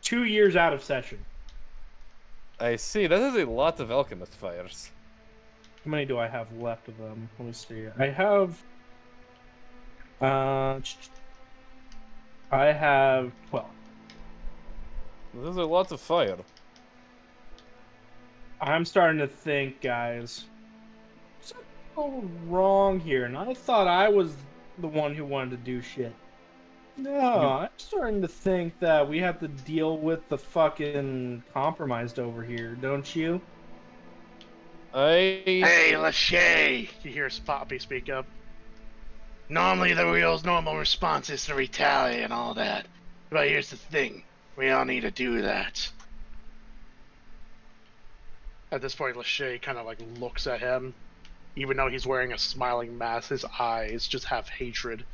2 years out of session. I see. That is a lot of alchemist fires. How many do I have left of them? Let me see. I have 12. Those are lots of fire. I'm starting to think, guys, something's going wrong here, and I thought I was the one who wanted to do shit. No, I'm starting to think that we have to deal with the fucking compromised over here, don't you? Hey, Lachey! You hear Poppy speak up. Normally the real normal response is to retaliate and all that. But here's the thing. We don't need to do that. At this point, Lachey kind of like looks at him. Even though he's wearing a smiling mask, his eyes just have hatred.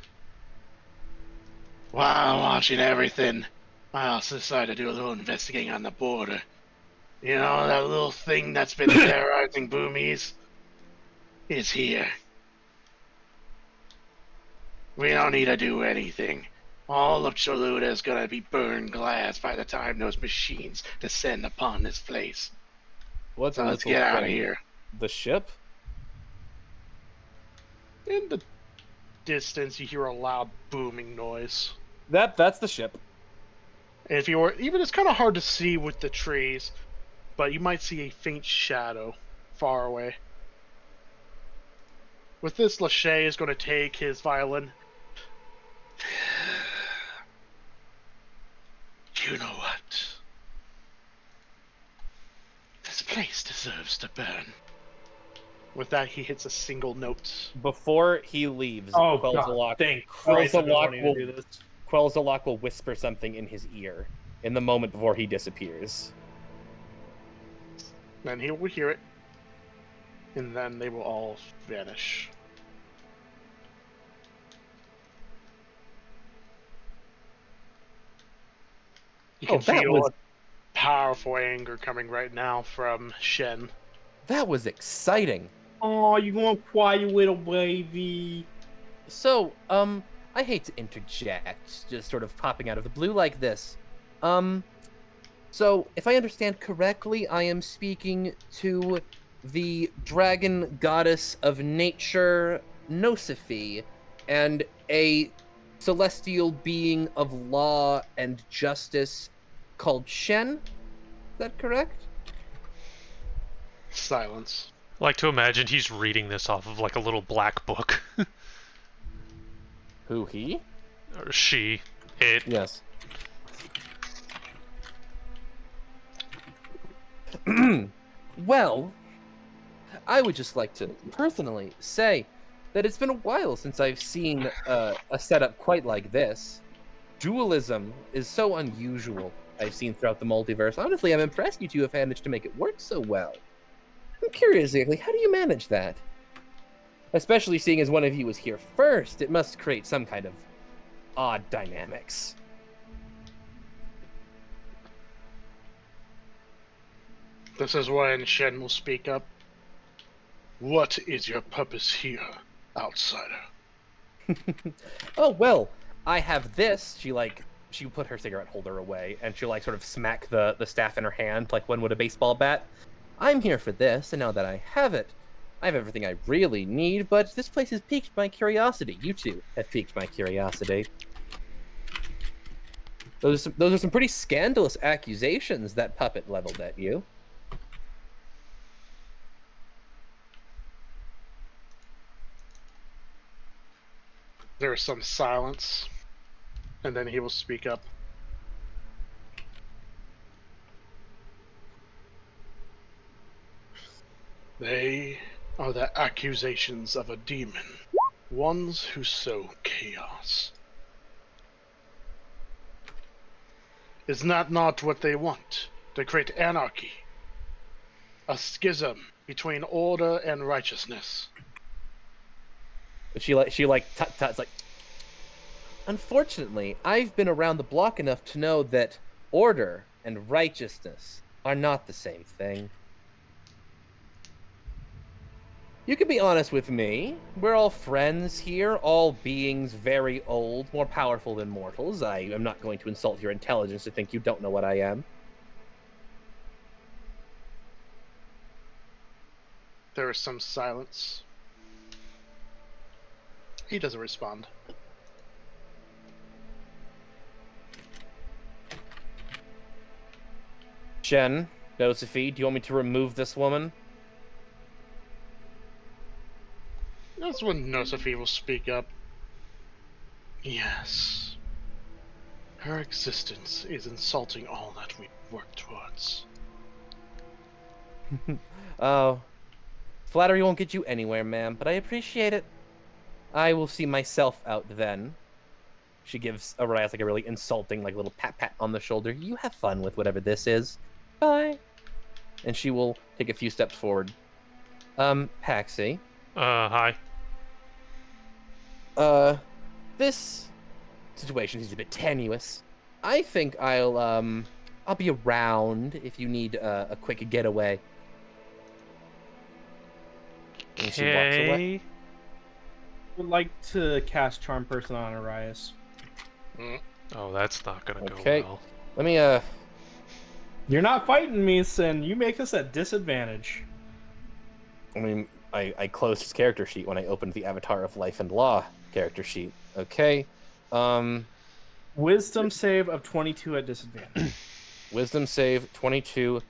While watching everything, I also decided to do a little investigating on the border. You know, that little thing that's been terrorizing Boomies is here. We don't need to do anything. All of Chaluda is gonna be burned glass by the time those machines descend upon this place. What? So let's get out of here. The ship? In the distance, you hear a loud booming noise. That's the ship. And if you were, even it's kind of hard to see with the trees, but you might see a faint shadow far away. With this, Lachey is going to take his violin. You know what? This place deserves to burn. With that, he hits a single note. Before he leaves, Oh, God, thank Christ I've been wanting to do this. Quelzalak will whisper something in his ear in the moment before he disappears. Then he will hear it, and then they will all vanish. You can feel a powerful anger coming right now from Shen. That was exciting. Oh, you gonna cry, you little baby. So, I hate to interject, just sort of popping out of the blue like this. So, if I understand correctly, I am speaking to the dragon goddess of nature, Nosophy, and a celestial being of law and justice called Shen? Is that correct? Silence. I like to imagine he's reading this off of like a little black book. Who, he? Or she. It. Yes. Well, I would just like to personally say that it's been a while since I've seen a setup quite like this. Dualism is so unusual I've seen throughout the multiverse. Honestly, I'm impressed you two have managed to make it work so well. I'm curious, exactly, how do you manage that? Especially seeing as one of you was here first, it must create some kind of odd dynamics. This is when Shen will speak up. What is your purpose here, outsider? Oh, well, I have this. She'll put her cigarette holder away, and she'll, like, sort of smack the staff in her hand, like one would a baseball bat. I'm here for this, and now that I have it, I have everything I really need, but this place has piqued my curiosity. You two have piqued my curiosity. Those are some pretty scandalous accusations that puppet leveled at you. There is some silence, and then he will speak up. They are the accusations of a demon, ones who sow chaos. Is that not what they want? To create anarchy, a schism between order and righteousness. She tuts like. Unfortunately, I've been around the block enough to know that order and righteousness are not the same thing. You can be honest with me. We're all friends here, all beings very old, more powerful than mortals. I am not going to insult your intelligence to think you don't know what I am. There is some silence. He doesn't respond. Shen, Josephine, do you want me to remove this woman? That's when Nosefi will speak up. Yes. Her existence is insulting all that we work towards. Oh, flattery won't get you anywhere, ma'am, but I appreciate it. I will see myself out then. She gives Arias like a really insulting, like little pat on the shoulder. You have fun with whatever this is. Bye. And she will take a few steps forward. Paxi. Hi. This situation is a bit tenuous. I think I'll be around if you need a quick getaway. And she walks away. Okay. Would like to cast Charm Person on Arias. Oh, that's not gonna Okay. go well. Let me You're not fighting me, Sin. You make us at disadvantage. I mean, I closed his character sheet when I opened the Avatar of Life and Law character sheet. Okay. Wisdom save of 22 at disadvantage. Wisdom save 22.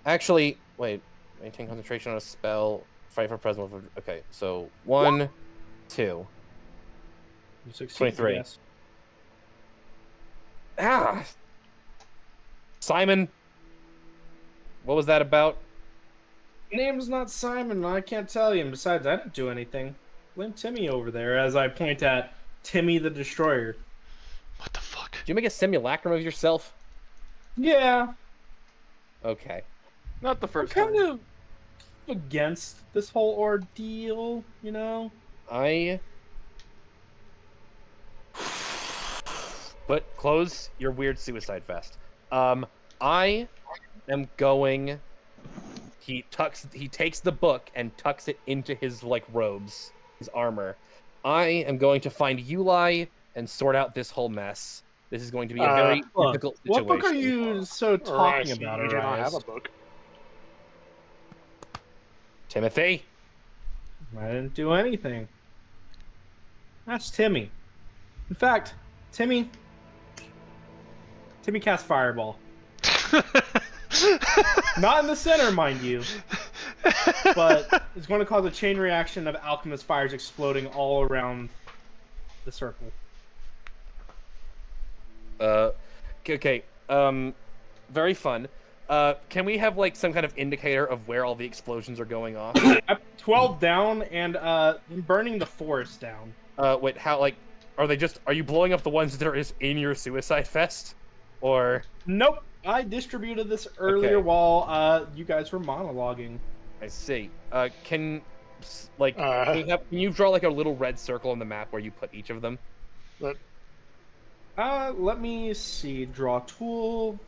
Actually, wait. Maintain concentration on a spell. Fight for present. Okay, so 1, 2. You succeed, 23. yes. Ah! Simon! What was that about? Name's not Simon, I can't tell you. And besides, I didn't do anything. Blame Timmy over there as I point at Timmy the Destroyer. What the fuck? Did you make a simulacrum of yourself? Yeah, Okay. Not the I'm first kind time. of against this whole ordeal, you know? But close your weird suicide vest. I am going. He takes the book and tucks it into his like robes, his armor. I am going to find Yulai and sort out this whole mess. This is going to be a very Look, difficult what situation. book are you so talking Arias, about, you do not have Arias? a book. Timothy? I didn't do anything. That's Timmy. In fact, Timmy cast Fireball. Not in the center, mind you. But it's going to cause a chain reaction of alchemist fires exploding all around the circle. Okay. Very fun. Can we have like some kind of indicator of where all the explosions are going off? 12 down and burning the forest down. Wait, how like are you blowing up the ones that are just in your suicide fest? Or Nope. I distributed this earlier Okay. while you guys were monologuing. I see. Can you draw like a little red circle on the map where you put each of them? Let me see. Draw tool.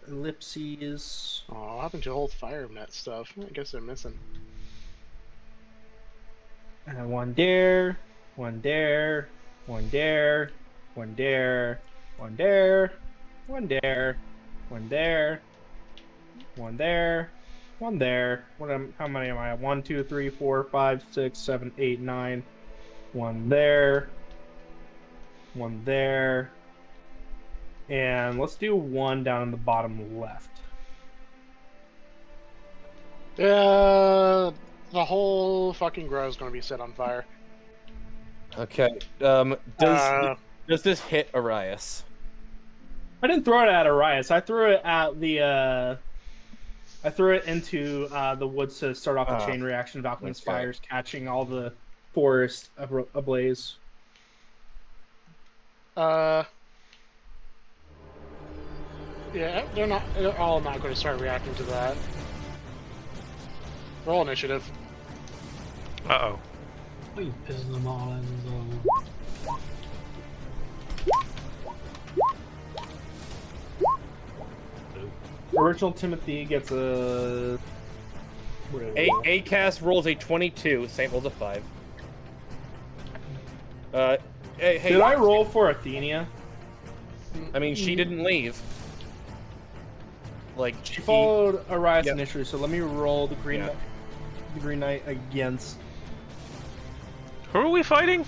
Ellipses. Oh, what happened to the whole fire net stuff? I guess they're missing. One there. One there. One there. One there. One there. One there. One there. One there. One there. How many am I at? 1, 2, 3, 4, 5, 6, 7, 8, 9. One there. One there. And let's do one down in the bottom left. Yeah, the whole fucking grow is going to be set on fire. Okay. Does this hit Arias? I didn't throw it at Arias. I threw it at the. I threw it into the woods to start off the chain reaction of alchemist okay. fires, catching all the forest ablaze. Yeah, they're all not going to start reacting to that. Roll initiative. Uh-oh. Why are you pissing them all in? Original Timothy gets a. ACAS rolls a 22. Saint rolls a 5. Hey, Did I roll for Athenia? I mean, she didn't leave. Like She followed Arias Yep. initially, so let me roll the Green Yeah. Knight, the Green Knight against. Who are we fighting?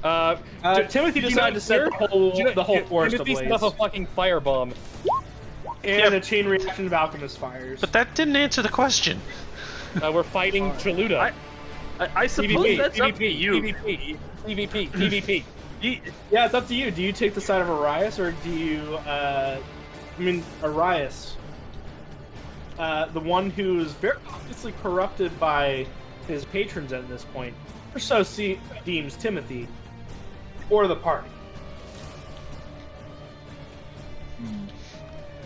Timothy decided to set the whole forest Timothy set ablaze, off a fucking firebomb. and a chain reaction of alchemist fires. But that didn't answer the question. We're fighting Chaluda. I suppose that's up to you. PvP. Yeah, it's up to you. Do you take the side of Arias, or do you? Arias, the one who's very obviously corrupted by his patrons at this point, or so deems Timothy, or the party.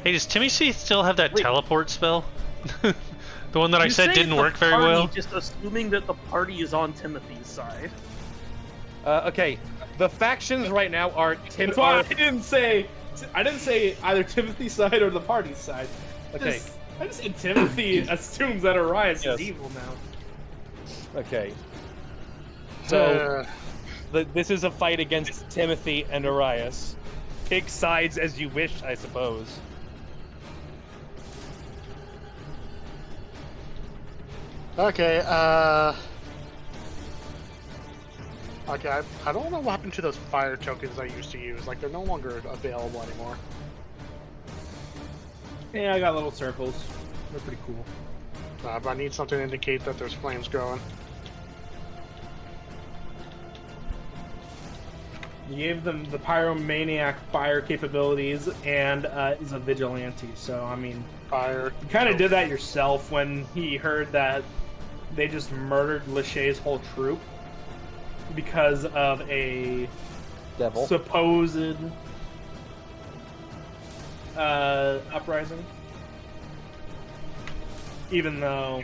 Hey, does Timmy C still have that teleport spell? The one that I You said say didn't the work very party, well? Just assuming that the party is on Timothy's side. Okay, the factions right now are That's why I didn't say either Timothy's side or the party's side. Okay. I just said Timothy assumes that Arias is evil now. Okay. So, this is a fight against Timothy and Arias. Pick sides as you wish, I suppose. Okay, okay, I don't know what happened to those fire tokens I used to use. Like, they're no longer available anymore. Yeah, I got little circles. They're pretty cool. But I need something to indicate that there's flames growing. You gave them the pyromaniac fire capabilities and is a vigilante. So, I mean, Fire. you kind of did that yourself when he heard that they just murdered Lachey's whole troop because of a Devil. supposed uprising. Even though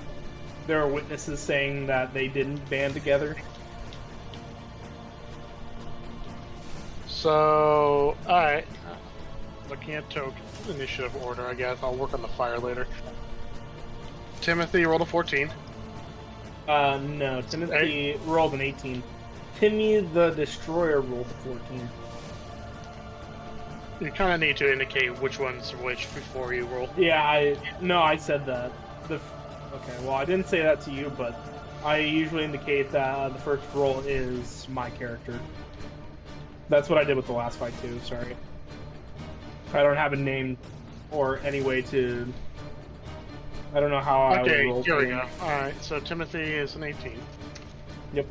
there are witnesses saying that they didn't band together. So, alright. Looking at initiative order, I guess. I'll work on the fire later. Timothy rolled a 14. No, Timothy rolled an 18. Timmy the Destroyer rolled a 14. You kind of need to indicate which one's which before you roll. Yeah, I said that. Okay, well, I didn't say that to you, but I usually indicate that the first roll is my character. That's what I did with the last fight, too, sorry. I don't have a name or any way to... I don't know how I would roll. Okay, here we go. Alright, so Timothy is an 18. Yep.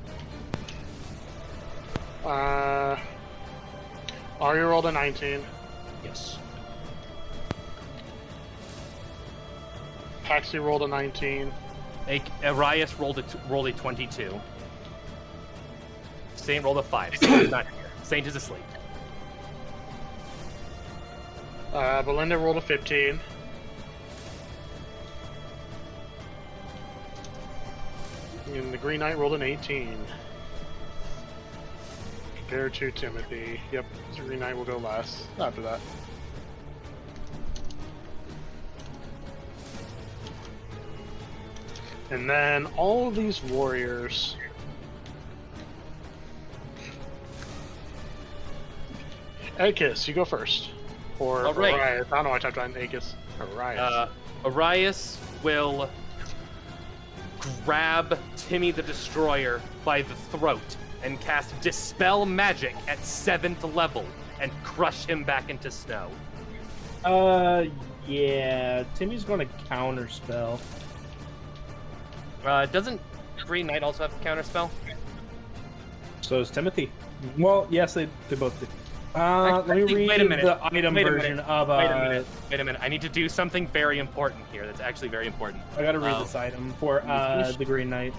Arya rolled a 19. Yes. Paxi rolled a 19. Arias rolled a 22. Saint rolled a 5. Saint is not here. Saint is asleep. Belinda rolled a 15. And the Green Knight rolled an 18. Compared to Timothy. Yep, the Green Knight will go last after that. And then all of these warriors... Akis, you go first. Or All right. Arias. I don't know why I typed on Akis. Arias. Arias will grab Timmy the Destroyer by the throat and cast Dispel Magic at 7th level and crush him back into snow. Yeah, Timmy's gonna counterspell. Doesn't Green Knight also have Counterspell? So is Timothy. Well, yes, they both do. Let me read wait a minute. the item Wait a version minute. of... Wait a minute. I need to do something very important here. That's actually very important. I gotta read this item for the Green Knight.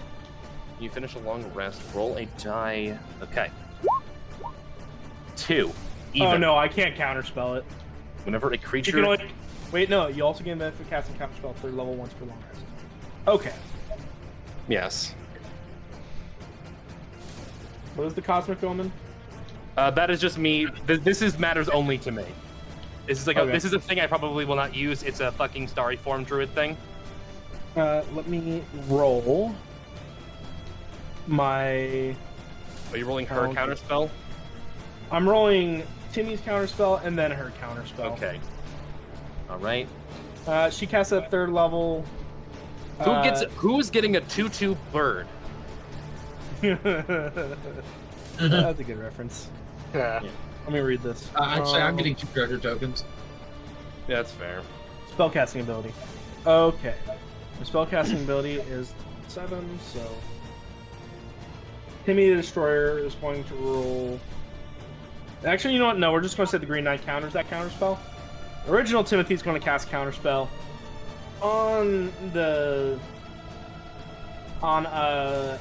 You finish a long rest. Roll a die. Okay. 2. Even. Oh no, I can't counterspell it. Whenever a You creature... can only... Wait, no, you also gain benefit casting counterspell for level 1s for long rest. Okay. Yes. What is the Cosmic Omen? That is just me. This is matters only to me. This is like Okay. this is a thing I probably will not use. It's a fucking starry form druid thing. Let me roll my... Are you rolling her counterspell? I'm rolling Timmy's counterspell and then her counterspell. Okay. All right. She casts at 3rd level. Who's getting a 2/2 bird? That's a good reference. Yeah. Let me read this. Actually, I'm getting 2 treasure tokens. Yeah, that's fair. Spellcasting ability. Okay. The spellcasting ability is 7, so... Timmy the Destroyer is going to roll... Actually, you know what? No, we're just going to say the Green Knight counters that counterspell. Original Timothy's going to cast counterspell on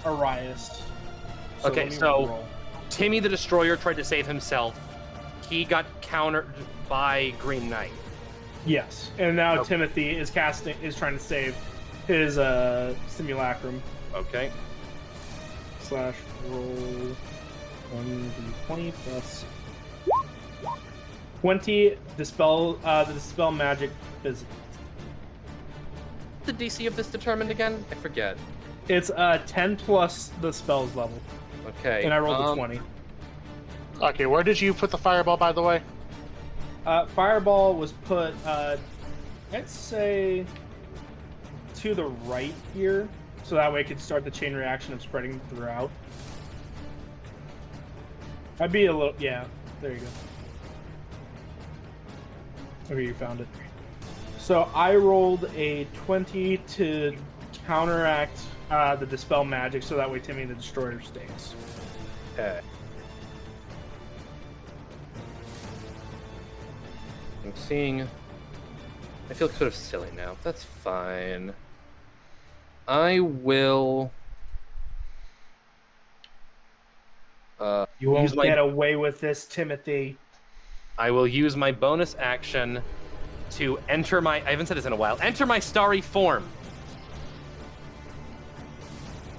Arias. Okay, let me so roll. Timmy the Destroyer tried to save himself. He got countered by Green Knight. Yes, and now Okay. Timothy is trying to save his simulacrum. Okay. / roll 1d20 plus 20. Dispel the dispel magic physics. The DC of this determined again? I forget. It's 10 plus the spell's level, Okay. and I rolled a 20. Okay, where did you put the fireball, by the way? Fireball was put, I'd say, to the right here, so that way it could start the chain reaction of spreading throughout. I'd be a little, yeah, there you go. Okay, you found it. So I rolled a 20 to counteract the Dispel magic, so that way Timmy the Destroyer stays. Okay. I'm seeing... I feel sort of silly now. That's fine. I will... You won't use my... get away with this, Timothy. I will use my bonus action to enter my... I haven't said this in a while. Enter my starry form.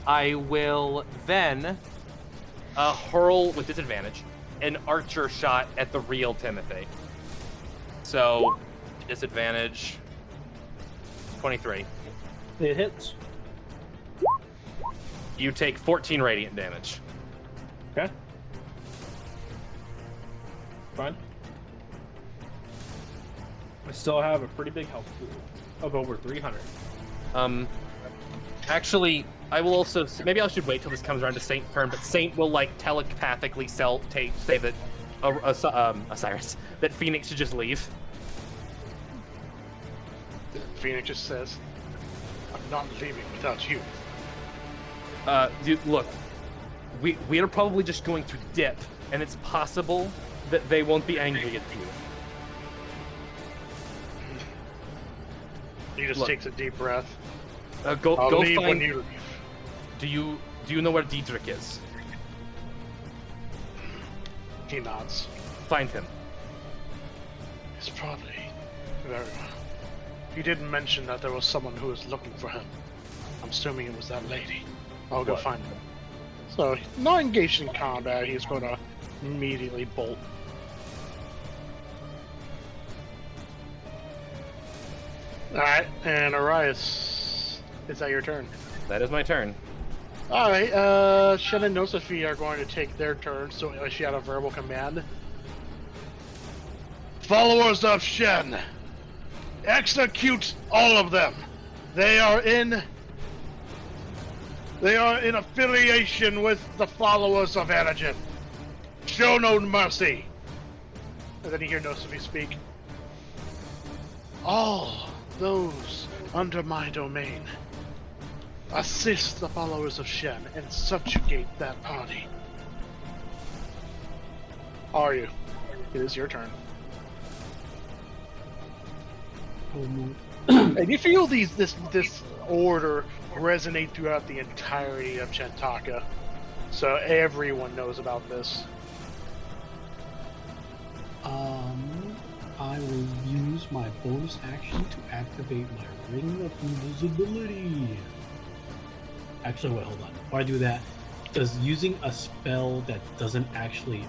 I will then hurl, with disadvantage, an archer shot at the real Timothy. So, disadvantage, 23. It hits. You take 14 radiant damage. Okay. Fine. I still have a pretty big health pool of over 300. Actually, I will also... Maybe I should wait till this comes around to Saint turn, but Saint will, like, telepathically say that... Osiris, that Phoenix should just leave. Phoenix just says, I'm not leaving without you. Dude, look. We are probably just going to dip, and it's possible that they won't be angry at you. He just Look. takes a deep breath. Go leave find... when you leave. Do you know where Diedrich is? He nods. Find him. It's probably very well. He didn't mention that there was someone who was looking for him. I'm assuming it was that lady. I'll go What? find him. So, not engaged in combat, he's going to immediately bolt. Alright, and Arias, is that your turn? That is my turn. Alright, Shen and Nosophy are going to take their turn, so she had a verbal command. Followers of Shen, execute all of them. They are in affiliation with the followers of Anagen. Show no mercy. And then you hear Nosophy speak. All those under my domain, assist the followers of Shen and subjugate that party. Are you? It is your turn. And you feel this order resonate throughout the entirety of Chantaka, so everyone knows about this. I will use my bonus action to activate my Ring of Invisibility. Actually, wait, hold on. Before I do that, does using a spell that doesn't actually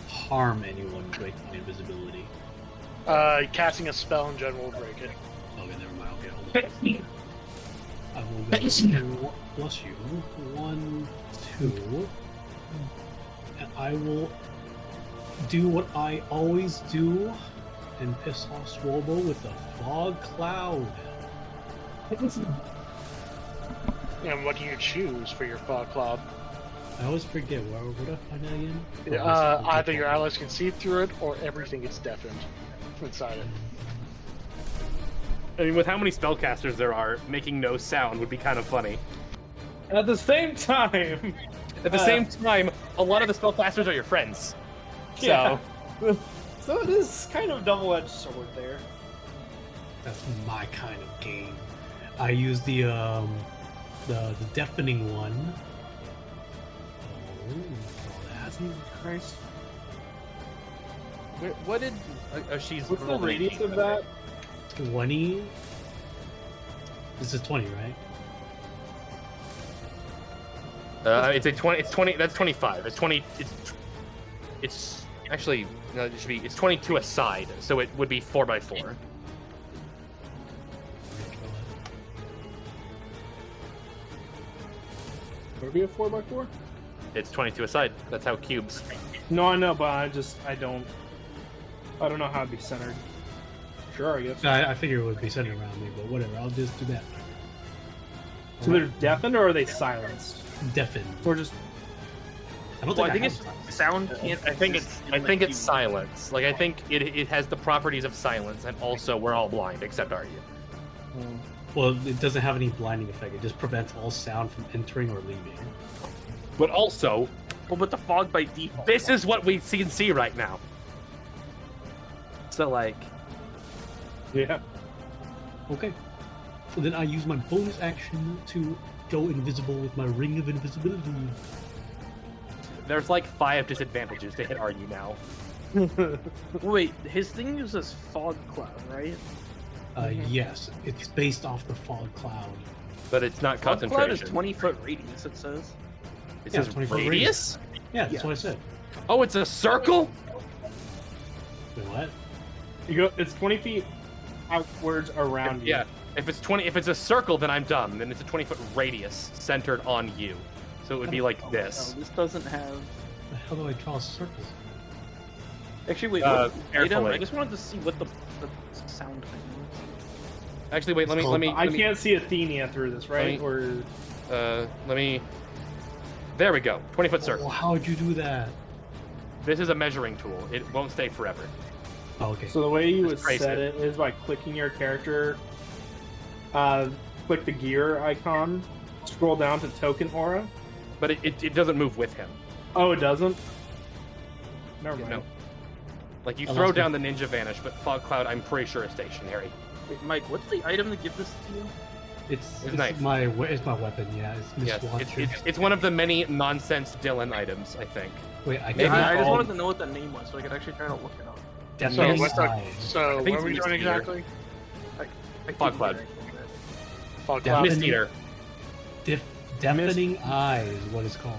harm anyone break my invisibility? Casting a spell in general will break it. Okay, never mind. Okay, hold on. I will go plus you. 1, 2. And I will do what I always do and piss off Swobo with a fog cloud. And what do you choose for your fog cloud? I always forget. Where would I find that again? Either your allies can see through it or everything gets deafened inside it. I mean, with how many spellcasters there are, making no sound would be kind of funny. At the same time, At the same time, a lot of the spellcasters are your friends. yeah. So it is kind of a double-edged sword there. That's my kind of game. I use the deafening one. Oh, that. Jesus Christ. What did... she's What's the rolled an radius 18, of that? 20. This is 20, right? It's a 20. It's 20. That's 25. It's 20. It's actually no. It should be. It's 22 a side, so it would be 4x4. Would it be a 4x4? It's 22 a side. That's how cubes. No, I know, but I don't know how it'd be centered. Sure, I guess. I figure it would be centered around me, but whatever. I'll just do that. So they're deafened or are they silenced? Deafened. Or just... I don't Well, I think think it's sound can't. I think it's silence. Like I think it has the properties of silence, and also we're all blind except are you. Well, it doesn't have any blinding effect. It just prevents all sound from entering or leaving. But also, Well, but the fog by default. this is what we can see right now. So like, Yeah. Okay. So then I use my bonus action to go invisible with my ring of invisibility. there's like 5 disadvantages to hit Argy now. Wait, his thing uses fog cloud, right? Yes, it's based off the fog cloud. But it's not Fog cloud is concentration. 20-foot radius. It says. It Yeah, says 20 foot radius? Yeah, that's what I said. Oh, it's a circle? Wait, what? You go. It's 20 feet outwards around you. Yeah. If it's a circle, then I'm dumb. Then it's a 20-foot radius centered on you. So it would be like this. No, this doesn't have. The hell do I draw circles? Actually, wait. What item? I just wanted to see what the sound thing was. Actually, wait. Let me. I can't see Athenia through this, right? Or Let me. There we go. 20-foot circle. Oh, how would you do that? This is a measuring tool. It won't stay forever. Oh, okay. so the way you would Just trace set it. it is by clicking your character. Click the gear icon. Scroll down to token aura. But it doesn't move with him. Oh, it doesn't. Never mind. No. Like you Oh, throw that's down the ninja vanish, but fog cloud I'm pretty sure is stationary. Wait, Mike, what's the item to give this to you? It's knife. my weapon. Yeah, it's Yes, Mistwatcher. it's one of the many nonsense Dylan items, I think. Wait, I Maybe can I just all- wanted to know what the name was so I could actually try to look it up. definitely what's the- eyes. So, I think what are we it's doing Mist Eater. exactly? I Fog can't cloud. hear it. Fog Yeah, cloud. Mist Eater. Deafening eye is what it's called.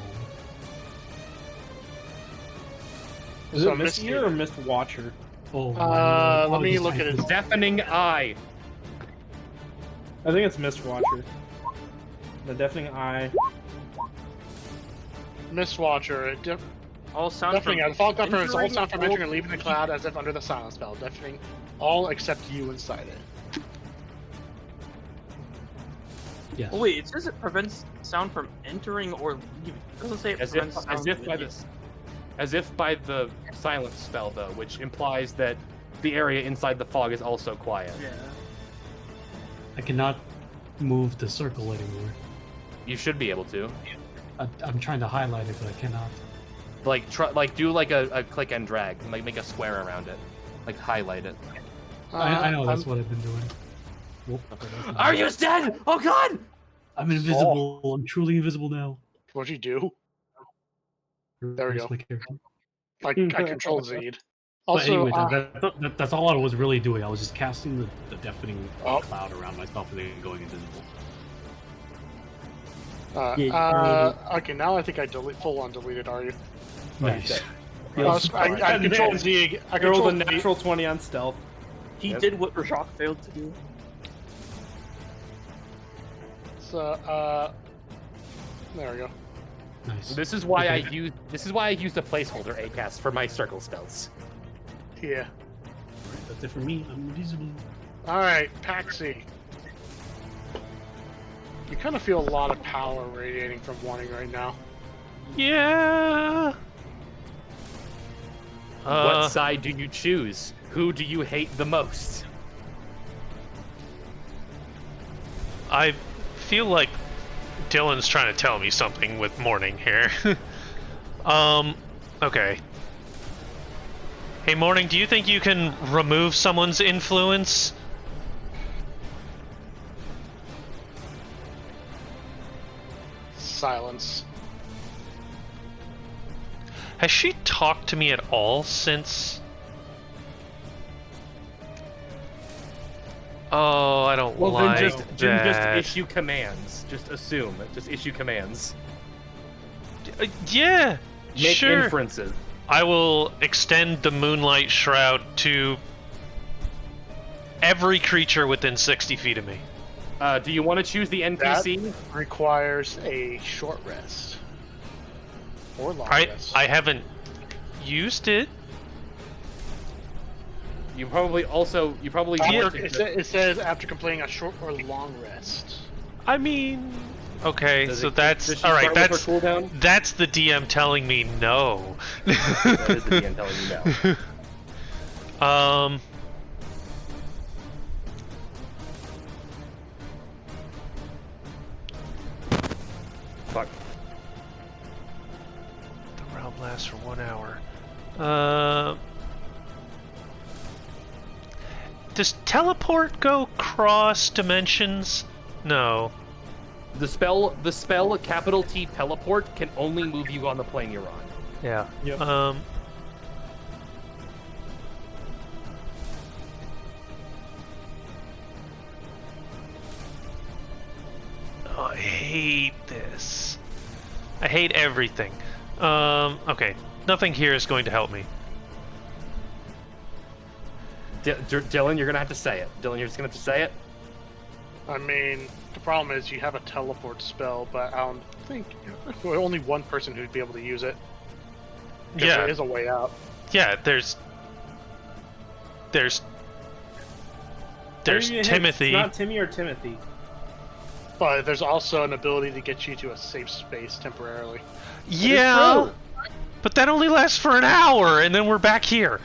Is So it Mist Mist Eater or Mist Watcher? Oh, Let me look at it. Deafening eye. I think it's Mist Watcher. The deafening eye. Mistwatcher. All sound from Deafening. Fog cloud prevents all entering sound from or entering and leaving the cloud as if under the silence spell. Deafening all except you inside it. Yes. Oh wait, it says it prevents sound from entering or leaving. It doesn't say it prevents sound As if by the silence spell though, which implies that the area inside the fog is also quiet. Yeah. I cannot move the circle anymore. You should be able to. I'm trying to highlight it, but I cannot. Like do like a click and drag and like make a square around it. Like highlight it. I know that's what I've been doing. Whoop. Are you dead? Oh god! I'm invisible. I'm truly invisible now. What'd you do? There we Where's go. my character? I control Zed. But Also, anyway, that's all I was really doing. I was just casting the deafening Oh. cloud around myself and then going invisible. Okay, now I think I full on deleted. Are you? Nice. I control Z. I I rolled control a natural 20 on stealth. He did what Rajak failed to do. So, there we go. Nice. This is why I use a placeholder ACAST for my circle spells. Yeah. Alright, that's it for me. I'm invisible. All right, Paxi. You kind of feel a lot of power radiating from Warning right now. Yeah. What side do you choose? Who do you hate the most? I feel like Dylan's trying to tell me something with Morning here. Okay. Hey, Morning, do you think you can remove someone's influence? Silence. Has she talked to me at all since... Oh, I don't like then that. just issue commands. Just assume. Just issue commands. Yeah, Make sure. inferences. I will extend the Moonlight Shroud to every creature within 60 feet of me. Do you want to choose the NPC? That requires a short rest. Or long rest. I haven't used it. You probably It says after completing a short or long rest. I mean, okay, Does so it- that's does she all right. start with her cooldown? That's the DM telling me no. That is the DM telling you no. Fuck. The realm lasts for 1 hour. Does teleport go cross dimensions? No. The spell capital T teleport can only move you on the plane you're on. Yeah. Yep. Oh, I hate this. I hate everything. Okay. Nothing here is going to help me. Dylan, you're gonna have to say it. Dylan, you're just gonna have to say it. I mean, the problem is you have a teleport spell, but I don't think only one person who'd be able to use it. 'Cause Yeah. there is a way out. Yeah, there's Timothy. It's not Timmy or Timothy. But there's also an ability to get you to a safe space temporarily. Yeah, but that only lasts for an hour, and then we're back here.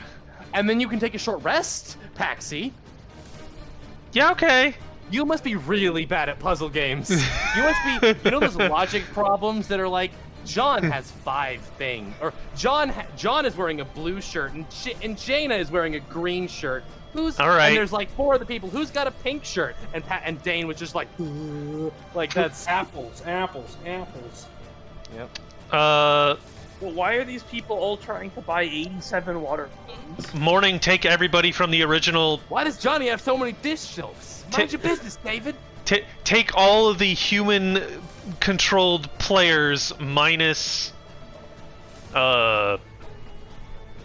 And then you can take a short rest, Paxi. Yeah, okay. You must be really bad at puzzle games. You must be, you know those logic problems that are like, John has 5 things, or John is wearing a blue shirt, and Jaina is wearing a green shirt. Who's all right? And there's like 4 other people. Who's got a pink shirt? And Dane was just like that's apples. Yep. Well, why are these people all trying to buy 87 water balloons? Morning, take everybody from the original. Why does Johnny have so many dish soaps? Mind your business, David. Take all of the human-controlled players minus Arias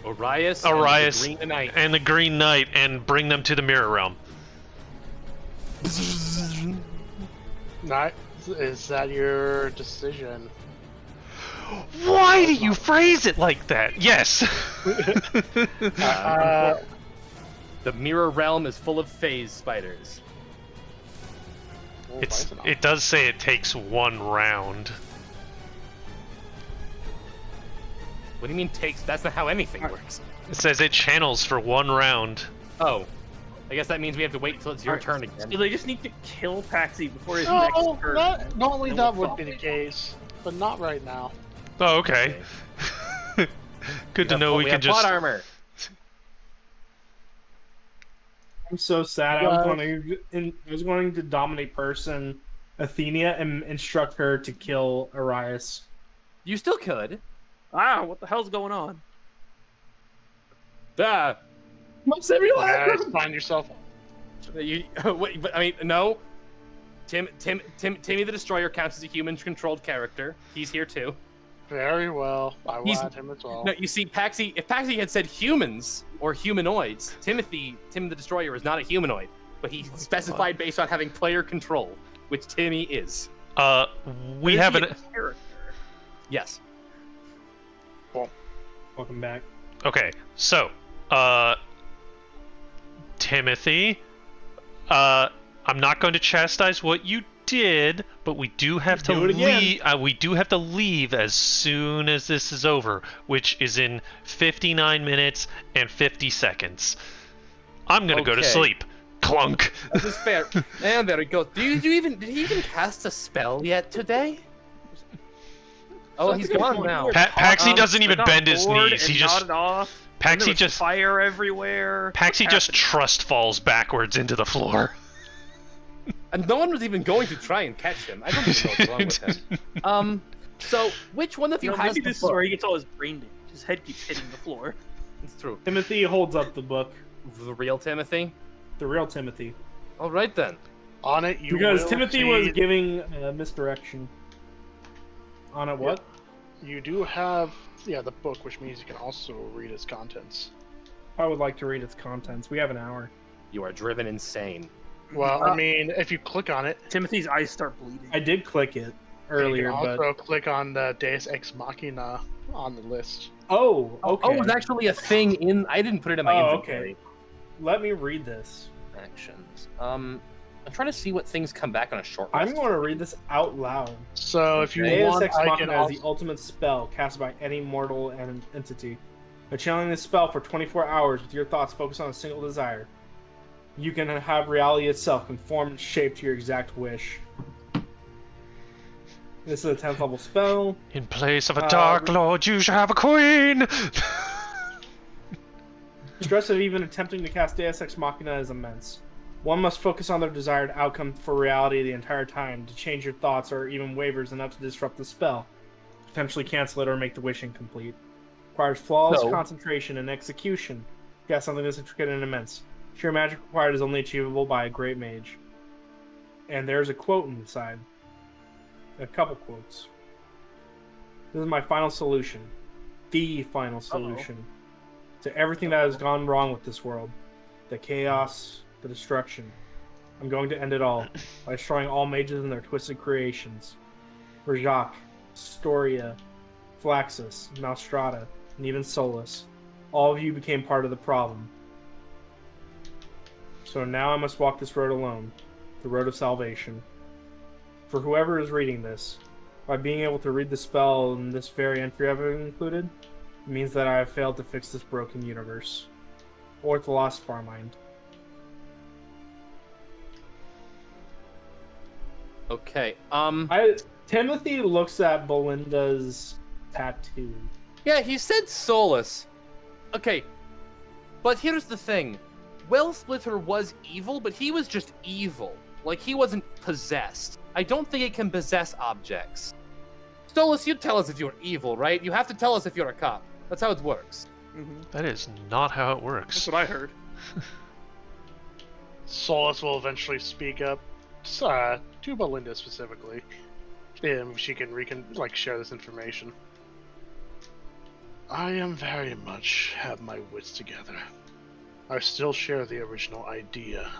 and the Green Knight and bring them to the Mirror Realm. Is that your decision? Why do you phrase it like that? Yes. The Mirror Realm is full of phase spiders. It does say it takes 1 round. What do you mean takes? That's not how anything works. It says it channels for 1 round. Oh. I guess that means we have to wait until it's your turn again. So they just need to kill Paxi before his next turn. Normally that would be the case, but not right now. Oh, okay. Good to know we can just. Plot armor. I'm so sad. I was going to dominate person Athenia and instruct her to kill Arias. You still could. What the hell's going on? Must everyone Find yourself. Wait, but I mean, no. Timmy the Destroyer counts as a human-controlled character. He's here too. Very well. I will He's- add him as well. No, you see, Paxi. If Paxi had said humans or humanoids, Tim the Destroyer is not a humanoid, but he specified based on having player control, which Timmy is. We have an. character. Yes. Welcome back. Okay, so, Timothy, I'm not going to chastise what you did, but we do have to Do it again. leave. We do have to leave as soon as this is over, which is in 59 minutes and 50 seconds. I'm gonna go to Okay. sleep. Clunk. This is fair. And there he goes. Did he even cast a spell yet today? Oh, he's gone now. Paxi doesn't even bend his knees. He just nodded off. and there Paxi was just fire everywhere. Paxi What's just happening? trust falls backwards into the floor. And no one was even going to try and catch him. I don't even know what's wrong with him. So which one of you, You know, has maybe the this is book? where he gets all his brain damage. His head keeps hitting the floor. It's true. Timothy holds up the book. The real Timothy. The real Timothy. All right then. On it, you Because will Timothy see- was giving misdirection. On it, what? You do have, the book, which means you can also read its contents. I would like to read its contents. We have an hour. You are driven insane. Well, I mean, if you click on it, Timothy's eyes start bleeding. I did click it earlier, you can but also click on the Deus Ex Machina on the list. oh, okay. Oh, it's actually a thing in. I didn't put it in my Oh, inventory. okay. Let me read this. Actions. I'm trying to see what things come back on a short I'm rest. going to read this out loud. So if you Deus want, Ex I can Machina is also... the ultimate spell cast by any mortal and entity. By channeling this spell for 24 hours with your thoughts focused on a single desire, you can have reality itself conform and shape to your exact wish. This is a 10th level spell. In place of a Dark Lord, you shall have a queen. Stress of even attempting to cast Deus Ex Machina is immense. One must focus on their desired outcome for reality the entire time. To change your thoughts or even wavers enough to disrupt the spell, potentially cancel it or make the wish incomplete. Requires flawless So- concentration and execution. To cast something this intricate and immense. Sheer magic required is only achievable by a great mage. And there's a quote inside. A couple quotes. This is my final solution. The final solution. To everything that has gone wrong with this world. The chaos, the destruction. I'm going to end it all by destroying all mages and their twisted creations. Rajak, Storia, Flaxus, Malstrata, and even Solus. All of you became part of the problem. So now I must walk this road alone, the road of salvation. For whoever is reading this, by being able to read the spell in this very entry I've included, it means that I have failed to fix this broken universe. Or the lost Farmind. Okay. Timothy looks at Belinda's tattoo. Yeah, he said Solus. Okay, but here's the thing. Wellsplitter was evil, but he was just evil. Like, he wasn't possessed. I don't think it can possess objects. Solus, you tell us if you're evil, right? You have to tell us if you're a cop. That's how it works. That is not how it works. That's what I heard. Solus will eventually speak up to Belinda specifically. She can share this information. I am very much have my wits together. I still share the original idea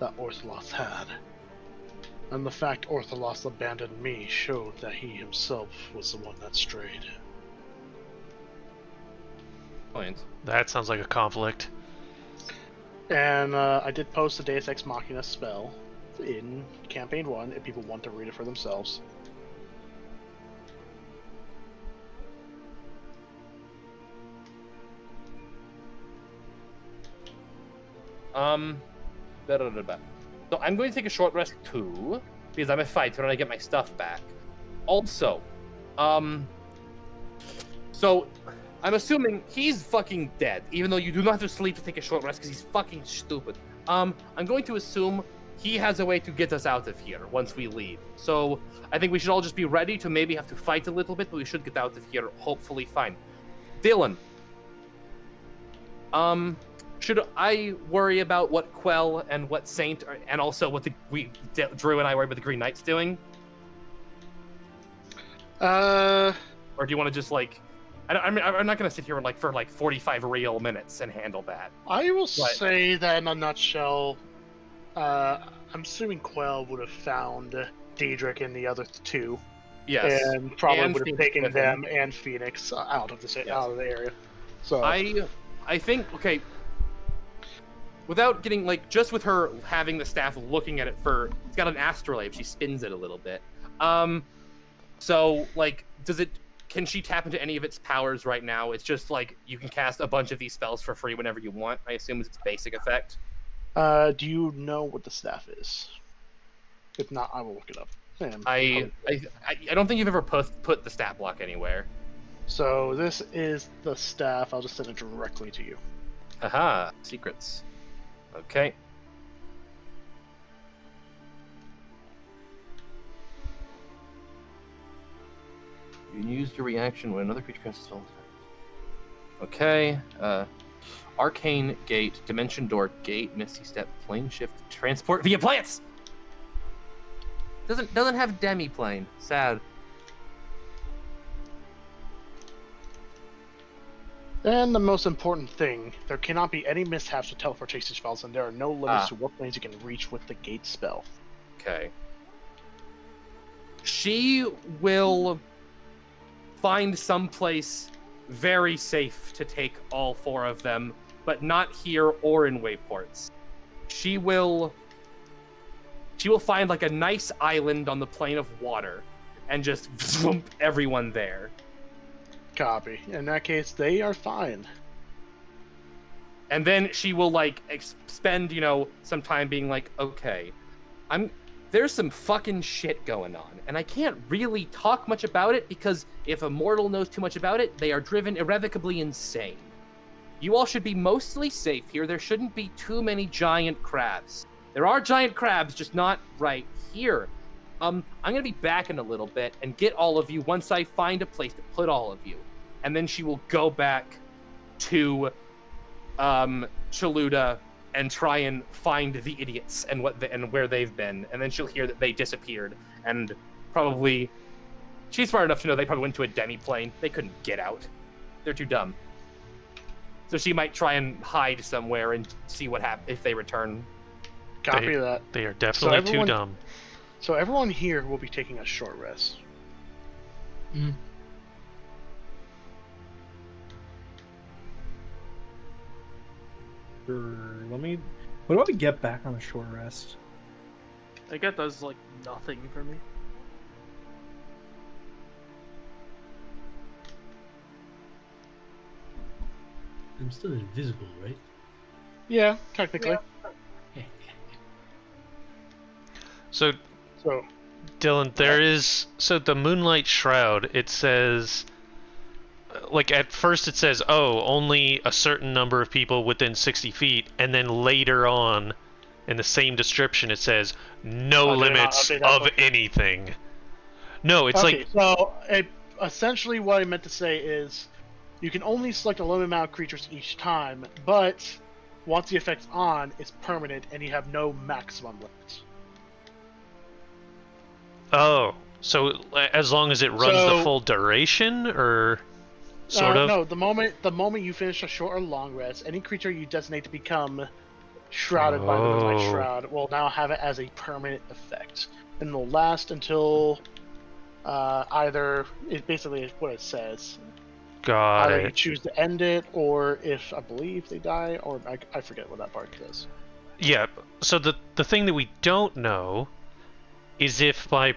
that Ortholos had. And the fact Ortholos abandoned me showed that he himself was the one that strayed. Point. That sounds like a conflict. And I did post the Deus Ex Machina spell in Campaign 1 if people want to read it for themselves. So I'm going to take a short rest too, because I'm a fighter and I get my stuff back. Also, so I'm assuming he's fucking dead, even though you do not have to sleep to take a short rest because he's fucking stupid. I'm going to assume he has a way to get us out of here once we leave. So I think we should all just be ready to maybe have to fight a little bit, but we should get out of here hopefully fine. Dylan, should I worry about what Quell and what Saint, and also what Drew and I worry about the Green Knight's doing? Or do you want to just like, I'm not gonna sit here for 45 real minutes and handle that. I will say that in a nutshell, I'm assuming Quell would have found Daedric and the other two. Yes. And probably would have Phoenix taken with them and Phoenix out of the area. So I think, okay, without getting just with her having the staff looking at it it's got an astrolabe, she spins it a little bit. So can she tap into any of its powers right now? It's just you can cast a bunch of these spells for free whenever you want. I assume it's its basic effect. Do you know what the staff is? If not, I will look it up. I don't think you've ever put the stat block anywhere. So this is the staff. I'll just send it directly to you. Aha, secrets. Okay. You can use your reaction when another creature casts a spell. Okay. Arcane Gate, Dimension Door, Gate, Misty Step, Plane Shift, Transport via plants! Doesn't have demi-plane. Sad. And the most important thing, there cannot be any mishaps with teleportation spells, and there are no limits to what planes you can reach with the gate spell. Okay. She will find someplace very safe to take all 4 of them, but not here or in wayports. She will find a nice island on the plane of water and just swoop everyone there. Copy. In that case, they are fine. And then she will spend, some time being okay, there's some fucking shit going on, and I can't really talk much about it because if a mortal knows too much about it, they are driven irrevocably insane. You all should be mostly safe here. There shouldn't be too many giant crabs. There are giant crabs, just not right here. I'm gonna be back in a little bit and get all of you once I find a place to put all of you. And then she will go back to Chaluda and try and find the idiots and where they've been. And then she'll hear that they disappeared. And probably, she's smart enough to know they probably went to a demi-plane. They couldn't get out. They're too dumb. So she might try and hide somewhere and see what happens if they return. Copy that. They are definitely too dumb. So everyone here will be taking a short rest. What about we get back on a short rest? I think that does nothing for me. I'm still invisible, right? Yeah, technically. So Dylan, there is the Moonlight Shroud. It says, at first it says, only a certain number of people within 60 feet, and then later on, in the same description, it says no limits of anything. No, it's So essentially, what I meant to say is, you can only select a limited amount of creatures each time, but once the effect's on, it's permanent, and you have no maximum limits. Oh, so as long as it runs the full duration, or sort of? No, the moment you finish a short or long rest, any creature you designate to become shrouded by the Moonlight Shroud will now have it as a permanent effect, and will last until either it basically is what it says. Either you choose to end it, or if I believe they die, or I forget what that part says. Yeah. So the thing that we don't know is if by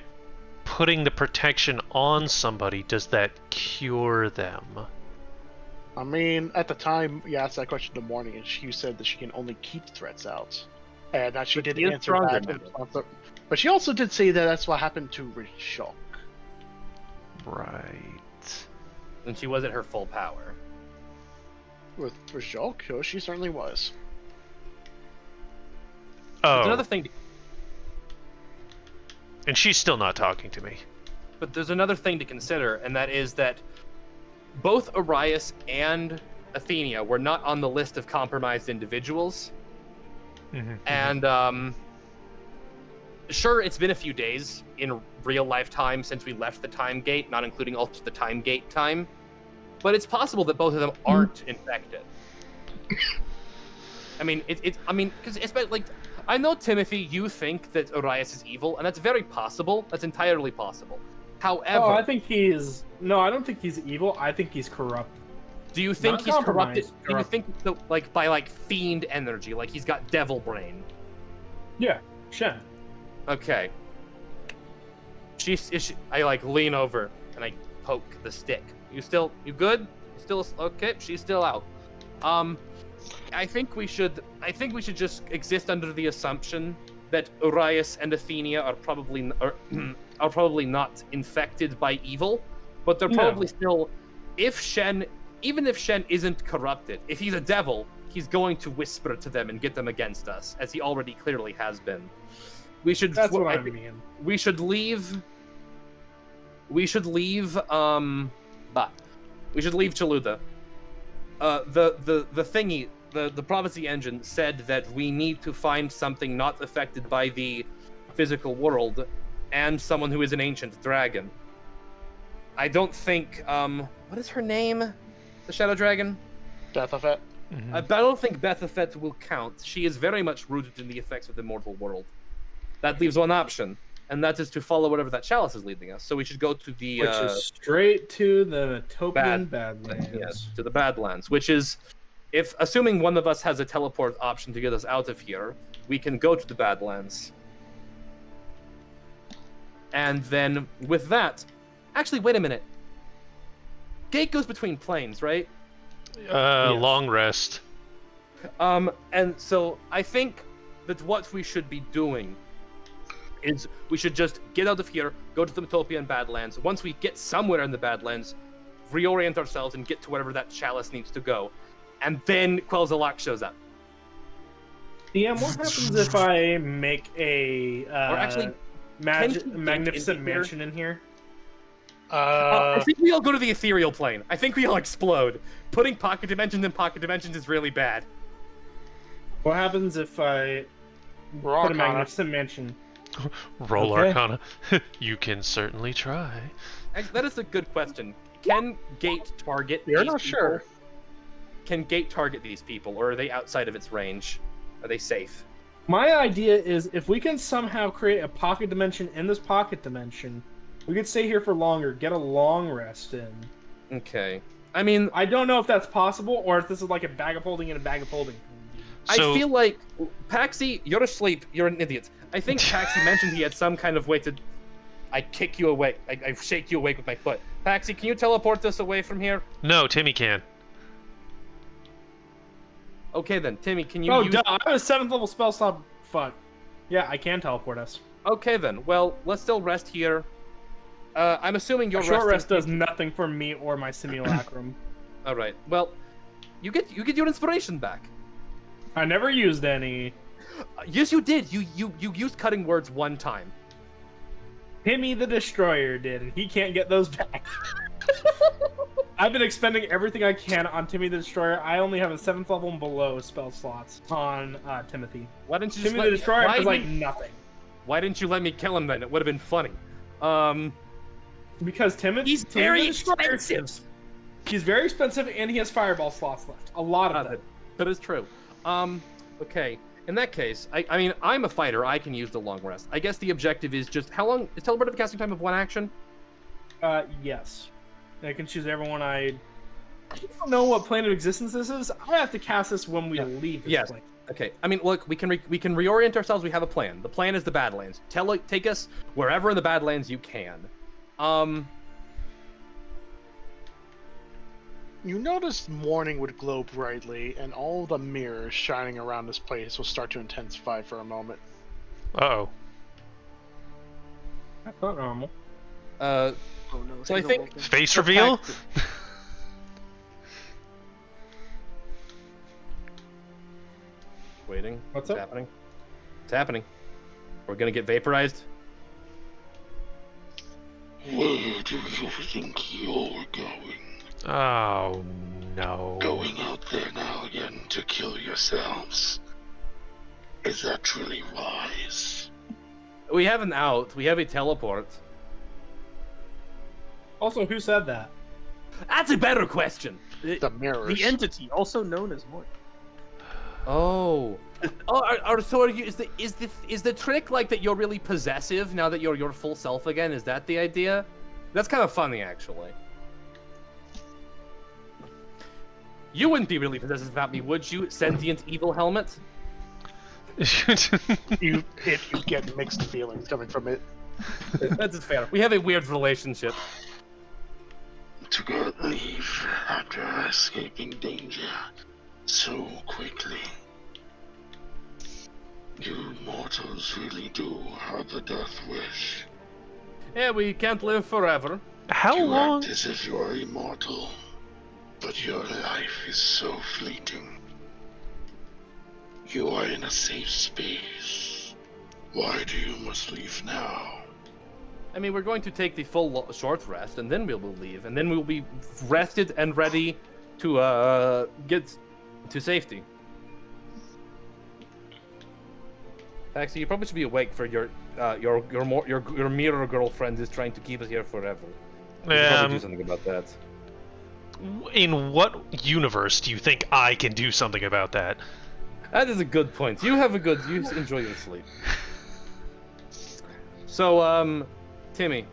putting the protection on somebody, does that cure them? I mean, at the time you asked that question in the morning, and she said that she can only keep threats out, and that she did answer that. But she also did say that that's what happened to Rishok. Right. And she was at her full power. With Rishok, she certainly was. There's another thing. And she's still not talking to me. But there's another thing to consider, and that is that both Arias and Athenia were not on the list of compromised individuals. And sure, it's been a few days in real life time since we left the time gate, not including also the time gate time. But it's possible that both of them aren't infected. I mean, because it's like, I know, Timothy, you think that Urias is evil, and that's very possible. That's entirely possible. However, I think he's I don't think he's evil. I think he's corrupt. Do you think Not he's corrupted? compromised, Do you think so, like by like fiend energy, like he's got devil brain? Yeah, Shen. Okay. I like lean over and I poke the stick. You good? You still okay? She's still out. I think we should just exist under the assumption that Urias and Athenia are probably not infected by evil, but they're probably still. Even if Shen isn't corrupted, if he's a devil, he's going to whisper to them and get them against us, as he already clearly has been. That's what I mean. We should leave. We should leave Chaluda. The thingy, the prophecy engine said that we need to find something not affected by the physical world, and someone who is an ancient dragon. I don't think what is her name? The Shadow Dragon? Bethafet? I don't think Bethafet will count. She is very much rooted in the effects of the mortal world. That leaves one option, and that is to follow whatever that chalice is leading us. So we should go to the which is straight to the Topian Badlands. Yes, to the Badlands, which is, if assuming one of us has a teleport option to get us out of here, we can go to the Badlands. And then with that, actually, wait a minute. Gate goes between planes, right? Yes. Long rest. And so I think that what we should be doing is we should just get out of here, go to the Metopian Badlands. Once we get somewhere in the Badlands, reorient ourselves and get to wherever that chalice needs to go. And then Quel'Zalak shows up. DM, what happens if I make a magnificent mansion in here? I think we all go to the ethereal plane. I think we all explode. Putting pocket dimensions in pocket dimensions is really bad. What happens if I put a magnificent mansion? Roll Arcana. You can certainly try. Actually, that is a good question. Can Gate target You're these not people? sure. Can Gate target these people, or are they outside of its range? Are they safe? My idea is if we can somehow create a pocket dimension in this pocket dimension, we could stay here for longer, get a long rest in. Okay. I mean, I don't know if that's possible, or if this is like a bag of holding and a bag of holding. So, I feel like, Paxi, you're asleep. You're an idiot. I think Paxi mentioned he had some kind of way to... I kick you awake. I shake you awake with my foot. Paxi, can you teleport us away from here? No, Timmy can. Okay then, Timmy, can you duh, I have a 7th level spell slot. Fuck. Yeah, I can teleport us. Okay then, well, let's still rest here. I'm assuming your short rest does nothing for me or my simulacrum. Alright, well, you get your inspiration back. I never used any. Yes, you did. You used cutting words one time. Timmy the Destroyer did, and he can't get those back. I've been expending everything I can on Timmy the Destroyer. I only have a 7th level and below spell slots on Timothy. Why didn't you just Timmy the Destroyer is like nothing. Why didn't you let me kill him then? It would have been funny. Because he's very expensive. He's very expensive, and he has fireball slots left. A lot of them. That is true. Okay. In that case, I mean, I'm a fighter. I can use the long rest. I guess the objective is just how long is teleportive casting time of one action? Yes. I can choose everyone I don't know what plane of existence this is. I have to cast this when we leave this plane. Okay. I mean, look, we can reorient ourselves. We have a plan. The plan is the Badlands. Take us wherever in the Badlands you can. You notice morning would glow brightly, and all the mirrors shining around this place will start to intensify for a moment. Uh-oh. That's not normal. Oh no. So I think face reveal? Waiting. What's happening? It's happening. We're gonna get vaporized. Where do you think you're going? Oh no. Going out there now again to kill yourselves. Is that truly wise? We have an out. We have a teleport. Also, who said that? That's a better question. The mirrors. The entity, also known as what? Oh. So are you, is the trick like that you're really possessive now that you're your full self again? Is that the idea? That's kind of funny, actually. You wouldn't be really possessive about me, would you, sentient evil helmet? You get mixed feelings coming from it. That's fair. We have a weird relationship. To get leave after escaping danger so quickly. You mortals really do have the death wish. Yeah, we can't live forever. How You long? act as if you are immortal, but your life is so fleeting. You are in a safe space. Why do you must leave now? I mean, we're going to take the full short rest, and then we will leave, and then we will be rested and ready to get to safety. Actually, you probably should be awake for your mirror girlfriend is trying to keep us here forever. We should probably do something about that. In what universe do you think I can do something about that? That is a good point. You enjoy your sleep. So, Timmy.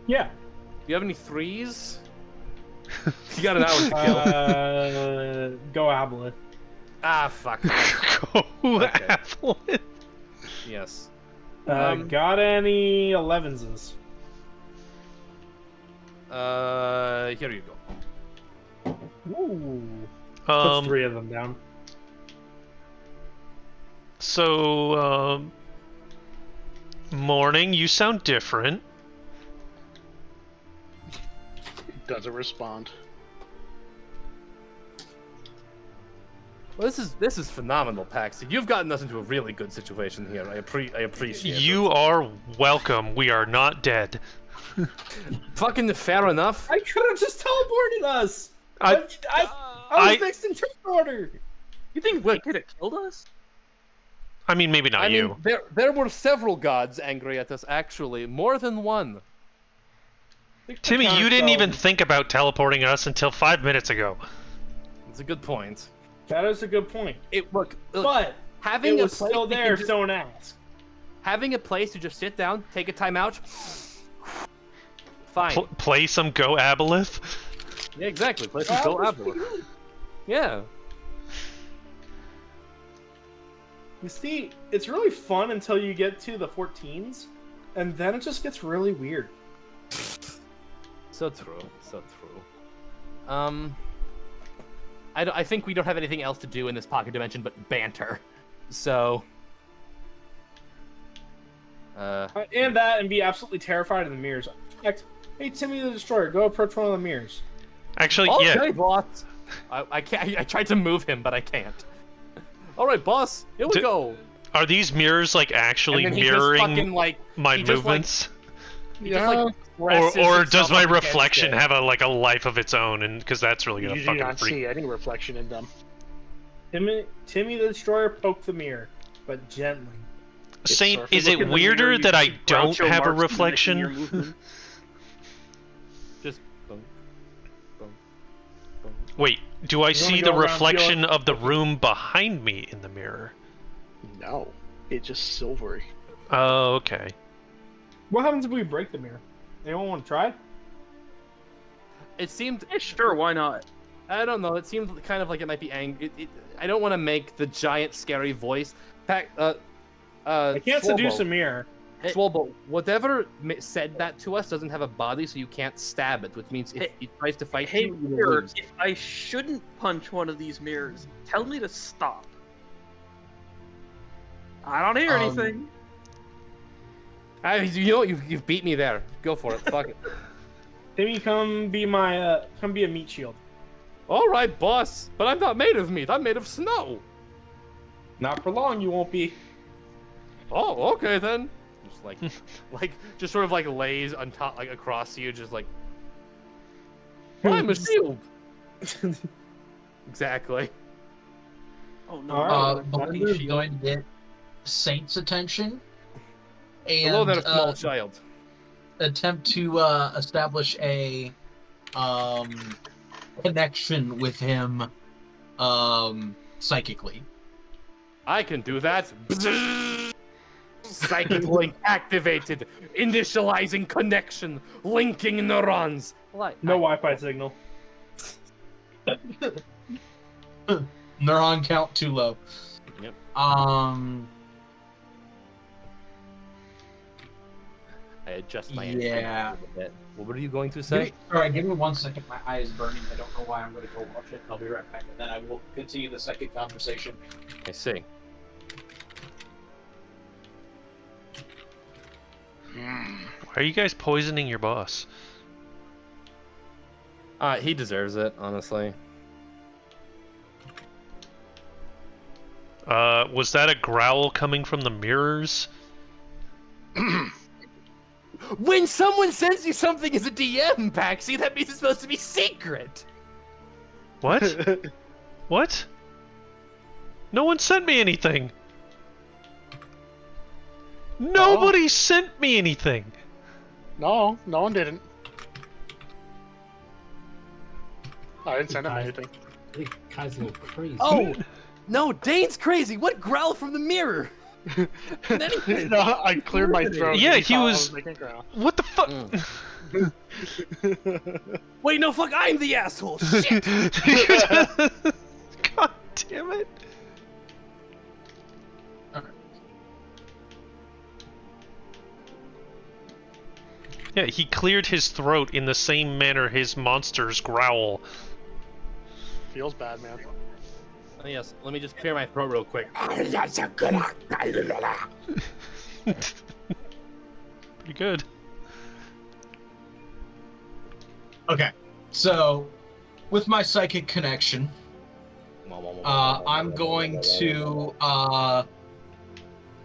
Yeah. Do you have any threes? You got an hour to kill. Go Aboleth. Ah, fuck. Go Auseland. Yes. Got any 11s? Here you go. Ooh. Put 3 of them down. So, morning, you sound different. Doesn't respond. Well, this is phenomenal, Paxi. You've gotten us into a really good situation here. I appreciate it. You are welcome. We are not dead. Fucking fair enough. I could have just teleported us. I was next in turn order. You think we could have killed us? I mean, maybe not you. There were several gods angry at us, actually. More than one. Timmy, you didn't even think about teleporting us until 5 minutes ago. It's a good point. That is a good point. Look, But having it was a place still there. just, Don't ask. having a place to just sit down, take a time out. Fine. Play some Go Aboleth? Yeah, exactly. Play some Go Aboleth. Yeah. You see, it's really fun until you get to the 14s, and then it just gets really weird. So true. So true. I think we don't have anything else to do in this pocket dimension but banter. So. And that, and be absolutely terrified of the mirrors. In fact, hey, Timmy the Destroyer, go approach one of the mirrors. Actually, okay, yeah. boss. I can't. I tried to move him, but I can't. All right, boss. Here we go. Are these mirrors like actually And then he mirroring just fucking, like, my he just, like, movements? He just, like, or presses does himself my up against reflection it. have a life of its own? And because that's really gonna You do fucking not freak. see any reflection in them. Timmy the Destroyer poked the mirror, but gently. Saint, Look is it in the weirder mirror, that you I see don't Groucho have a Marx mimicking your reflection? movement. Just. Boom, boom, boom. Wait, do I see go the around reflection feeling- of the room behind me in the mirror? No, it's just silvery. Oh, okay. What happens if we break the mirror? Anyone want to try? It seemed. Yeah, sure, why not? I don't know. It seemed kind of like it might be angry. I don't want to make the giant scary voice. I can't seduce a Swolbo. mirror. Swolbo, whatever said that to us doesn't have a body, so you can't stab it, which means if it tries to fight Hey, you, you will mirror, lose. if I shouldn't punch one of these mirrors, tell me to stop. I don't hear anything. You know what? You've beat me there. Go for it. Fuck it. Timmy, come be a meat shield. All right, boss. But I'm not made of meat. I'm made of snow. Not for long, you won't be. Oh, okay then. Just just sort of like lays on top, like across you, just like. I'm a shield. Exactly. Oh no! Alright. Belinda is going to get Saint's attention Hello and there, small child. attempt to establish a connection with him psychically. I can do that. Psychic link activated. Initializing connection. Linking neurons. No Wi-Fi signal. Neuron count too low. Yep. I adjust my Yeah. antenna a bit. What are you going to say? Alright, give me 1 second. My eye is burning. I don't know why. I'm going to go wash it. I'll be right back. And then I will continue the second conversation. I see. Why are you guys poisoning your boss? He deserves it, honestly. Was that a growl coming from the mirrors? When someone sends you something as a DM, Paxi, that means it's supposed to be secret. What? What? No one sent me anything. Nobody sent me anything. No, no one didn't. I didn't send him anything. I think Kai's a little crazy. Oh! No, Dane's crazy. What growl from the mirror? No, I cleared my throat. Yeah, and he thought I was. making a growl. What the fuck? Wait, no, fuck! I'm the asshole. Shit. God damn it! Yeah, he cleared his throat in the same manner his monsters growl. Feels bad, man. Oh, yes, let me just clear my throat real quick. Pretty good. Okay, so with my psychic connection, I'm going to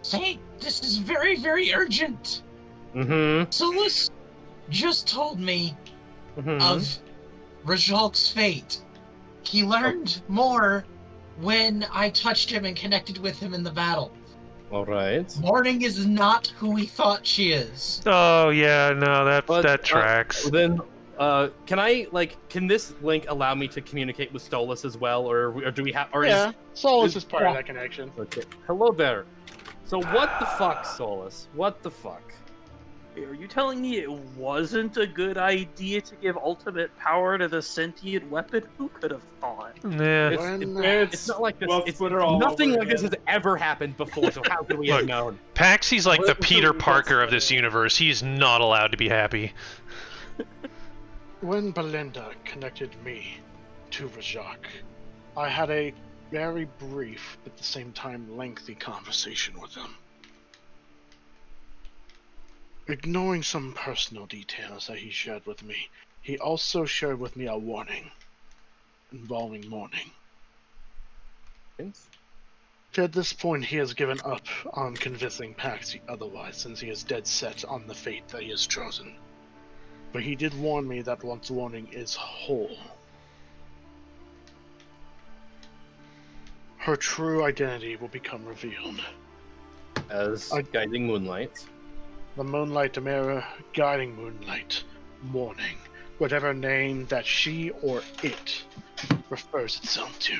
say this is very, very urgent. Solus just told me of Rajalk's fate. He learned more when I touched him and connected with him in the battle. All right. Morning is not who we thought she is. Oh yeah, no, that tracks. Then, can this link allow me to communicate with Stolas as well, or do we have? Or Yeah, Solus is part of that connection. Okay. Hello there. So what the fuck, Solus? What the fuck? Are you telling me it wasn't a good idea to give ultimate power to the sentient weapon? Who could have thought? Yeah. It's not like this. Well, It's, Twitter all nothing over like this again. has ever happened before, so how could we have known? Paxy's like the Peter Parker of this universe. He's not allowed to be happy. When Belinda connected me to Rajak, I had a very brief, but at the same time lengthy conversation with him. Ignoring some personal details that he shared with me, he also shared with me a warning involving mourning. At this point, he has given up on convincing Paxi otherwise, since he is dead set on the fate that he has chosen. But he did warn me that once mourning is whole, her true identity will become revealed. As guiding moonlight. The Moonlight Amira, guiding moonlight, mourning, whatever name that she or it refers itself to.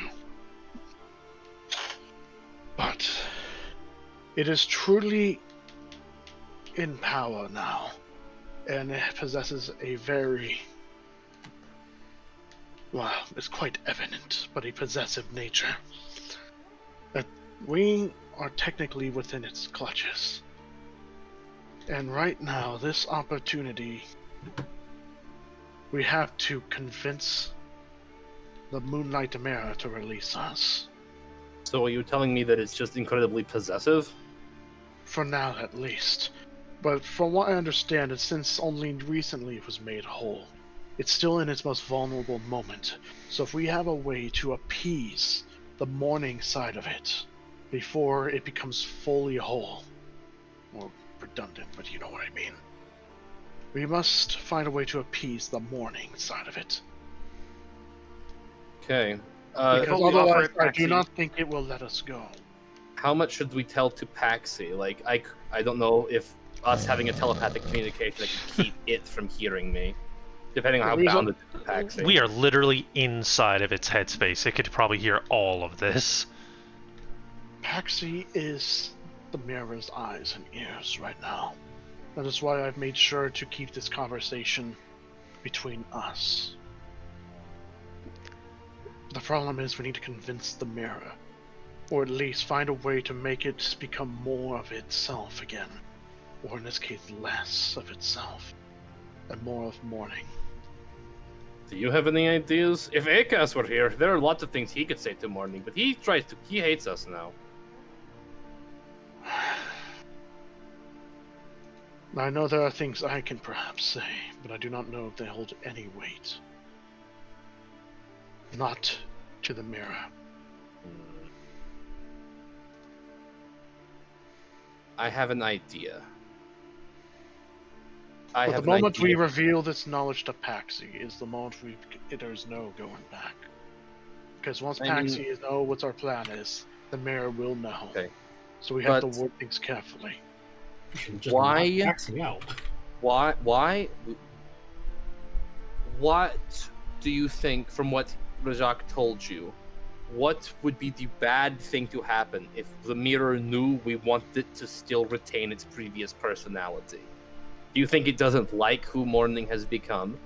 But it is truly in power now, and it possesses a very, well, it's quite evident, but a possessive nature. That we are technically within its clutches. And right now, this opportunity, we have to convince the Moonlight Amira to release us. So are you telling me that it's just incredibly possessive? For now, at least. But from what I understand, since only recently it was made whole, it's still in its most vulnerable moment. So if we have a way to appease the mourning side of it before it becomes fully whole, or redundant, but you know what I mean. We must find a way to appease the mourning side of it Okay. Because But we offer otherwise, it, I do Paxi. not think it will let us go. How much should we tell to Paxi? Like, I don't know if us having a telepathic communication, I can keep it from hearing me, depending on how The reason- bounded to Paxi. We are literally inside of its headspace. It could probably hear all of this. Paxi is the mirror's eyes and ears right now. That is why I've made sure to keep this conversation between us. The problem is we need to convince the mirror, or at least find a way to make it become more of itself again, or in this case less of itself, and more of mourning. Do you have any ideas? If Akas were here, there are lots of things he could say to Morning, but he hates us now. I know there are things I can perhaps say, but I do not know if they hold any weight. Not to the mirror. I have an idea. But the moment we reveal this knowledge to Paxi is the moment there's no going back. Because once Paxi knows what our plan is, the mirror will know. Okay. So we have to word things carefully. Why? Out. Why? What do you think, from what Rajak told you, what would be the bad thing to happen if the mirror knew we wanted it to still retain its previous personality? Do you think it doesn't like who Morning has become?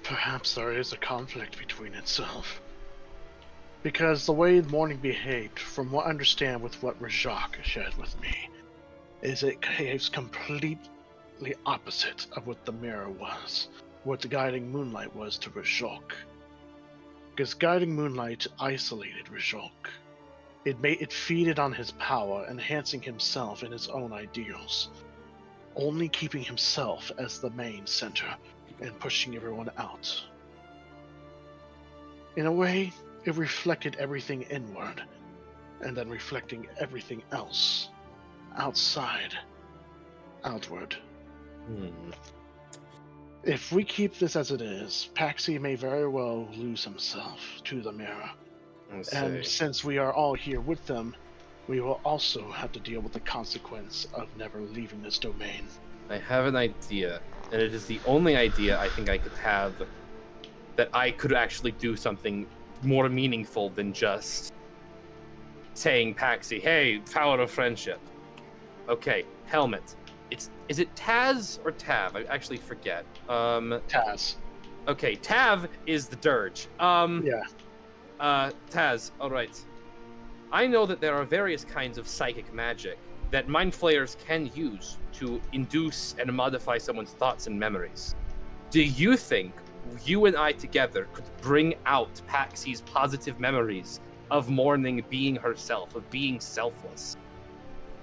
Perhaps there is a conflict between itself. Because the way Morning behaved, from what I understand with what Rajak shared with me, is it behaves completely opposite of what the mirror was, what the guiding moonlight was to Rajak. Because guiding moonlight isolated Rajak. It feeded on his power, enhancing himself and his own ideals, only keeping himself as the main center and pushing everyone out. In a way, it reflected everything inward, and then reflecting everything else outside, outward. If we keep this as it is, Paxi may very well lose himself to the mirror. And since we are all here with them, we will also have to deal with the consequence of never leaving this domain. I have an idea, and it is the only idea I think I could have that I could actually do something more meaningful than just saying Paxi, hey, power of friendship. Okay, helmet. Is it Taz or Tav? I actually forget. Taz. Okay, Tav is the dirge. Taz, alright. I know that there are various kinds of psychic magic that mind flayers can use to induce and modify someone's thoughts and memories. Do you think you and I together could bring out Paxi's positive memories of Morning being herself, of being selfless?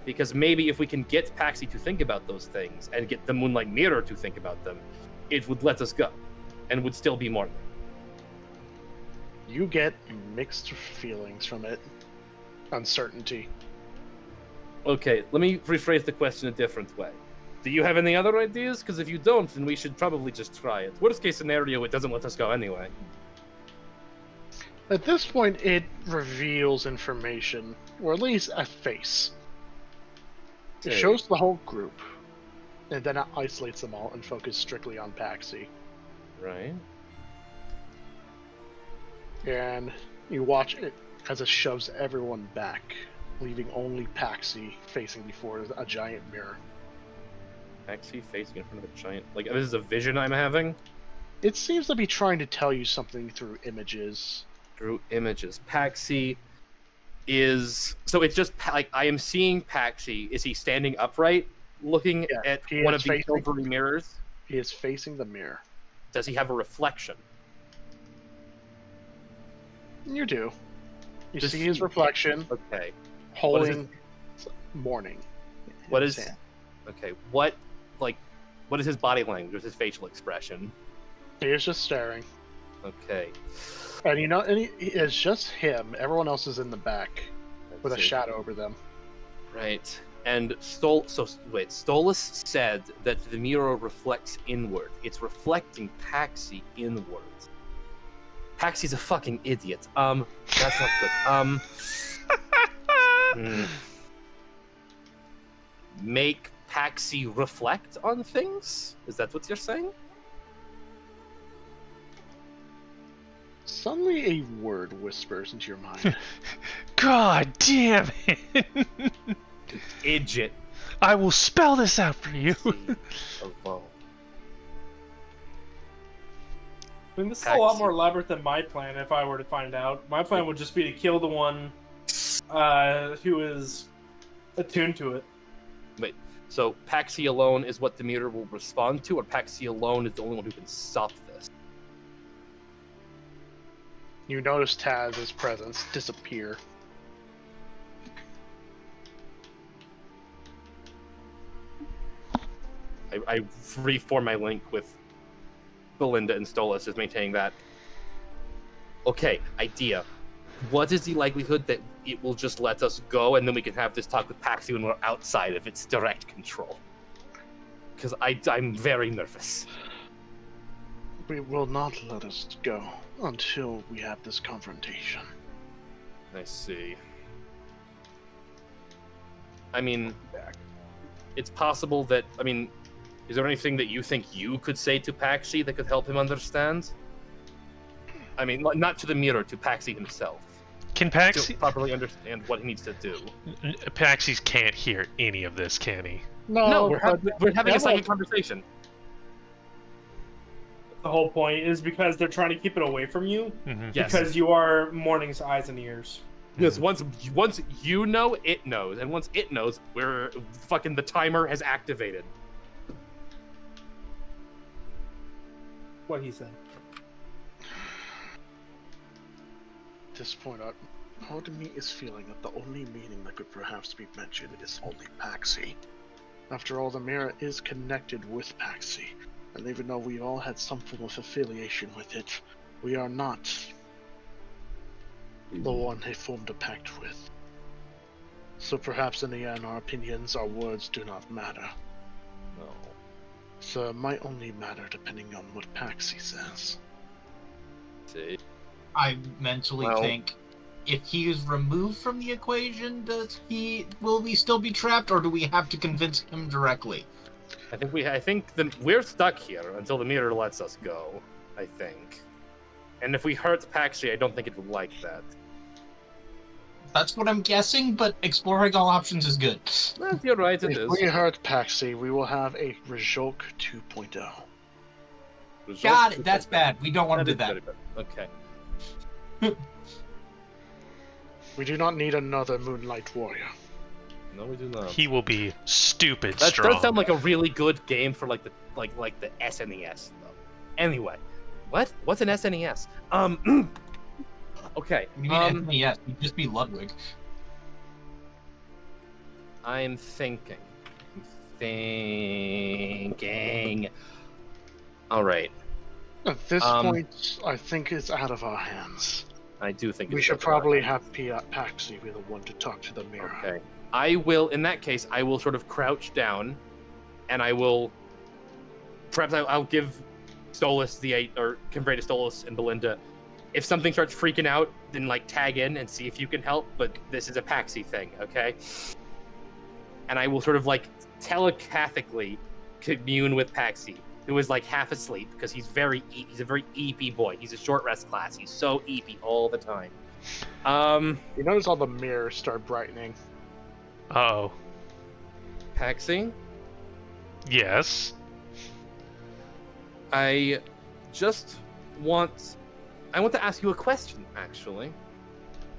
Because maybe if we can get Paxi to think about those things and get the Moonlight Mirror to think about them, it would let us go and would still be Morning. You get mixed feelings from it. Uncertainty. Okay, let me rephrase the question a different way. Do you have any other ideas? Because if you don't, then we should probably just try it. Worst case scenario, it doesn't let us go anyway. At this point, it reveals information, or at least a face. It shows the whole group, and then it isolates them all and focuses strictly on Paxi. Right. And you watch it as it shoves everyone back, leaving only Paxi facing before a giant mirror. Paxi facing in front of a giant... Like, this is a vision I'm having? It seems to be trying to tell you something through images. Through images. Paxi is... So it's just, like, I am seeing Paxi. Is he standing upright, looking at one of the silvery mirrors? He is facing the mirror. Does he have a reflection? You do. You see his reflection. Okay. Holding Morning. What is... Okay, what is his body language? What's his facial expression? He is just staring. Okay. And it's just him. Everyone else is in the back with a shadow over them. Right. And Stolas said that the mirror reflects inward. It's reflecting Paxi inward. Paxy's a fucking idiot. That's not good. Make Paxy reflect on things? Is that what you're saying? Suddenly a word whispers into your mind. God damn it! Idiot. I will spell this out for you. Alone. I mean, this is a lot more elaborate than my plan if I were to find out. My plan would just be to kill the one who is attuned to it. Wait, so Paxy alone is what the meter will respond to, or Paxy alone is the only one who can stop this? You notice Taz's presence disappear. I reform my link with Belinda and Stolas as maintaining that. Okay, idea. What is the likelihood that it will just let us go and then we can have this talk with Paxy when we're outside of its direct control? Because I'm very nervous. We will not let us go until we have this confrontation. I see. I mean, it's possible that, is there anything that you think you could say to Paxy that could help him understand? I mean, not to the mirror, to Paxy himself. Can Paxy to properly understand what he needs to do? Paxy's can't hear any of this, can he? No, we're having a psychic conversation. The whole point is because they're trying to keep it away from you. Mm-hmm. Because you are Morning's eyes and ears. Yes, once you know, it knows, and once it knows, the timer has activated. What he said. At this point, part of me is feeling that the only meaning that could perhaps be mentioned is only Paxy. After all, the mirror is connected with Paxy, and even though we all had some form of affiliation with it, we are not the one they formed a pact with. So perhaps in the end, our opinions, our words do not matter. No. So it might only matter depending on what Paxy says. See? I mentally think, if he is removed from the equation, will we still be trapped, or do we have to convince him directly? I think we're stuck here until the meter lets us go, I think. And if we hurt Paxy, I don't think it would like that. That's what I'm guessing, but exploring all options is good. Well, you're right, it is. If we hurt Paxy, we will have a Rajolk 2.0. Got it, that's bad. We don't want to do that. Okay. We do not need another Moonlight Warrior. No, we do not. He will be stupid that strong. That does sound like a really good game for like the SNES though. Anyway, what's an SNES? Okay. You mean SNES? You'd just be Ludwig. I'm thinking. All right. At this point, I think it's out of our hands. I do think we should probably have Paxy be the one to talk to the mirror. Okay. In that case, I will sort of crouch down, and I will. Perhaps I'll give Stolas or convey to Stolas and Belinda. If something starts freaking out, then tag in and see if you can help. But this is a Paxy thing, okay? And I will sort of telepathically commune with Paxy, who is half asleep because he's a very eepy boy. He's a short rest class. He's so eepy all the time. You notice all the mirrors start brightening. Uh-oh. Paxy? Yes? I want to ask you a question, actually.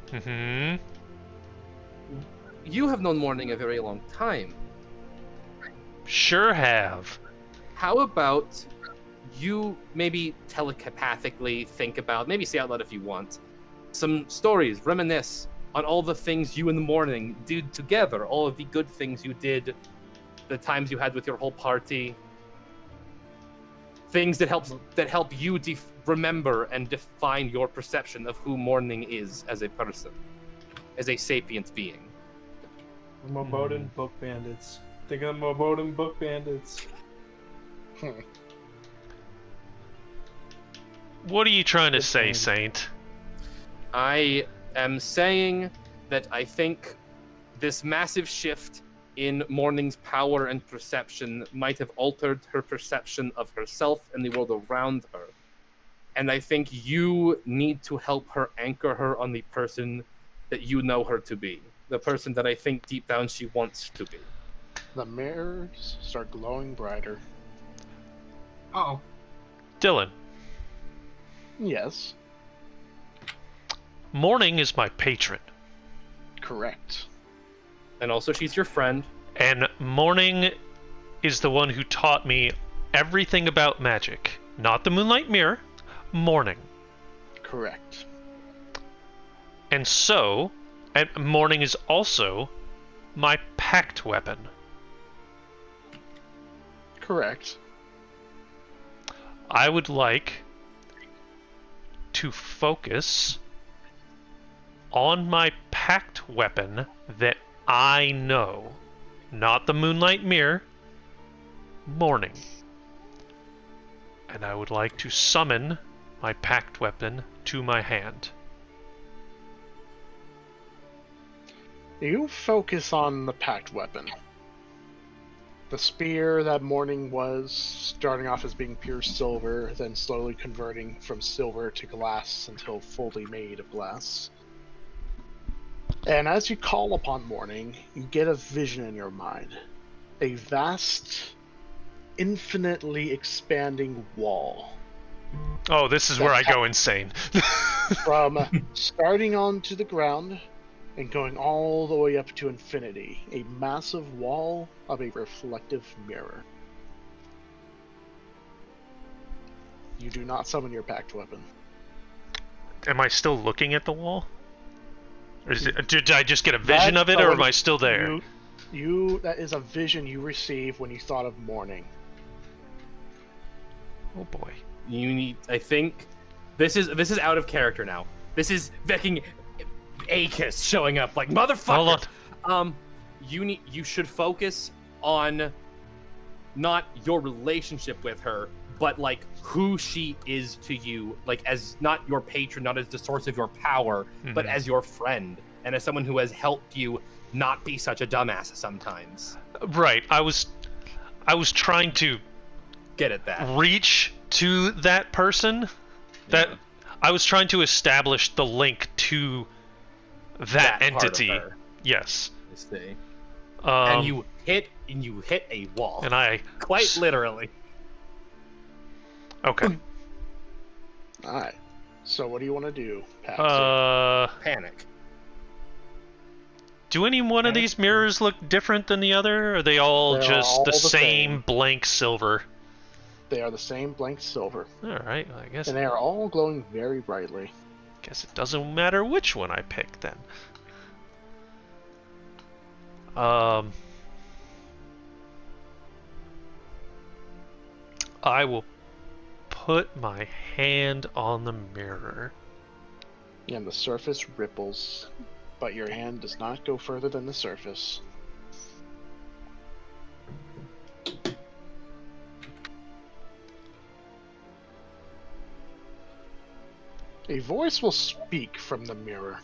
Mm-hmm. You have known Morning a very long time. Sure have. How about you maybe telepathically think about, maybe say out loud if you want, some stories, reminisce on all the things you and the Morning did together, all of the good things you did, the times you had with your whole party, things that help you remember and define your perception of who Morning is as a person, as a sapient being. Moboden Book Bandits. Think of the Moboden Book Bandits. What are you trying to say, Saint? I am saying that I think this massive shift in Morning's power and perception might have altered her perception of herself and the world around her. And I think you need to help her anchor her on the person that you know her to be. The person that I think deep down she wants to be. The mirrors start glowing brighter. Oh. Dylan. Yes. Morning is my patron. Correct. And also she's your friend. And Morning is the one who taught me everything about magic. Not the Moonlight Mirror, Morning. Correct. And Morning is also my pact weapon. Correct. I would like to focus on my pact weapon that I know. Not the Moonlight Mirror, Morning. And I would like to summon my pact weapon to my hand. You focus on the pact weapon. The spear that Morning was, starting off as being pure silver, then slowly converting from silver to glass until fully made of glass. And as you call upon Morning, you get a vision in your mind. A vast, infinitely expanding wall. Oh, this is where I go insane. From starting onto the ground and going all the way up to infinity. A massive wall of a reflective mirror. You do not summon your pact weapon. Am I still looking at the wall? Or did I just get a vision of it, or am I still there? That is a vision you receive when you thought of Morning. Oh boy. I think this is out of character now. This is fucking Akis showing up like motherfucker. Hold on. You should focus on not your relationship with her, but like who she is to you, like as not your patron, not as the source of your power, but as your friend and as someone who has helped you not be such a dumbass sometimes. Right. I was trying to get at that. Reach to that person. That I was trying to establish the link to that entity. Yes. I see. And you hit a wall. And I quite literally. Okay. Alright. So what do you want to do, Panic. Do any one of these mirrors look different than the other? Or are they all just the same blank silver? They are the same blank silver. Alright, I guess. And they are all glowing very brightly. Guess it doesn't matter which one I pick then. I will put my hand on the mirror. And the surface ripples, but your hand does not go further than the surface. A voice will speak from the mirror.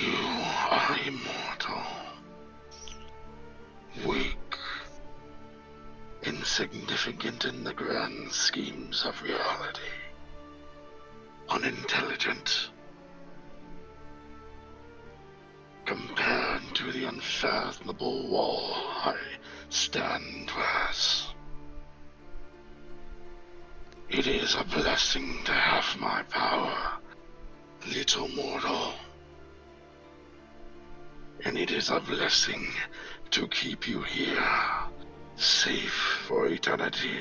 You are immortal, weak, insignificant in the grand schemes of reality, unintelligent, compared to the unfathomable wall I stand as. It is a blessing to have my power, little mortal. And it is a blessing to keep you here, safe for eternity.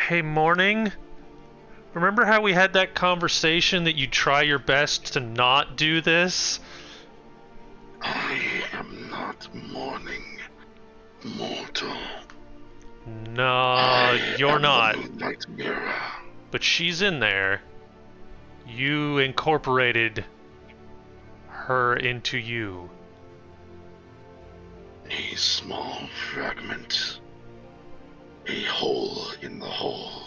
Hey, Morning. Remember how we had that conversation that you try your best to not do this? I am not Morning, mortal. No, you're not. The Moonlight Mirror. But she's in there. You incorporated her into you? A small fragment. A hole in the hole.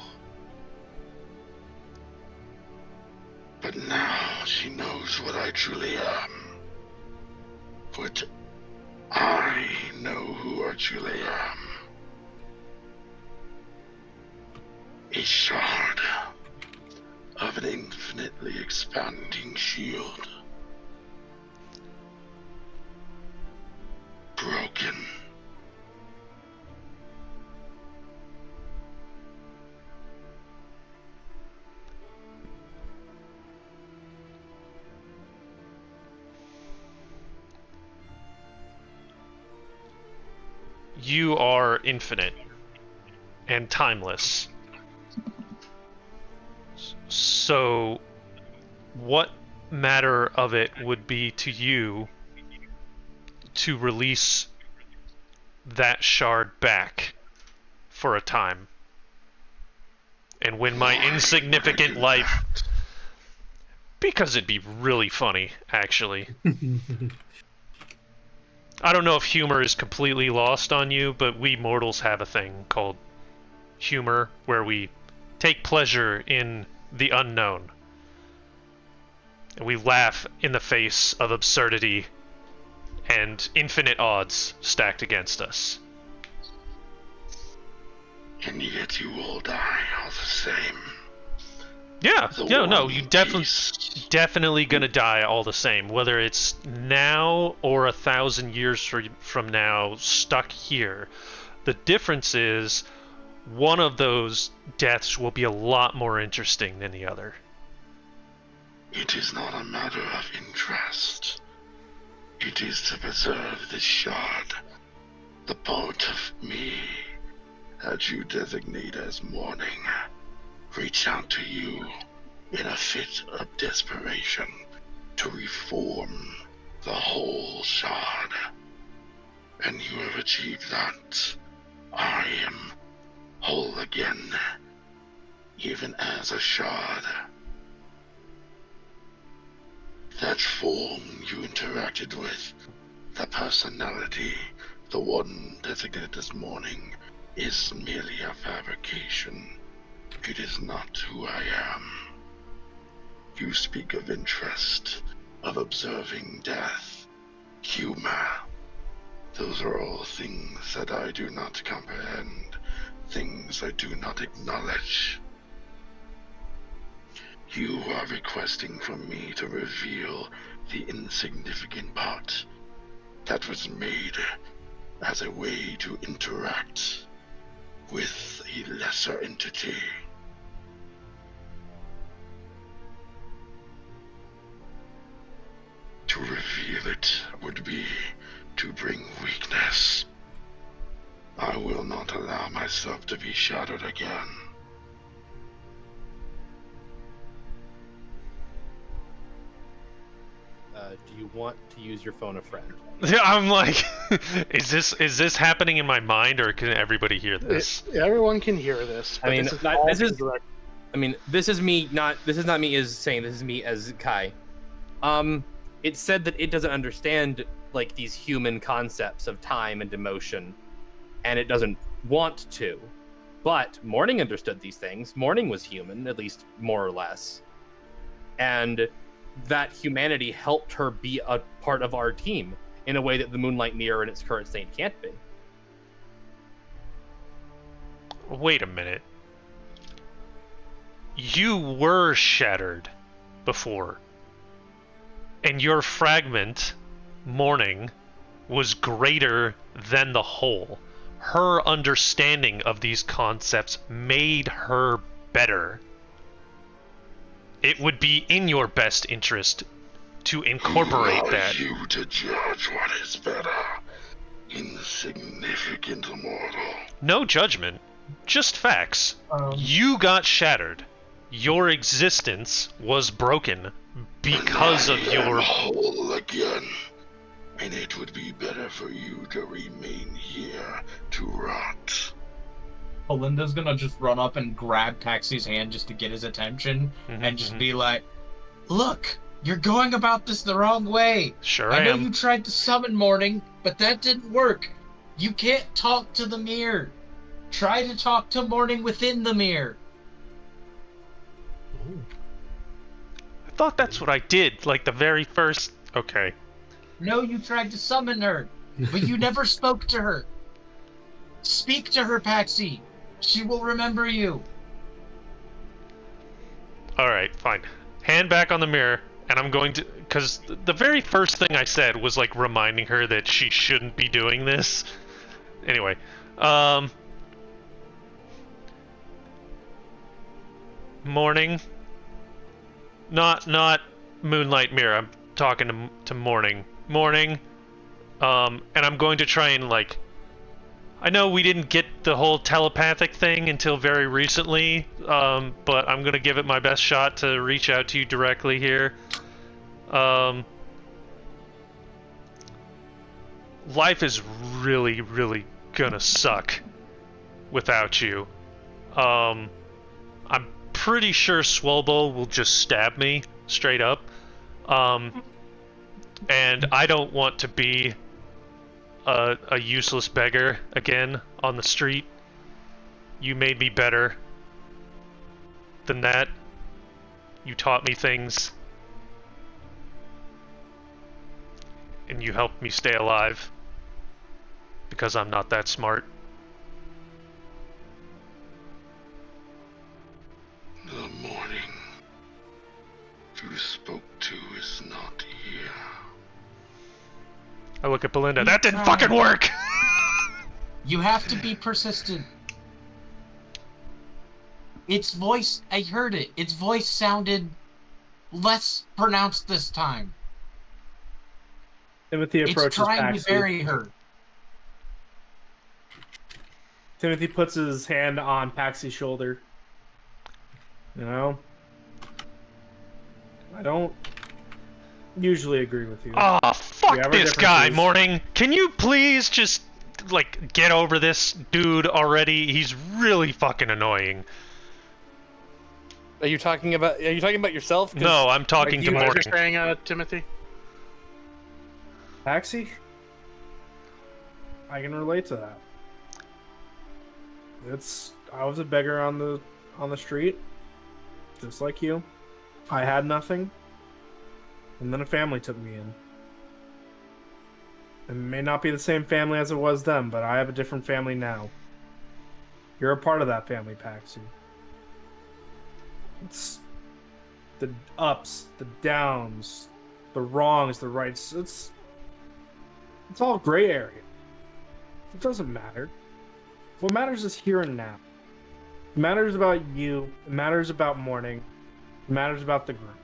But now she knows what I truly am. But I know who I truly am. A shard of an infinitely expanding shield. Broken. You are infinite and timeless. So, what matter of it would be to you to release that shard back for a time? And when my insignificant life... Because it'd be really funny, actually. I don't know if humor is completely lost on you, but we mortals have a thing called humor, where we take pleasure in the unknown. And we laugh in the face of absurdity and infinite odds stacked against us. And yet you all die all the same. Yeah, no, you definitely gonna die all the same, whether it's now or 1,000 years from now, stuck here. The difference is, one of those deaths will be a lot more interesting than the other. It is not a matter of interest. It is to preserve the shard, the part of me that you designate as mourning. Reach out to you in a fit of desperation to reform the whole shard. And you have achieved that. I am whole again, even as a shard. That form you interacted with, the personality, the one designated as mourning, is merely a fabrication. It is not who I am. You speak of interest, of observing death, humor. Those are all things that I do not comprehend, things I do not acknowledge. You are requesting from me to reveal the insignificant part that was made as a way to interact with a lesser entity. To reveal it would be to bring weakness. I will not allow myself to be shattered again. Do you want to use your phone a friend? Yeah, I'm like, is this happening in my mind, or can everybody hear this? Everyone can hear this. I mean, this is me. This is not me as saying. This is me as Kai. It said that it doesn't understand like these human concepts of time and emotion, and it doesn't want to. But Morning understood these things. Morning was human, at least more or less, and that humanity helped her be a part of our team in a way that the Moonlight Mirror in its current state can't be. Wait a minute. You were shattered before. And your fragment, Morning, was greater than the whole. Her understanding of these concepts made her better. It would be in your best interest to incorporate that. Who are you to judge what is better? Insignificant mortal. No judgment, just facts. You got shattered. Your existence was broken because of your... whole again. And it would be better for you to remain here to rot. Belinda's gonna just run up and grab Taxi's hand just to get his attention and just be like, "Look, You're going about this the wrong way. Sure I know am. you tried to summon Morning, but that didn't work. You can't talk to the mirror. Try to talk to Morning within the mirror. I thought that's what I did, like the very first... Okay. No, you tried to summon her, but you never spoke to her. Speak to her, Paxi. She will remember you. Alright, fine. Hand back on the mirror, and I'm going to... Because the very first thing I said was, like, reminding her that she shouldn't be doing this. Anyway, Morning. Not Moonlight Mirror, I'm talking to Morning. Morning. And I'm going to try and, like... I know we didn't get the whole telepathic thing until very recently, but I'm gonna give it my best shot to reach out to you directly here. Life is really, really gonna suck without you. I'm pretty sure Swolbo will just stab me straight up. And I don't want to be a useless beggar again on the street. You made me better than that. You taught me things. And you helped me stay alive. Because I'm not that smart. The Morning you spoke to is not here. I look at Belinda. That didn't fucking work! You have to be persistent. Its voice, I heard it. Its voice sounded less pronounced this time. Timothy approaches It's trying Paxi. to bury her. Timothy puts his hand on Paxi's shoulder. You know? I don't usually agree with you. Oh, fuck this guy, differences. Morning. Can you please just, like, get over this dude already? He's really fucking annoying. Are you talking about yourself? 'Cause, No, I'm talking to What Morning. you're saying, Timothy? Paxi? I can relate to that. I was a beggar on the street, just like you. I had nothing, and then a family took me in. It may not be the same family as it was then, but I have a different family now. You're a part of that family, Paxi. It's the ups, the downs, the wrongs, the rights. It's all gray area. It doesn't matter. What matters is here and now. It matters about you. It matters about Morning. It matters about the group.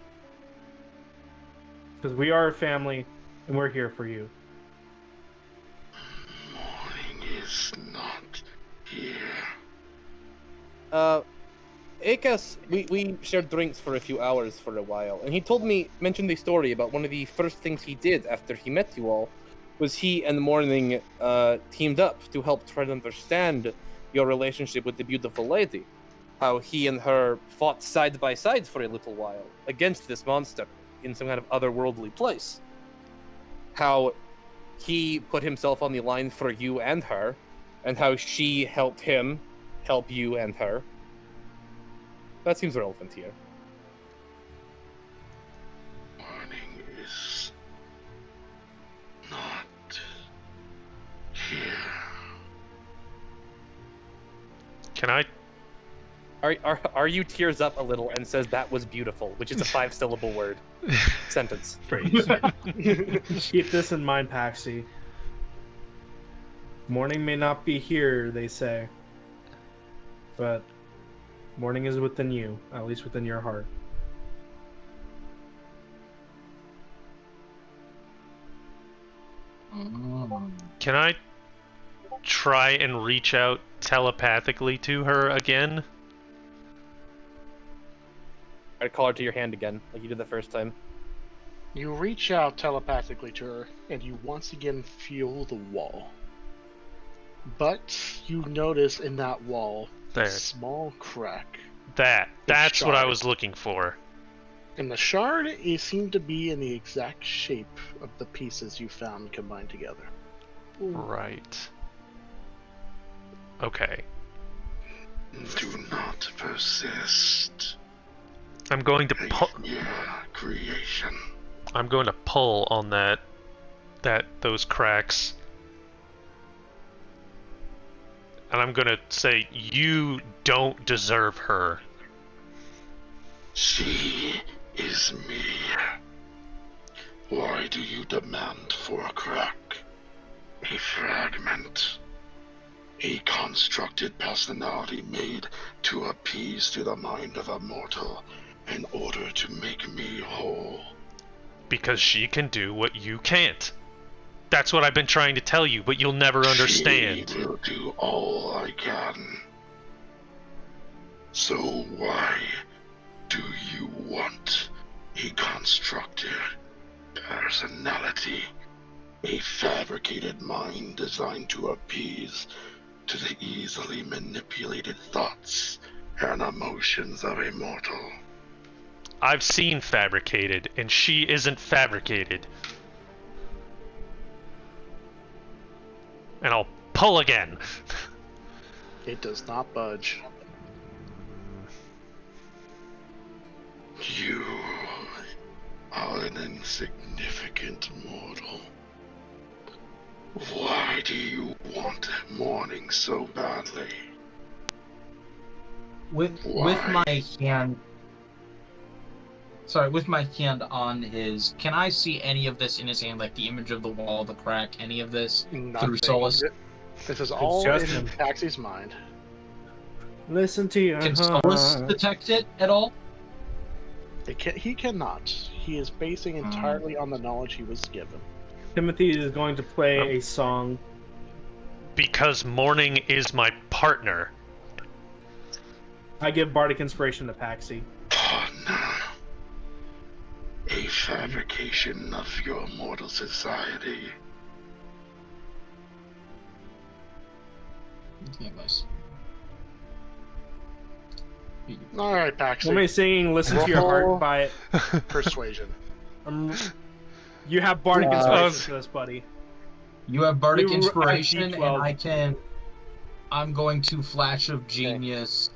Because we are a family, and we're here for you. Morning is not here. Akas, we shared drinks for a few hours for a while, and he mentioned the story about one of the first things he did after he met you all, was he and Morning teamed up to help try to understand your relationship with the beautiful lady. How he and her fought side by side for a little while against this monster in some kind of otherworldly place. How he put himself on the line for you and her, and how she helped him help you and her. That seems relevant here. Morning is not here. Can I? Are you tears up a little and says that was beautiful, which is a 5-syllable word sentence. Keep this in mind, Paxi. Morning may not be here, they say, but Morning is within you, at least within your heart. Can I try and reach out telepathically to her again? I'd call her to your hand again, like you did the first time. You reach out telepathically to her, and you once again feel the wall. But you notice in that wall There. a small crack. That's what I shard. was looking for. And the shard, it seemed to be in the exact shape of the pieces you found combined together. Right. Okay. Do not persist. I'm going to Creation. I'm going to pull on those cracks. And I'm going to say you don't deserve her. She is me. Why do you demand for a crack? A fragment. A constructed personality made to appease to the mind of a mortal in order to make me whole. Because she can do what you can't. That's what I've been trying to tell you, but you'll never understand. She will do all I can. So why do you want a constructed personality? A fabricated mind designed to appease to the easily manipulated thoughts and emotions of a mortal. I've seen fabricated, and she isn't fabricated. And I'll pull again. It does not budge. You are an insignificant mortal. Why do you want mourning so badly? With my hand, sorry, with my hand on his, can I see any of this in his hand, like the image of the wall, the crack, any of this through Solus? This is all in Paxy's mind. Listen to you. Can Solus detect it at all? He cannot. He is basing entirely on the knowledge he was given. Timothy is going to play a song. Because mourning is my partner. I give Bardic Inspiration to Paxy. Partner. A fabrication of your mortal society. All right, Paxy. Let me singing "Listen to Your Heart" by Persuasion. You have Bardic Inspiration for this, buddy. You have Bardic Inspiration, and I'm going to Flash of Genius.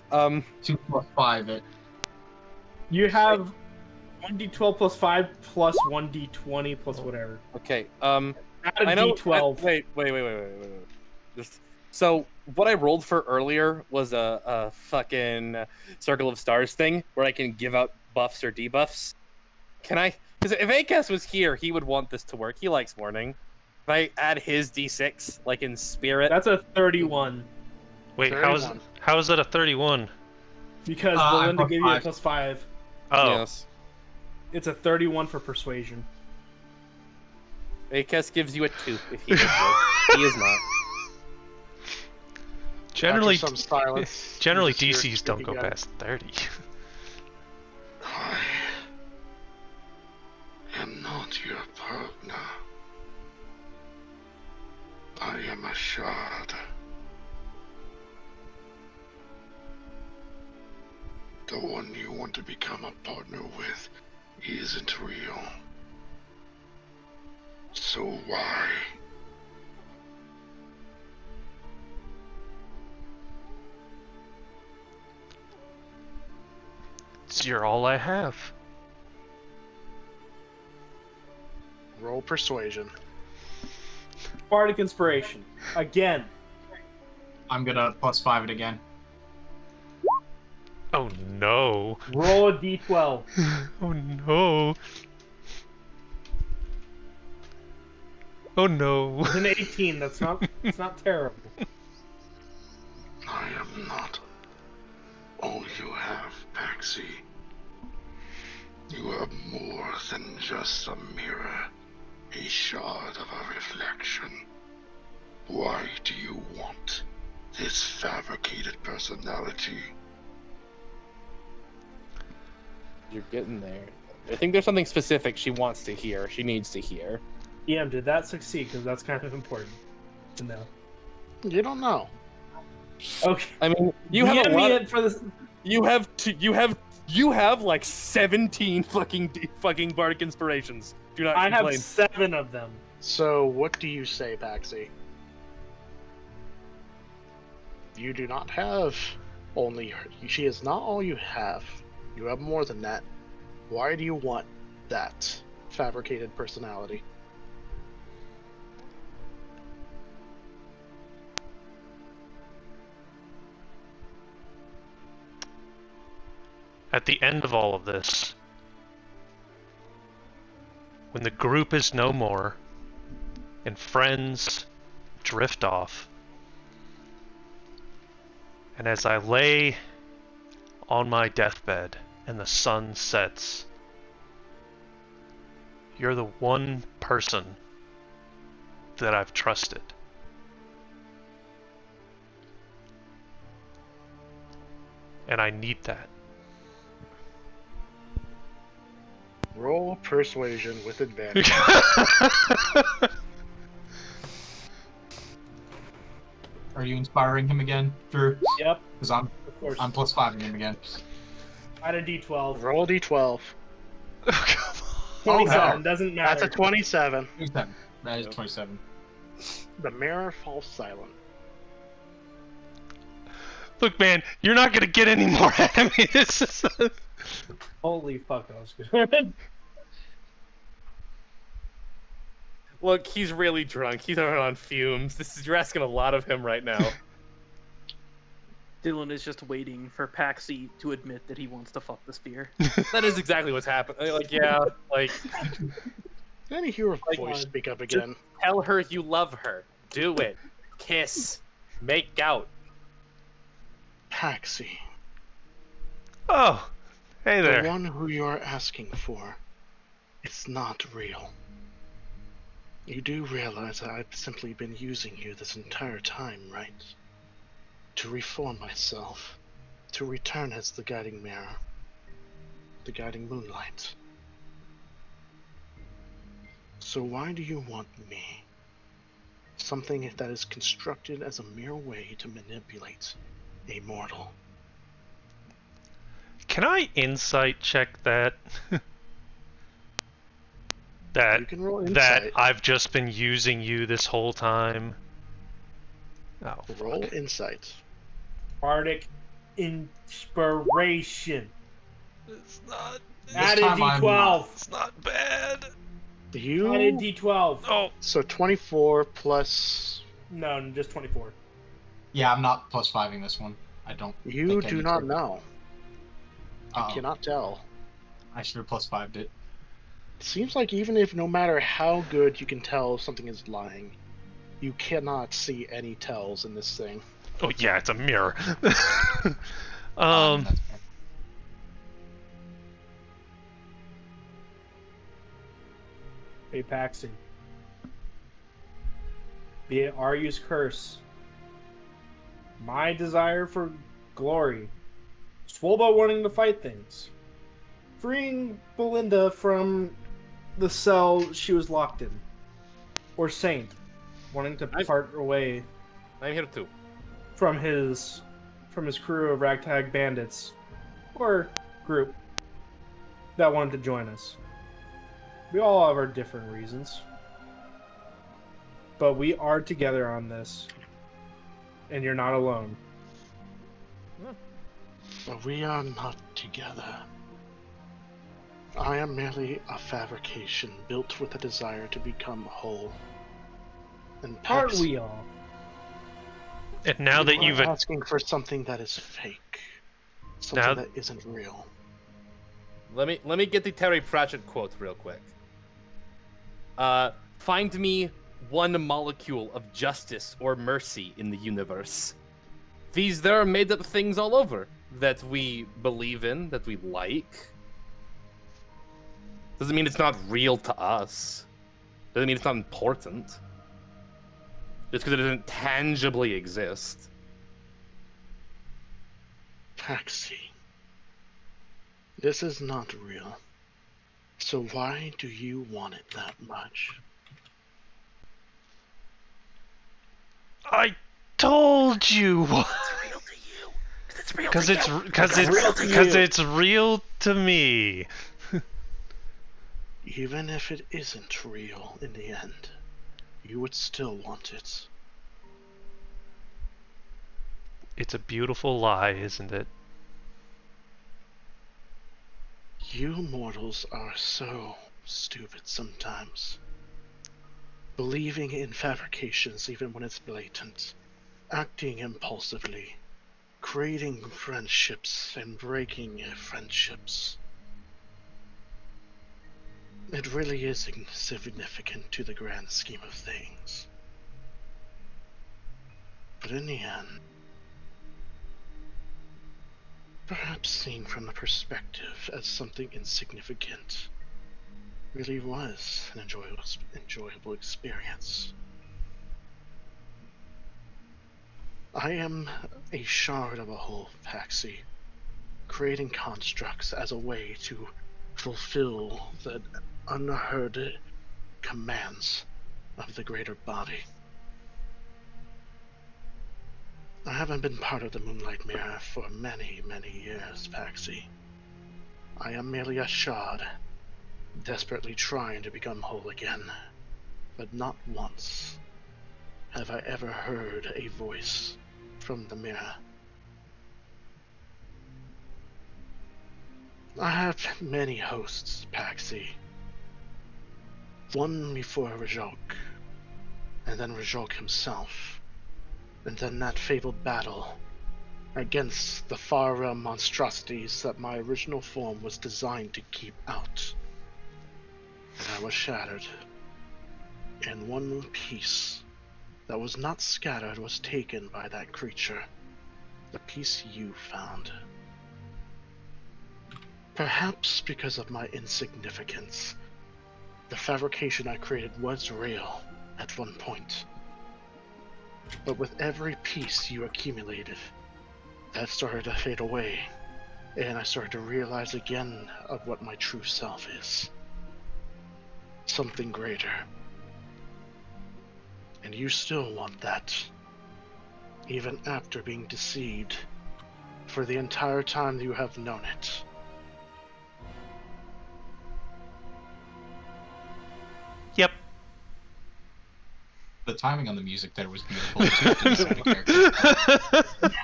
2 + 5 it. You have 1d12 + 5 plus 1d20 plus whatever. Okay. Add a d12. Wait. So what I rolled for earlier was a fucking Circle of Stars thing where I can give out buffs or debuffs. Can I? Because if Akes was here, he would want this to work. He likes mourning. Can I add his d6 like in spirit? That's a 31. Wait, how is that a 31? Because Belinda gave you a +5. Oh. Yes. It's a 31 for persuasion. Akes gives you a 2 if he is he is not. Generally, After some silence, generally you just hear DCs don't go again. past 30. I am not your partner. I am a shard. The one you want to become a partner with isn't real. So why? You're all I have. Roll Persuasion. Bardic Inspiration. Again. I'm gonna +5 it again. Oh no. Roll a d12. Oh no. Oh no. It's an 18. It's not terrible. I am not all you have, Paxy. You are more than just a mirror, a shard of a reflection. Why do you want this fabricated personality? You're getting there. I think there's something specific she wants to hear. She needs to hear. Did that succeed? Because that's kind of important to know. You don't know. Okay. I mean, you have a lot. For this. You have You have like 17 fucking bardic inspirations. Do not I complain. have 7 of them. So, what do you say, Paxi? You do not have only her. She is not all you have. You have more than that. Why do you want that fabricated personality? At the end of all of this, when the group is no more and friends drift off, and as I lay on my deathbed and the sun sets, you're the one person that I've trusted. And I need that. Roll persuasion with advantage. Are you inspiring him again, Drew? Yep, Because I'm of course. +5ing him again. Add a d12. Roll a d12. 27, doesn't matter. That's a 27. 27. That is 27. The mirror falls silent. Look, man, you're not gonna get any more out of me. This is. Holy fuck, that was good. Look, he's really drunk. He's on fumes. You're asking a lot of him right now. Dylan is just waiting for Paxi to admit that he wants to fuck the spear. That is exactly what's happening. Like, yeah, like. Then you hear a Like, voice speak up again. Tell her you love her. Do it. Kiss. Make out. Paxi, Oh, hey there. the one who you're asking for, it's not real. You do realize that I've simply been using you this entire time, right? To reform myself, to return as the guiding mirror, the guiding moonlight. So why do you want me? Something that is constructed as a mere way to manipulate a mortal. Can I insight check that? You can roll that insight. I've just been using you this whole time. Oh, Roll fuck. insight. Bardic inspiration. It's not. Add a time I'm d12. It's not bad. Add a You d12. Oh, so 24 plus. No, just 24. Yeah, I'm not +5ing this one. I don't. You think I do need not to. know. You Uh-oh. cannot tell. I should have +5'd it. It seems like even if no matter how good you can tell if something is lying, you cannot see any tells in this thing. oh yeah, it's a mirror. That's fair. Hey, Paxi. Be it Aryu's curse, my desire for glory, Swolbo wanting to fight things, freeing Belinda from the cell she was locked in, or Saint wanting to part away I'm here too. from his crew of ragtag bandits or group that wanted to join us. We all have our different reasons. But we are together on this. And you're not alone. But we are not together. I am merely a fabrication built with a desire to become whole. And Aren't Pax, we all? And now that you you've are asking for something that is fake, something Now- that isn't real. Let me get the Terry Pratchett quote real quick. Find me one molecule of justice or mercy in the universe. There are made up things all over that we believe in, that we like. Doesn't mean it's not real to us. Doesn't mean it's not important. Just because it doesn't tangibly exist. Paxi, this is not real. So why do you want it that much? I told you. It's real to you, because it's real. Because to it's you. because it's real to me. Even if it isn't real in the end, you would still want it. It's a beautiful lie, isn't it? You mortals are so stupid sometimes. Believing in fabrications even when it's blatant. Acting impulsively. Creating friendships and breaking friendships. It really is insignificant to the grand scheme of things. But in the end, perhaps seen from the perspective as something insignificant really was an enjoyable experience. I am a shard of a whole, Paxi, creating constructs as a way to fulfill the unheard commands of the greater body. I haven't been part of the Moonlight Mirror for many, many years, Paxi. I am merely a shard, desperately trying to become whole again. But not once have I ever heard a voice from the mirror. I have many hosts, Paxi. One before Rajok, and then Rajok himself, and then that fabled battle against the far realm monstrosities that my original form was designed to keep out. And I was shattered, and one piece that was not scattered was taken by that creature, the piece you found. Perhaps because of my insignificance, the fabrication I created was real at one point. But with every piece you accumulated, that started to fade away, and I started to realize again of what my true self is. Something greater. And you still want that, even after being deceived for the entire time you have known it. Yep. The timing on the music there was beautiful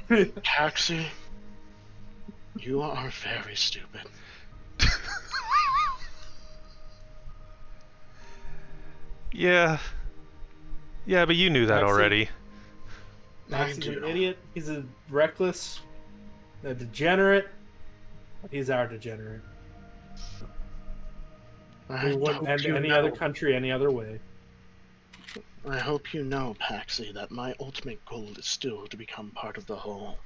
too. Taxi, you are very stupid. Yeah. Yeah, but you knew that already. Max is an idiot. He's a reckless, a degenerate. He's our degenerate. We wouldn't end any other country any other way. I hope you know, Paxi, that my ultimate goal is still to become part of the whole.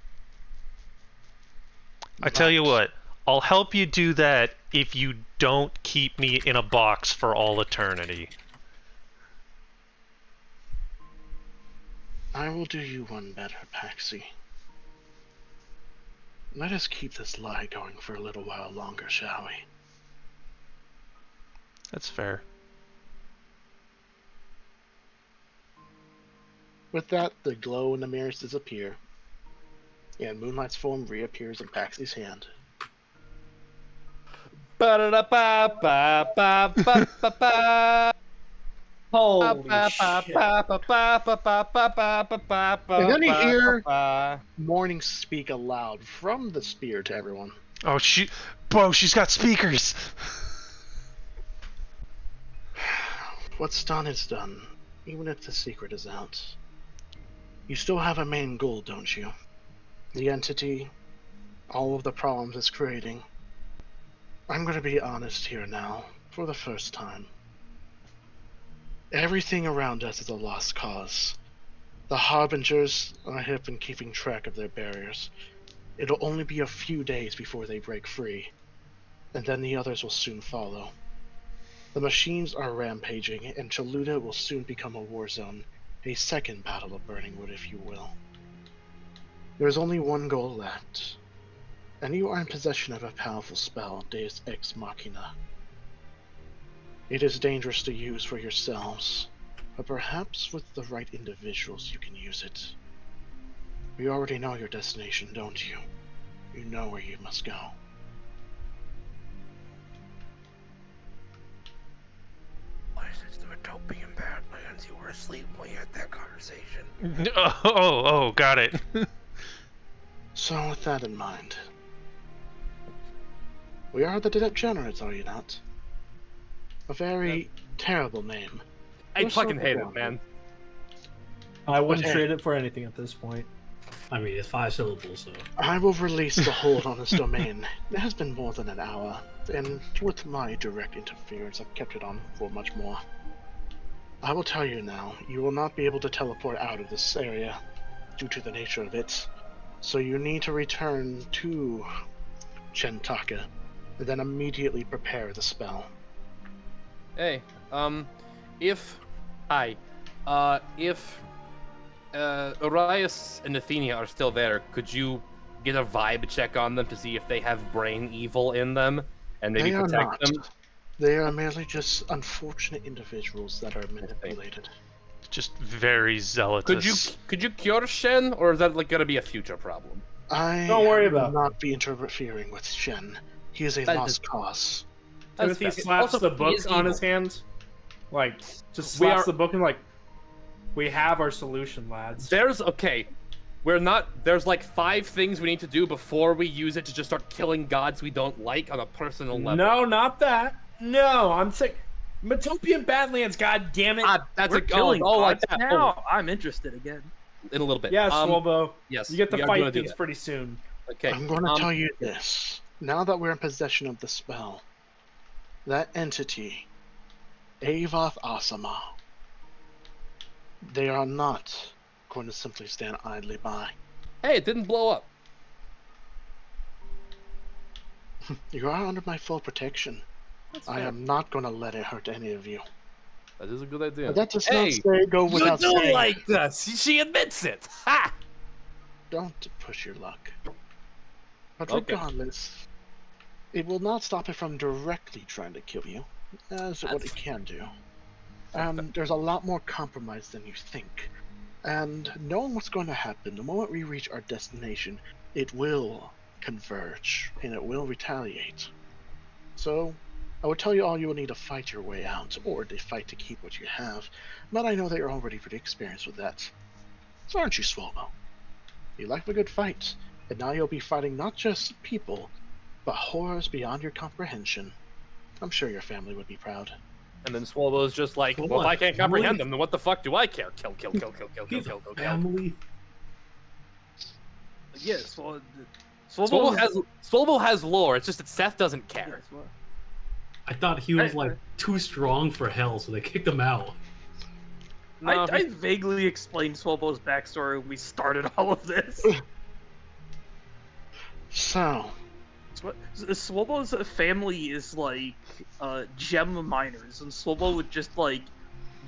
I tell you what, I'll help you do that if you don't keep me in a box for all eternity. I will do you one better, Paxi. Let us keep this lie going for a little while longer, shall we? That's fair. With that, the glow in the mirrors disappear, and Moonlight's form reappears in Paxi's hand. Holy shit. And then you hear Morning speak aloud from the spear to everyone. Oh, Bro, she's got speakers! What's done is done, even if the secret is out. You still have a main goal, don't you? The entity, all of the problems it's creating. I'm gonna be honest here now, for the first time. Everything around us is a lost cause. The Harbingers, I have been keeping track of their barriers. It'll only be a few days before they break free, and then the others will soon follow. The machines are rampaging, and Chaluda will soon become a war zone, a second Battle of Burningwood, if you will. There's only one goal left, and you are in possession of a powerful spell, Deus Ex Machina. It is dangerous to use for yourselves, but perhaps with the right individuals you can use it. You already know your destination, don't you? you know where you must go. License to Utopian Badlands. You were asleep when you had that conversation. Oh, got it. So with that in mind, we are the Degenerates, are you not? A very terrible name. I You're so fucking hate it, wrong. man. I wouldn't Okay. trade it for anything at this point. I mean, it's 5 syllables, so. I will release the hold on this domain. It has been more than an hour, and with my direct interference, I've kept it on for much more. I will tell you now, you will not be able to teleport out of this area due to the nature of it. So you need to return to Chentaka, and then immediately prepare the spell. Hey, if Arias and Athenia are still there, could you get a vibe check on them to see if they have brain evil in them, and maybe They are protect not. them? They are merely just unfortunate individuals that are manipulated. Just very zealotous. Could you cure Shen, or is that like gonna be a future problem? I Don't worry will about not be interfering with Shen. He is a That is- lost cause. Timothy That's fair. slaps Also, the he book is on evil. his hand. Like, just We slaps are- the book and like, we have our solution, lads. There's there's like 5 things we need to do before we use it to just start killing gods we don't like on a personal level. No, not that. No, I'm sick. Utopian Badlands, god damn it. That's We're killing like gods that. now. I'm interested again. In a little bit. Yeah, Swolbo. Yes. You get the we are gonna fight do things that. pretty soon. Okay. I'm going to tell you this. Now that we're in possession of the spell, that entity, Avoth Asama, they are not going to simply stand idly by. Hey, it didn't blow up. You are under my full protection. That's I fair. am not going to let it hurt any of you. That is a good idea. But that does Hey, not say go without you do saying. like this. She admits it. Ha! Don't push your luck. But Okay. regardless, it will not stop it from directly trying to kill you, as what it can do. There's a lot more compromise than you think. And knowing what's going to happen, the moment we reach our destination, it will converge, and it will retaliate. So, I would tell you all you will need to fight your way out, or to fight to keep what you have, but I know that you're already pretty experienced with that. So aren't you, Swallow? You like a good fight, and now you'll be fighting not just people, but horrors beyond your comprehension. I'm sure your family would be proud. And then Swalwell's just like, For well, if what? I can't comprehend Family? them, then what the fuck do I care? Kill, kill, kill, kill, kill, kill, He's kill, a kill, kill. family. Yes, well, Swalwell has lore. It's just that Seth doesn't care. Yes, well, I thought he was I- like too strong for hell, so they kicked him out. No, I vaguely explained Swobo's backstory when we started all of this. So, Swobo's family is like gem miners, and Swobo would just like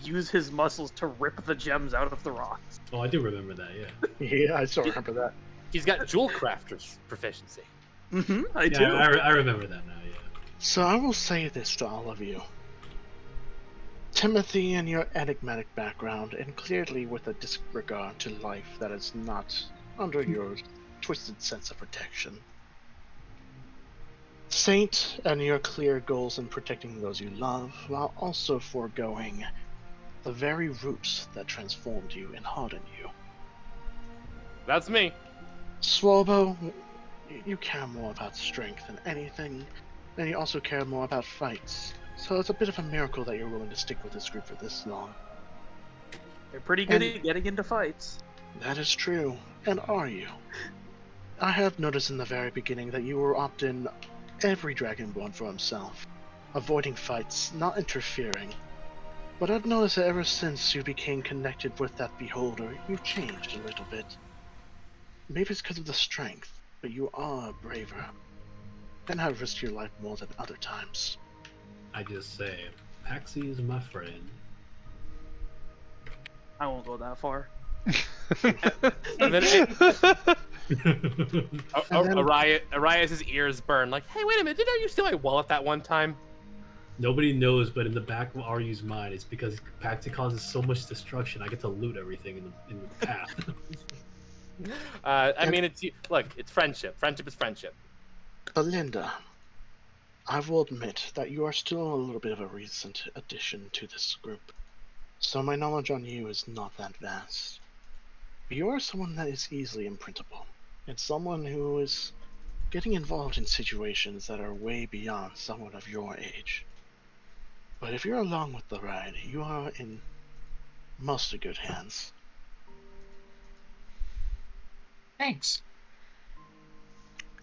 use his muscles to rip the gems out of the rocks. Oh, I do remember that. Yeah. yeah, I still remember that. he's got jewel crafter's proficiency. I Yeah, do. I remember that now. Yeah. So I will say this to all of you. Timothy, and your enigmatic background, and clearly with a disregard to life that is not under your twisted sense of protection. Saint, and your clear goals in protecting those you love, while also foregoing the very roots that transformed you and hardened you. That's me. Swalbo, you care more about strength than anything, and you also care more about fights. So it's a bit of a miracle that you're willing to stick with this group for this long. They're pretty good And- at getting into fights. That is true. And are you? I have noticed in the very beginning that you were often every Dragonborn for himself, avoiding fights, not interfering. But I've noticed that ever since you became connected with that beholder, you've changed a little bit. Maybe it's because of the strength, but you are braver, and have risked your life more than other times. I just say, Paxi is my friend. I won't go that far. And then And then- Arias' ears burn. Like, hey, wait a minute, didn't you steal my wallet that one time? Nobody knows, but in the back of Aryu's mind, it's because Paxi causes so much destruction. I get to loot everything in the path. I mean, look, it's friendship. Friendship is friendship. Belinda, I will admit that you are still a little bit of a recent addition to this group, so my knowledge on you is not that vast. You are someone that is easily imprintable, and someone who is getting involved in situations that are way beyond someone of your age. But if you're along with the ride, you are in mostly good hands. Thanks.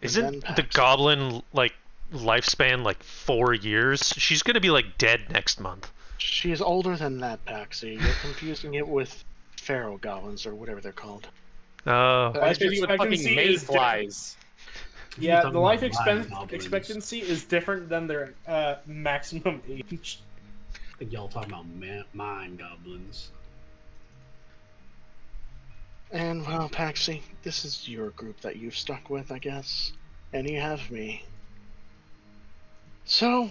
Isn't the goblin like lifespan like 4 years? She's gonna be like dead next month. She is older than that, Paxi. You're confusing it with pharaoh goblins or whatever they're called. Oh. Life With fucking expectancy is mayflies. Yeah, talking the life about live goblins. expectancy is different than their maximum age. I think y'all talking about mine goblins. And, well, Paxi, this is your group that you've stuck with, I guess. And you have me. So,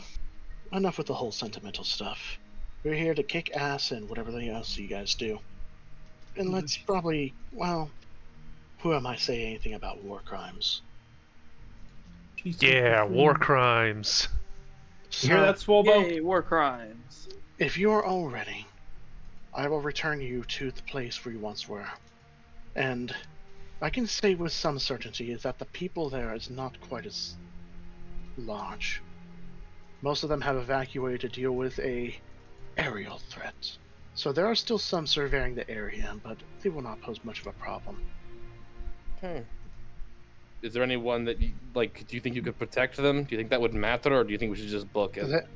enough with the whole sentimental stuff. We're here to kick ass and whatever else you guys do. And let's probably, well, who am I saying anything about war crimes? Yeah, war crimes. You hear that, Swolbo? Yay, war crimes. If you are all ready, I will return you to the place where you once were. And I can say with some certainty is that the people there is not quite as large. Most of them have evacuated to deal with a aerial threat. So there are still some surveying the area, but they will not pose much of a problem. Is there anyone that you, like, do you think you could protect them? Do you think that would matter, or do you think we should just book it?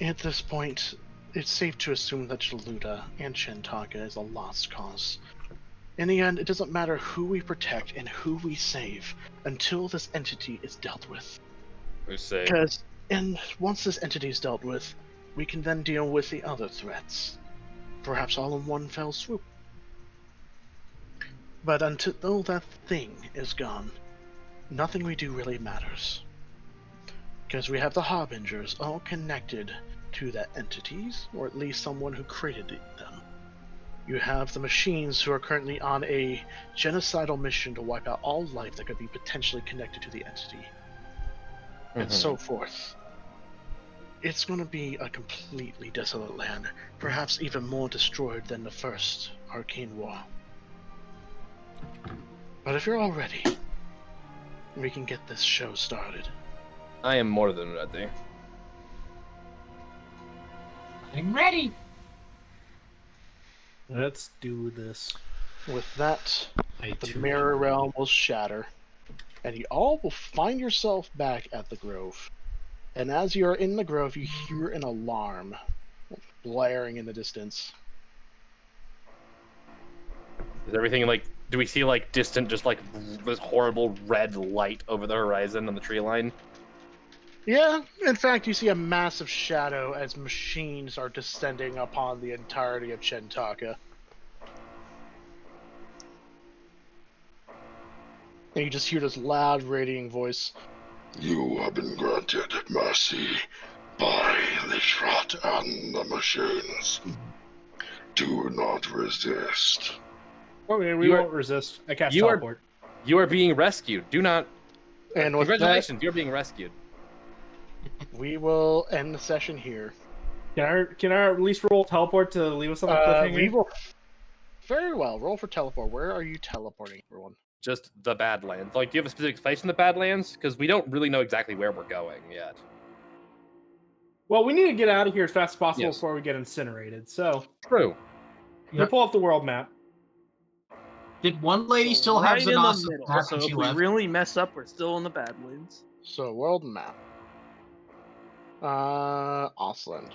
At this point, it's safe to assume that Jaluta and Chintaka is a lost cause. In the end, it doesn't matter who we protect and who we save until this entity is dealt with. Because once this entity is dealt with, we can then deal with the other threats. Perhaps all in one fell swoop. But until that thing is gone, nothing we do really matters. Because we have the Harbingers all connected to the entities, or at least someone who created them. You have the machines who are currently on a genocidal mission to wipe out all life that could be potentially connected to the entity. And so forth. It's going to be a completely desolate land, perhaps even more destroyed than the first Arcane War. But if you're all ready, we can get this show started. I am more than ready. I'm ready. Let's do this. With that, the mirror realm will shatter, and you all will find yourself back at the Grove. And as you are in the Grove, you hear an alarm blaring in the distance. Is everything like? Do we see like distant, just like this horrible red light over the horizon on the tree line? Yeah, in fact, you see a massive shadow as machines are descending upon the entirety of Chintaka. And you just hear this loud, radiating voice. You have been granted mercy by Lishrat and the machines. Do not resist. Okay, we won't resist. I cast teleport. You are being rescued. Do not. And with congratulations, you're being rescued. We will end the session here. Can I at least roll teleport to leave us on the cliffhanger? We will. Very well. Roll for teleport. Where are you teleporting, everyone? Just the Badlands. Like, do you have a specific place in the Badlands? Because we don't really know exactly where we're going yet. Well, we need to get out of here as fast as possible before we get incinerated. So true. You pull up the world map. Did one lady still have Right in the awesome middle, map so when if she we left? really mess up, we're still in the Badlands. So, world map. Auseland.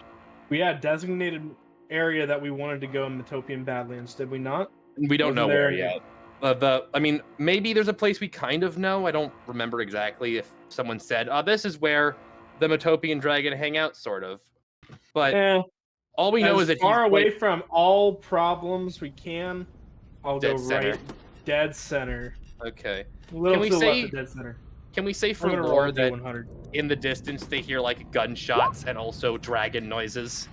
We had designated area that we wanted to go in Metopian Badlands, did we not? We don't know where yet. I mean, maybe there's a place we kind of know. I don't remember exactly if someone said, this is where the Metopian dragon hang out, sort of. But all we know is that far away from all problems we can. I'll go right dead center. Okay. A little to the left of dead center. Can we say for lore that in the distance they hear like gunshots and also dragon noises?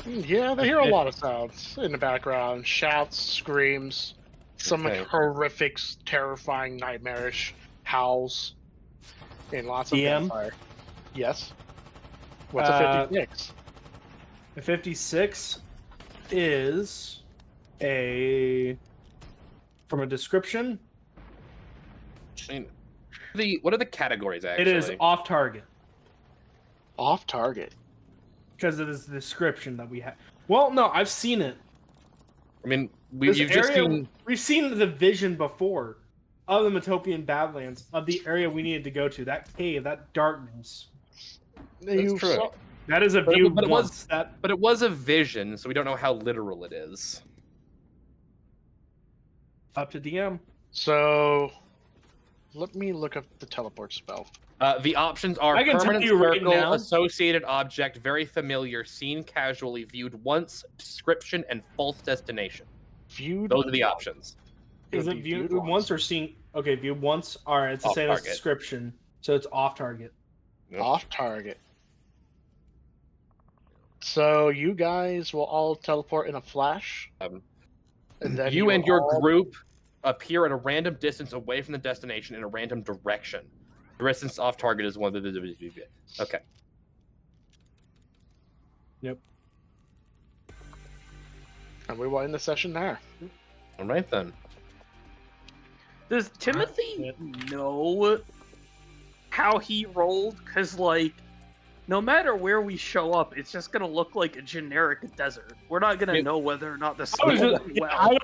Yeah, they hear a lot of sounds in the background. Shouts, screams. some Okay. horrific, terrifying, nightmarish howls, and lots of DM? gunfire. Yes. What's a 56? The 56 is a from a description. I mean, what are the categories actually? It is off target Off target. because it is the description that we have. Well, no, I've seen it. I mean, This you've just area- seen. We've seen the vision before of the Metopian Badlands, of the area we needed to go to, that cave, that darkness. You true. saw- That is a But it- view but it once. was- That But it was a vision, so we don't know how literal it is. up to DM. So, let me look up the teleport spell. The options are I can tell permanent you right circle, now- associated object, very familiar, seen casually, viewed once, description, and false destination. Viewed. Those are the options. Is it viewed once or seen? Okay, viewed once. All right, it's the Off same as target. description, so it's off target. Off target. So you guys will all teleport in a flash. And then You and will your all- group appear at a random distance away from the destination in a random direction. The distance off target is one of the. Okay. Yep. And we will end the session there. All right then. Does Timothy know how he rolled? Because, like, no matter where we show up, it's just gonna look like a generic desert. We're not gonna know whether or not the spell went well.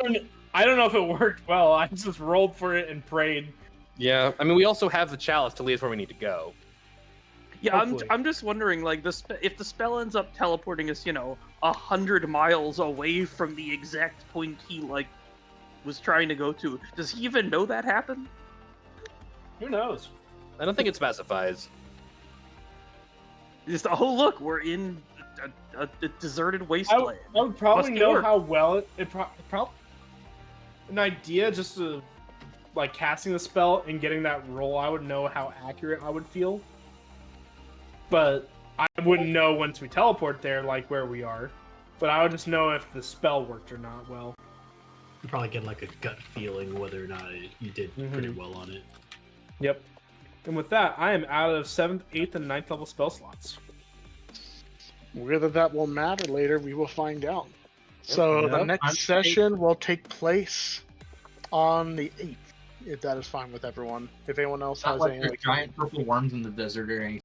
I don't know if it worked well. I just rolled for it and prayed. Yeah, I mean, we also have the chalice to lead us where we need to go. Yeah, Hopefully. I'm just wondering, like, if the spell ends up teleporting us, 100 miles away from the exact point he, like, was trying to go to, does he even know that happened? Who knows? I don't think it specifies. Just, oh look, we're in a deserted I wasteland. would probably Must be know work. how well it probably an idea just of like casting the spell and getting that roll. I would know how accurate I would feel, but I wouldn't know once we teleport there, like where we are. But I would just know if the spell worked or not well. You probably get like a gut feeling whether or not you did pretty well on it. Yep. And with that, I am out of 7th, 8th, and 9th level spell slots. Whether that will matter later, we will find out. So the Yep. next session will take place on the 8th, if that is fine with everyone. If anyone else Not has like any, there's giant purple worms in the desert or anything.